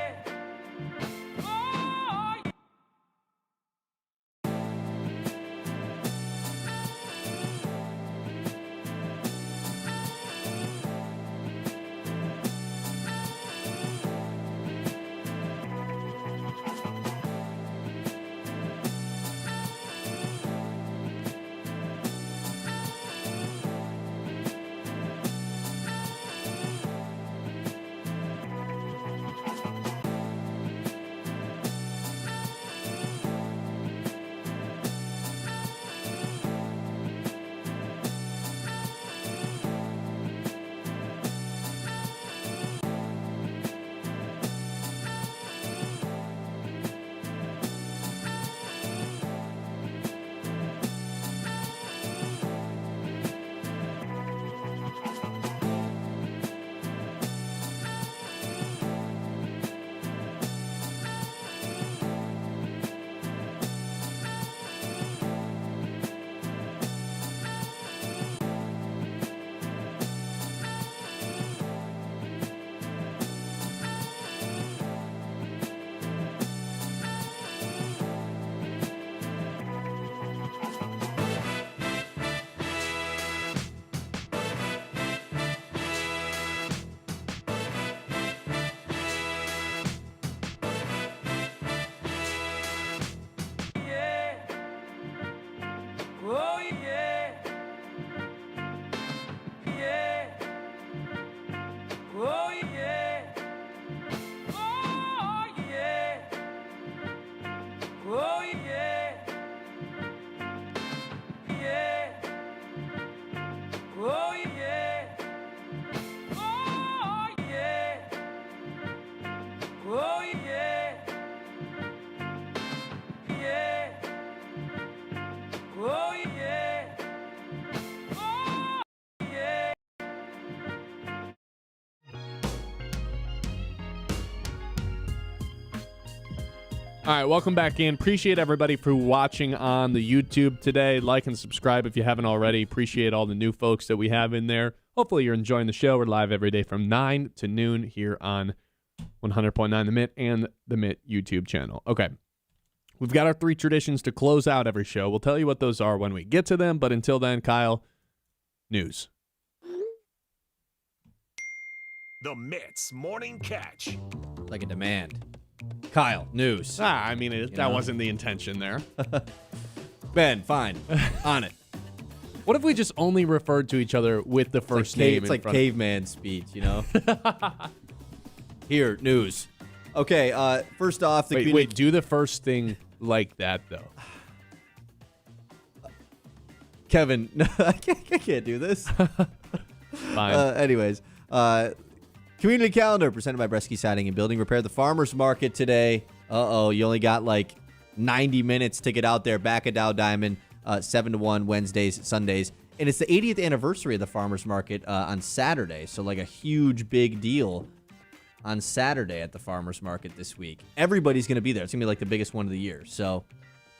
Oh yeah. Yeah. Oh yeah. Oh yeah. Oh yeah. Yeah. Oh yeah. Oh yeah. Oh yeah. Yeah. Oh yeah. Oh yeah. Oh yeah. Yeah. Oh yeah. Oh yeah. All right, welcome back in. Appreciate everybody for watching on the YouTube today. Like and subscribe if you haven't already. Appreciate all the new folks that we have in there. Hopefully you're enjoying the show. We're live every day from 9 to noon here on 100.9 The Mitt and the Mitt YouTube channel. Okay, we've got our 3 traditions to close out every show. We'll tell you what those are when we get to them, but until then, Kyle, news. The Mitt's Morning Catch. Like a demand. Kyle, news. I mean, that wasn't the intention there. Ben, fine. On it. What if we just only referred to each other with the first name? It's like caveman speech, you know? Here, news. Okay, first off, Wait, do the first thing like that, though. Kevin, no, I can't do this. Fine. Anyways, community calendar presented by Bresky Siding and Building Repair. The farmers market today. You only got like 90 minutes to get out there. Back at Dow Diamond, 7 to 1 Wednesdays, Sundays. And it's the 80th anniversary of the farmers market on Saturday. So like a huge, big deal on Saturday at the farmers market this week. Everybody's going to be there. It's going to be like the biggest one of the year. So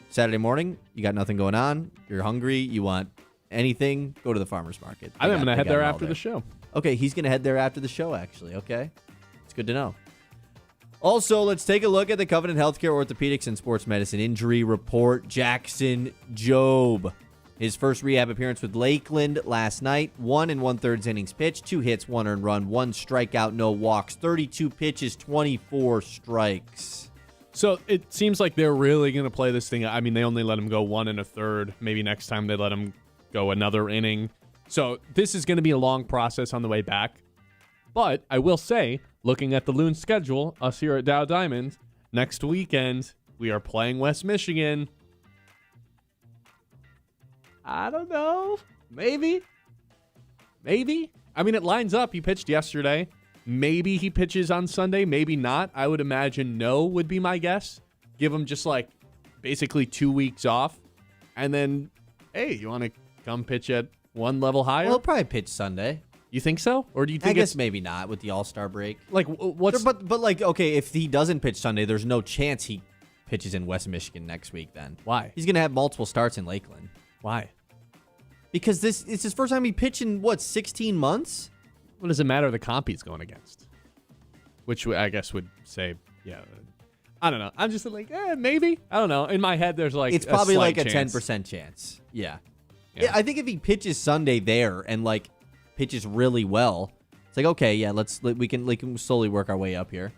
Saturday morning, you got nothing going on. You're hungry. You want anything, go to the farmers market. I'm going to head there after the show. Okay, he's going to head there after the show, actually. Okay, it's good to know. Also, let's take a look at the Covenant Healthcare Orthopedics and Sports Medicine Injury Report. Jackson Jobe His first rehab appearance with Lakeland last night. 1 1/3 innings pitched, 2 hits, 1 earned run, 1 strikeout, no walks, 32 pitches, 24 strikes. So it seems like they're really going to play this thing. I mean, they only let him go 1 1/3. Maybe next time they let him go another inning. So this is going to be a long process on the way back. But I will say, looking at the Loon schedule, us here at Dow Diamond, next weekend, we are playing West Michigan. I don't know. Maybe. I mean, it lines up. He pitched yesterday. Maybe he pitches on Sunday. Maybe not. I would imagine no would be my guess. Give him just like basically 2 weeks off. And then, hey, you want to come pitch at one level higher? Well, he'll probably pitch Sunday. You think so? Or do you think I guess maybe not with the All-Star break. Like, what's... But like, okay, if he doesn't pitch Sunday, there's no chance he pitches in West Michigan next week then. Why? He's going to have multiple starts in Lakeland. Why? Because it's his first time he pitched in, 16 months? What does it matter the comp he's going against? Which I guess would say, yeah. I don't know. I'm just like, maybe. I don't know. In my head, there's like it's probably like a chance. 10% chance. Yeah. Yeah. I think if he pitches Sunday there and like pitches really well, it's like, okay, yeah, we can slowly work our way up here.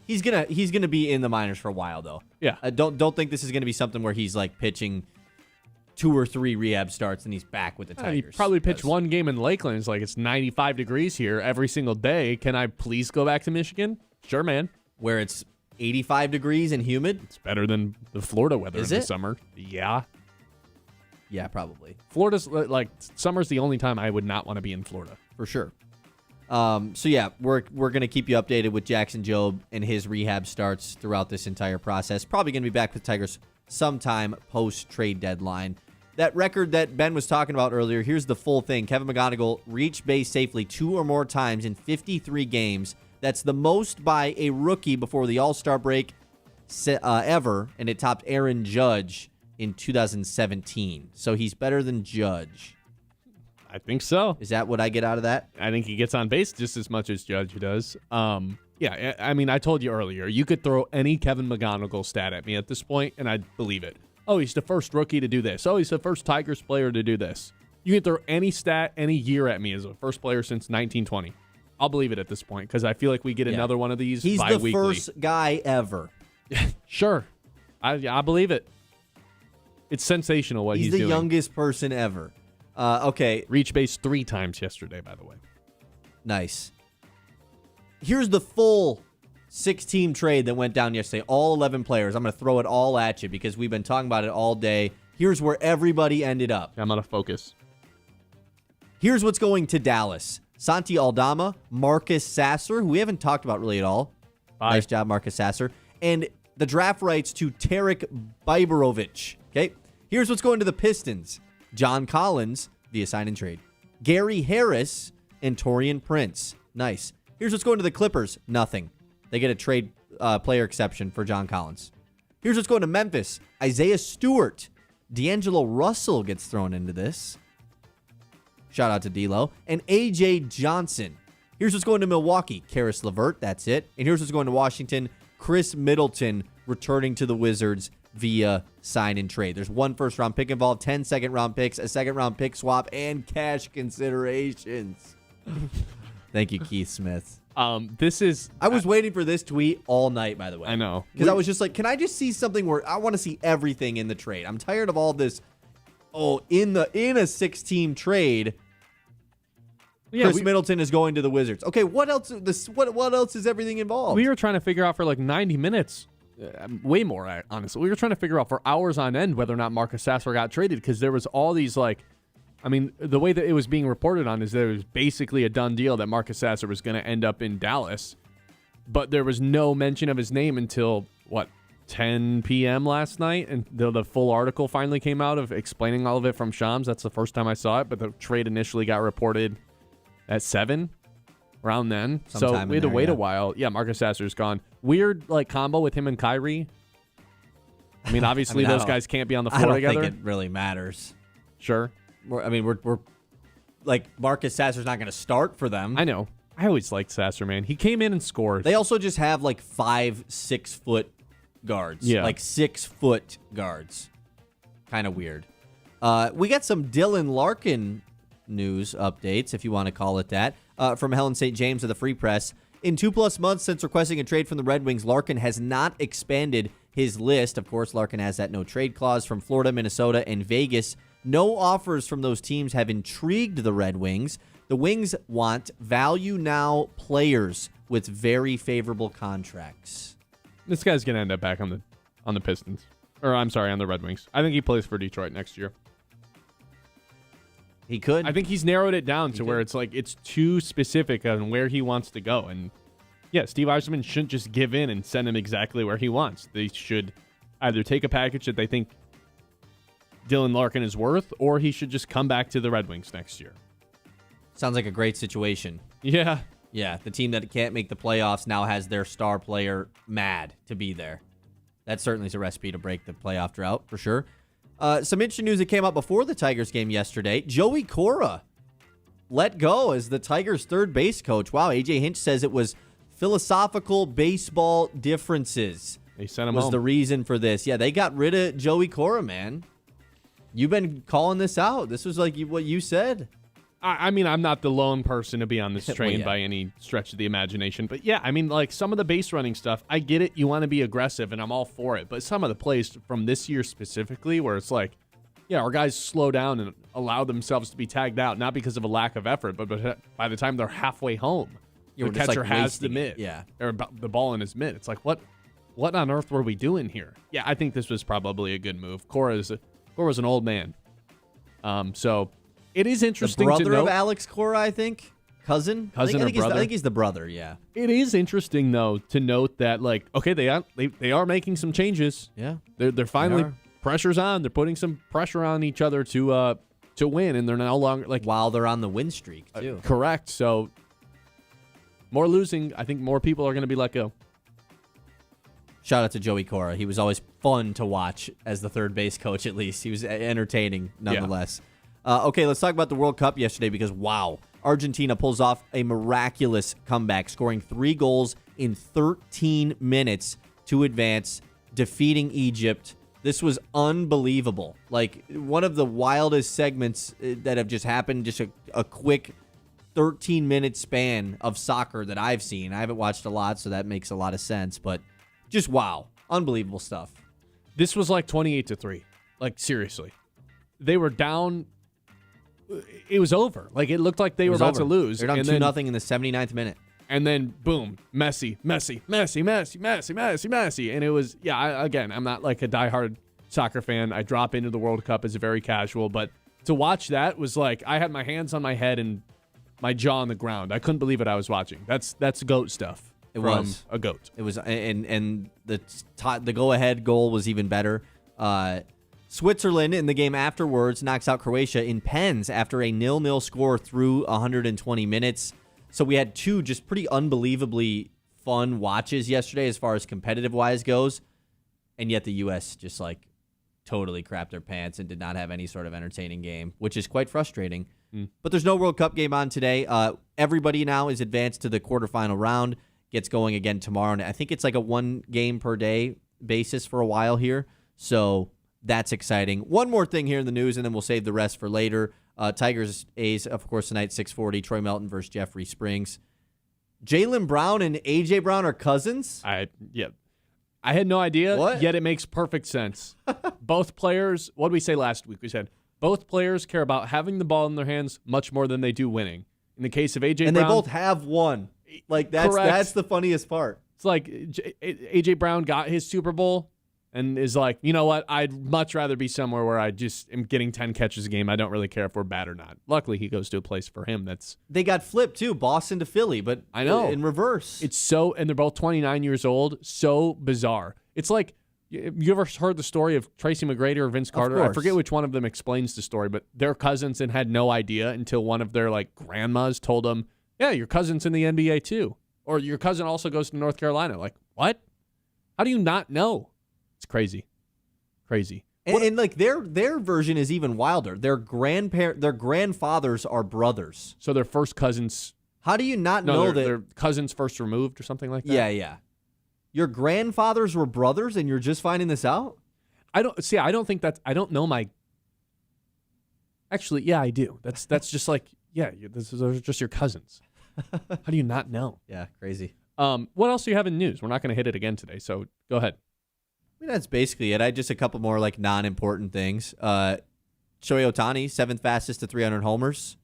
He's gonna be in the minors for a while though. Yeah. Don't think this is gonna be something where he's like pitching 2 or 3 rehab starts and he's back with the Tigers. He probably pitched one game in Lakeland. It's like, it's 95 degrees here every single day. Can I please go back to Michigan? Sure, man. Where it's 85 degrees and humid. It's better than the Florida weather in the summer. Yeah. Yeah, probably. Florida's like, summer's the only time I would not want to be in Florida. For sure. So yeah, we're going to keep you updated with Jackson Jobe and his rehab starts throughout this entire process. Probably going to be back with Tigers sometime post-trade deadline. That record that Ben was talking about earlier, here's the full thing. Kevin McGonigle reached base safely 2 or more times in 53 games. That's the most by a rookie before the All-Star break ever, and it topped Aaron Judge in 2017. So he's better than Judge. I think so. Is that what I get out of that? I think he gets on base just as much as Judge does. Yeah, I mean, I told you earlier, you could throw any Kevin McGonigle stat at me at this point, and I'd believe it. Oh, he's the first rookie to do this. Oh, he's the first Tigers player to do this. You can throw any stat, any year at me as a first player since 1920. I'll believe it at this point because I feel like we get another one of these He's bi-weekly. the first guy ever. Sure. I believe it. It's sensational what he's doing. He's the youngest person ever. Okay. Reach base 3 times yesterday, by the way. Nice. Here's the full 6-team trade that went down yesterday. All 11 players. I'm going to throw it all at you because we've been talking about it all day. Here's where everybody ended up. I'm out of focus. Here's what's going to Dallas. Santi Aldama, Marcus Sasser, who we haven't talked about really at all. Bye. Nice job, Marcus Sasser. And the draft rights to Tarek Biberovich. Okay. Here's what's going to the Pistons. John Collins via sign and trade. Gary Harris and Torian Prince. Nice. Here's what's going to the Clippers. Nothing. They get a trade player exception for John Collins. Here's what's going to Memphis. Isaiah Stewart. D'Angelo Russell gets thrown into this. Shout out to D'Lo. And A.J. Johnson. Here's what's going to Milwaukee. Karis LeVert. That's it. And here's what's going to Washington. Chris Middleton returning to the Wizards via sign and trade. There's 1 first-round pick involved, 10 second-round picks, a second-round pick swap, and cash considerations. Thank you, Keith Smith. This is... I was waiting for this tweet all night, by the way. I know. Because I was just like, can I just see something where I want to see everything in the trade? I'm tired of all this. Oh, in a 6-team trade, Chris Middleton is going to the Wizards. Okay, what else? What else is everything involved? We were trying to figure out for like 90 minutes, way more, honestly. We were trying to figure out for hours on end whether or not Marcus Sasser got traded because there was all these like... I mean, the way that it was being reported on is that it was basically a done deal that Marcus Sasser was going to end up in Dallas, but there was no mention of his name until, 10 p.m. last night, and the full article finally came out of explaining all of it from Shams. That's the first time I saw it, but the trade initially got reported at 7, around then. Sometime so we had to wait a while. Yeah, Marcus Sasser's gone. Weird combo with him and Kyrie. I mean, obviously those guys can't be on the floor together. I don't think it really matters. Sure. We're like Marcus Sasser's not going to start for them. I know. I always liked Sasser, man. He came in and scored. They also just have like 5 6-foot guards. Yeah. Like 6-foot guards. Kind of weird. We got some Dylan Larkin news updates, if you want to call it that, from Helen St. James of the Free Press. In 2+ months since requesting a trade from the Red Wings, Larkin has not expanded his list. Of course, Larkin has that no-trade clause from Florida, Minnesota, and Vegas. No offers from those teams have intrigued the Red Wings. The Wings want value-now players with very favorable contracts. This guy's going to end up back on the Pistons. Or, I'm sorry, on the Red Wings. I think he plays for Detroit next year. He could. I think he's narrowed it down to where it's like it's too specific on where he wants to go. And, yeah, Steve Yzerman shouldn't just give in and send him exactly where he wants. They should either take a package that they think Dylan Larkin is worth, or he should just come back to the Red Wings next year. Sounds like a great situation. Yeah. Yeah, the team that can't make the playoffs now has their star player mad to be there. That certainly is a recipe to break the playoff drought, for sure. Some interesting news that came out before the Tigers game yesterday. Joey Cora let go as the Tigers' third base coach. Wow, A.J. Hinch says it was philosophical baseball differences. They sent him was home. The reason for this. Yeah, they got rid of Joey Cora, man. You've been calling this out. This was like what you said. I mean, I'm not the lone person to be on this train Well, yeah. by any stretch of the imagination. But, yeah, I mean, like some of the base running stuff, I get it. You want to be aggressive, and I'm all for it. But some of the plays from this year specifically where it's like, yeah, our guys slow down and allow themselves to be tagged out, not because of a lack of effort, but by the time they're halfway home, You the were just, catcher like, has the wasting mitt. it. Yeah. Or the ball in his mitt. It's like, what on earth were we doing here? Yeah, I think this was probably a good move. Cora's an old man. So it is interesting The brother to note. of Alex Cora, I think. Cousin Cousin or brother? I think he's the brother, yeah. It is interesting though to note that like okay they are making some changes. Yeah. They're finally are. pressure's on. They're putting some pressure on each other to win, and they're no longer like While they're on the win streak, too. correct. So more losing. I think more people are going to be let go. Shout out to Joey Cora. He was always fun to watch as the third base coach, at least. He was entertaining, nonetheless. Okay, let's talk about the World Cup yesterday because, wow, Argentina pulls off a miraculous comeback, scoring 3 goals in 13 minutes to advance, defeating Egypt. This was unbelievable. Like, one of the wildest segments that have just happened, just a quick 13-minute span of soccer that I've seen. I haven't watched a lot, so that makes a lot of sense, but just wow. Unbelievable stuff. This was like 28-3. Like seriously, they were down. It was over. Like it looked like they were about to lose. They're down and 2-0 in the 79th minute. And then boom, Messi. And it was, I'm not like a diehard soccer fan. I drop into the World Cup as a very casual, but to watch that was like I had my hands on my head and my jaw on the ground. I couldn't believe what I was watching. That's GOAT stuff. It from was a GOAT. It was, and the go-ahead goal was even better. Switzerland in the game afterwards knocks out Croatia in pens after a 0-0 score through 120 minutes. So we had 2 just pretty unbelievably fun watches yesterday as far as competitive-wise goes, and yet the U.S. just like totally crapped their pants and did not have any sort of entertaining game, which is quite frustrating. But there's no World Cup game on today. Everybody now is advanced to the quarterfinal round. Gets going again tomorrow, and I think it's like a 1 game per day basis for a while here. So that's exciting. One more thing here in the news, and then we'll save the rest for later. Tigers A's, of course, tonight 6:40. Troy Melton versus Jeffrey Springs. Jaylen Brown and AJ Brown are cousins. I had no idea. What? Yet it makes perfect sense. Both players. What did we say last week? We said both players care about having the ball in their hands much more than they do winning. In the case of AJ And Brown, they both have won. Like that's the funniest part. it's like AJ Brown got his Super Bowl and is like, you know what? I'd much rather be somewhere where I just am getting 10 catches a game. I don't really care if we're bad or not. Luckily, he goes to a place for him that's. They got flipped too, Boston to Philly, but I know. in reverse. It's so, and they're both 29 years old. So bizarre. It's like, you ever heard the story of Tracy McGrady or Vince Carter? I course. forget which one of them explains the story, but they're cousins and had no idea until one of their like grandmas told them, yeah, your cousin's in the NBA too. Or your cousin also goes to North Carolina. Like, what? How do you not know? It's crazy. Crazy. And like their version is even wilder. Their grandfathers are brothers. So their first cousins. How do you not No, know they're, that? they're cousins first removed or something like that. Yeah. Your grandfathers were brothers, and you're just finding this out? I don't think that's. I don't know my Actually, yeah, I do. That's just like, yeah, those are just your cousins. How do you not know? Yeah, crazy. What else do you have in news? We're not going to hit it again today, so go ahead. I mean, that's basically it. I just a couple more like non-important things. Shohei Ohtani, 7th fastest to 300 homers.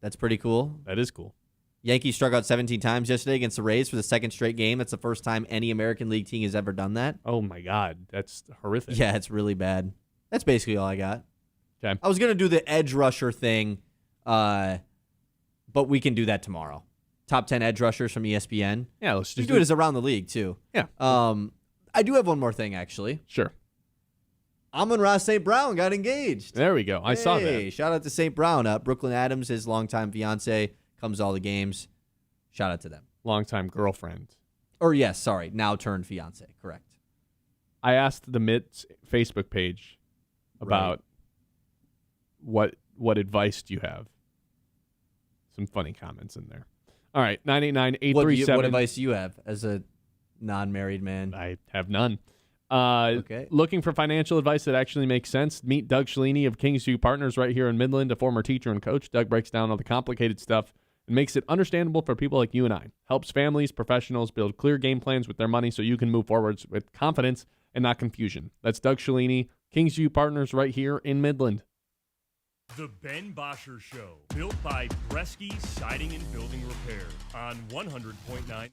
That's pretty cool. That is cool. Yankees struck out 17 times yesterday against the Rays for the second straight game. That's the first time any American League team has ever done that. Oh, my God. That's horrific. Yeah, it's really bad. That's basically all I got. Okay. I was going to do the edge rusher thing, but we can do that tomorrow. Top 10 edge rushers from ESPN. Yeah, let's You just do it as around the league, too. Yeah. I do have one more thing, actually. Sure. Amon-Ra St. Brown got engaged. There we go. I saw Hey, that. shout out to St. Brown. Brooklyn Adams, his longtime fiance, comes to all the games. Shout out to them. Longtime girlfriend. Or yes, sorry, now turned fiance. Correct. I asked the Mitt's Facebook page about what advice do you have. Some funny comments in there. All right, 989-837. What advice do you have as a non-married man? I have none. Okay. Looking for financial advice that actually makes sense? Meet Doug Shalini of Kingsview Partners right here in Midland, a former teacher and coach. Doug breaks down all the complicated stuff and makes it understandable for people like you and I. Helps families, professionals build clear game plans with their money so you can move forwards with confidence and not confusion. That's Doug Shalini, Kingsview Partners right here in Midland. The Ben Bosscher Show, built by Bresky Siding and Building Repair on 100.9.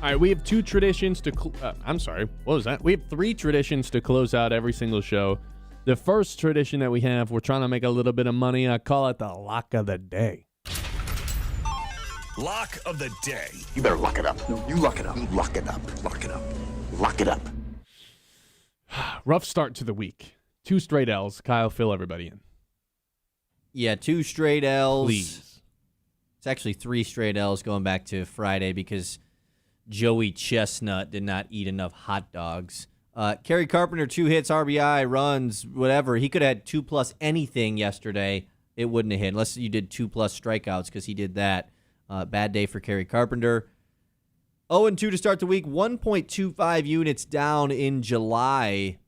All right, we have two traditions to. I'm sorry, what was that? We have three traditions to close out every single show. The first tradition that we have, we're trying to make a little bit of money. I call it the lock of the day. Lock of the day. You better lock it up. No, you lock it up. Lock it up. Lock it up. Lock it up. Rough start to the week. 2 straight L's. Kyle, fill everybody in. Yeah, 2 straight L's. Please. It's actually 3 straight L's going back to Friday because Joey Chestnut did not eat enough hot dogs. Kerry Carpenter, 2 hits, RBI, runs, whatever. He could have had 2+ anything yesterday. It wouldn't have hit unless you did 2+ strikeouts because he did that. Bad day for Kerry Carpenter. 0-2 to start the week. 1.25 units down in July.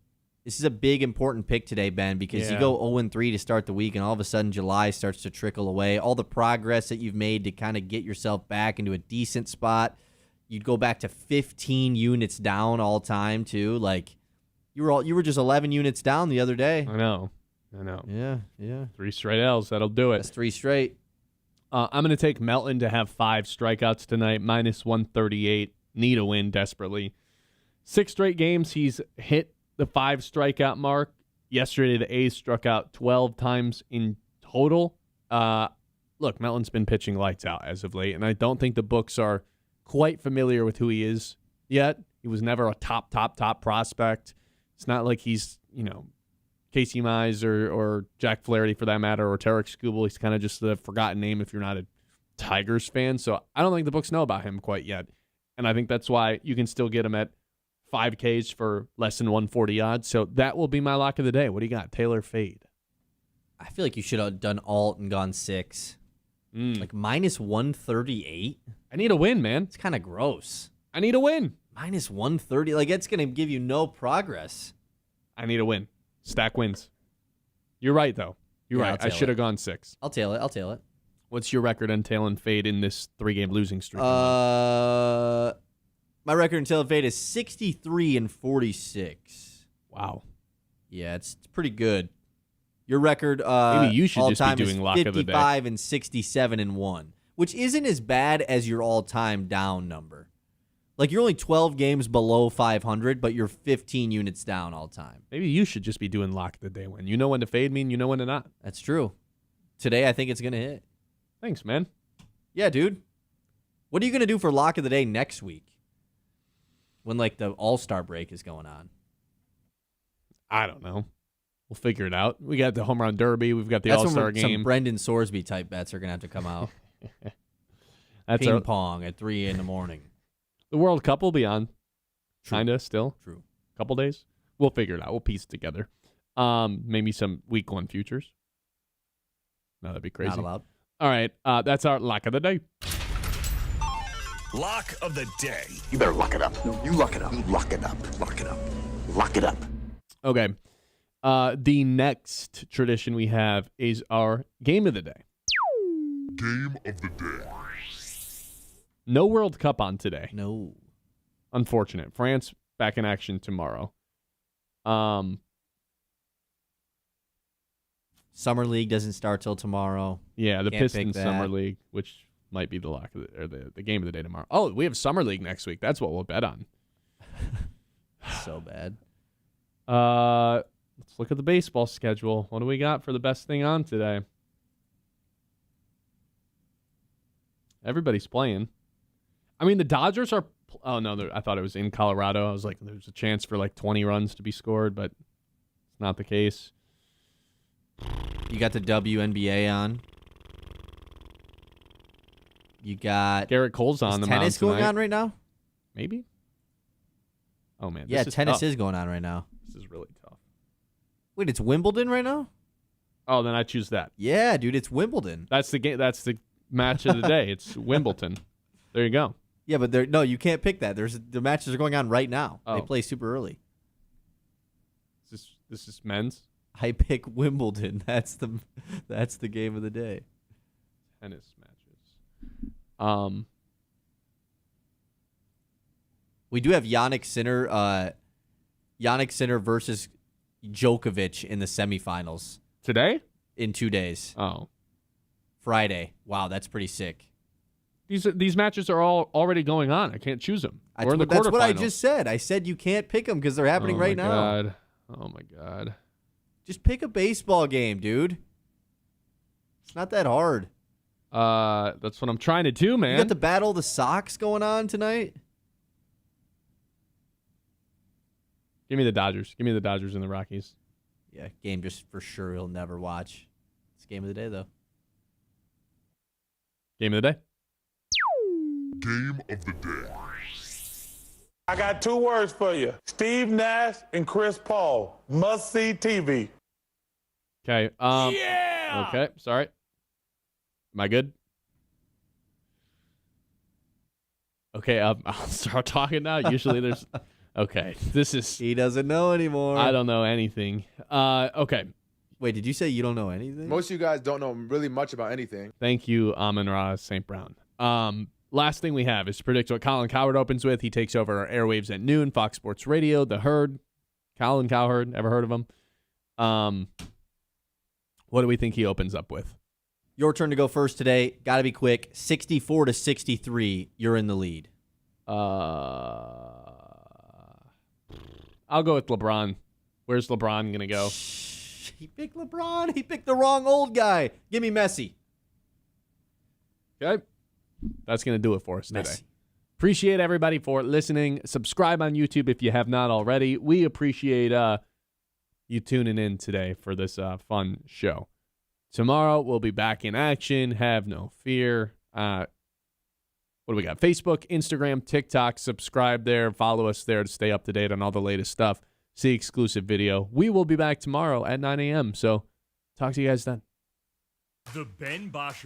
This is a big, important pick today, Ben, because you go 0-3 to start the week, and all of a sudden July starts to trickle away. All the progress that you've made to kind of get yourself back into a decent spot. You'd go back to 15 units down all time, too. Like, you were just 11 units down the other day. I know. Yeah. 3 straight L's. That'll do it. That's 3 straight. I'm going to take Melton to have 5 strikeouts tonight, -138. Need a win desperately. 6 straight games, he's hit the 5 strikeout mark. Yesterday, the A's struck out 12 times in total. Look, Melton's been pitching lights out as of late, and I don't think the books are quite familiar with who he is yet. He was never a top prospect. It's not like he's, Casey Mize or Jack Flaherty for that matter, or Tarek Skubal. He's kind of just a forgotten name if you're not a Tigers fan. So I don't think the books know about him quite yet. And I think that's why you can still get him at 5Ks for less than 140 odds. So that will be my lock of the day. What do you got? Taylor fade. I feel like you should have done alt and gone 6. Like -138. I need a win, man. It's kind of gross. I need a win. -130. Like, it's going to give you no progress. I need a win. Stack wins. You're right, though. You're Yeah, right. I'll I tail should it. have gone 6. I'll tail it. What's your record on tail and fade in this 3-game losing streak? My record in tail and fade is 63-46. Wow. Yeah, it's pretty good. Your record Maybe you should all just be time doing is lock of the day. 55-67-1, which isn't as bad as your all-time down number. Like, you're only 12 games below 500, but you're 15 units down all time. Maybe you should just be doing lock of the day when. You know when to fade me and you know when to not. That's true. Today, I think it's going to hit. Thanks, man. Yeah, dude. What are you going to do for lock of the day next week when, like, the All-Star break is going on? I don't know. We'll figure it out. We got the home run derby. We've got the That's All-Star when game. some Brendan Sorsby type bets are going to have to come out. That's Ping pong at 3 in the morning. the World Cup will be on. True. Kinda still. True. Couple days. We'll figure it out. We'll piece it together. Maybe some week 1 futures. No, that'd be crazy. Not allowed. All right. That's our lock of the day. Lock of the day. You better lock it up. No, you lock it up. Lock it up. Lock it up. Lock it up. Okay. The next tradition we have is our game of the day. Game of the day. No World Cup on today. No. Unfortunate. France back in action tomorrow. Summer League doesn't start till tomorrow. Yeah, the Can't Pistons pick that. Summer League, which might be the lock of the game of the day tomorrow. Oh, we have Summer League next week. That's what we'll bet on. So bad. Let's look at the baseball schedule. What do we got for the best thing on today? Everybody's playing. I mean, the Dodgers are. Oh no, I thought it was in Colorado. I was like, there's a chance for like 20 runs to be scored, but it's not the case. You got the WNBA on. You got Garrett Cole's on the mound tennis going tonight. on right now? Maybe. Oh man, Yeah, this is tennis tough. is going on right now. This is really tough. Wait, it's Wimbledon right now? Oh, then I choose that. Yeah, dude, it's Wimbledon. That's the game. That's the match of the day. It's Wimbledon. There you go. Yeah, but no, you can't pick that. The matches are going on right now. Oh. They play super early. This is men's I pick Wimbledon. That's the game of the day. tennis matches. We do have Yannick Sinner versus Djokovic in the semifinals Today? in 2 days. Oh, Friday. Wow, that's pretty sick. These matches are all already going on. I can't choose them. We're in the That's what I quarterfinals. just said. I said you can't pick them because they're happening right now. God. Oh my God. Just pick a baseball game, dude. It's not that hard. That's what I'm trying to do, man. You got the Battle of the Sox going on tonight? Give me the Dodgers. Give me the Dodgers and the Rockies. Yeah, game just for sure he'll never watch. It's game of the day, though. Game of the day. Game of the day. I got 2 words for you. Steve Nash and Chris Paul. Must-see TV. Okay. Yeah. Okay. Sorry. Am I good? Okay. I'll start talking now. Usually there's. Okay. This is. He doesn't know anymore. I don't know anything. Okay. Wait, did you say you don't know anything? Most of you guys don't know really much about anything. Thank you, Amon-Ra St. Brown. Last thing we have is to predict what Colin Cowherd opens with. He takes over our airwaves at noon, Fox Sports Radio, The Herd. Colin Cowherd, ever heard of him? What do we think he opens up with? Your turn to go first today. Got to be quick. 64-63. You're in the lead. I'll go with LeBron. Where's LeBron going to go? He picked LeBron. He picked the wrong old guy. Give me Messi. Okay. That's going to do it for us today. Messi. Appreciate everybody for listening. Subscribe on YouTube if you have not already. We appreciate you tuning in today for this fun show. Tomorrow we'll be back in action. Have no fear. What do we got? Facebook, Instagram, TikTok. Subscribe there. Follow us there to stay up to date on all the latest stuff. See exclusive video. We will be back tomorrow at 9 a.m. So talk to you guys then. The Ben Bosscher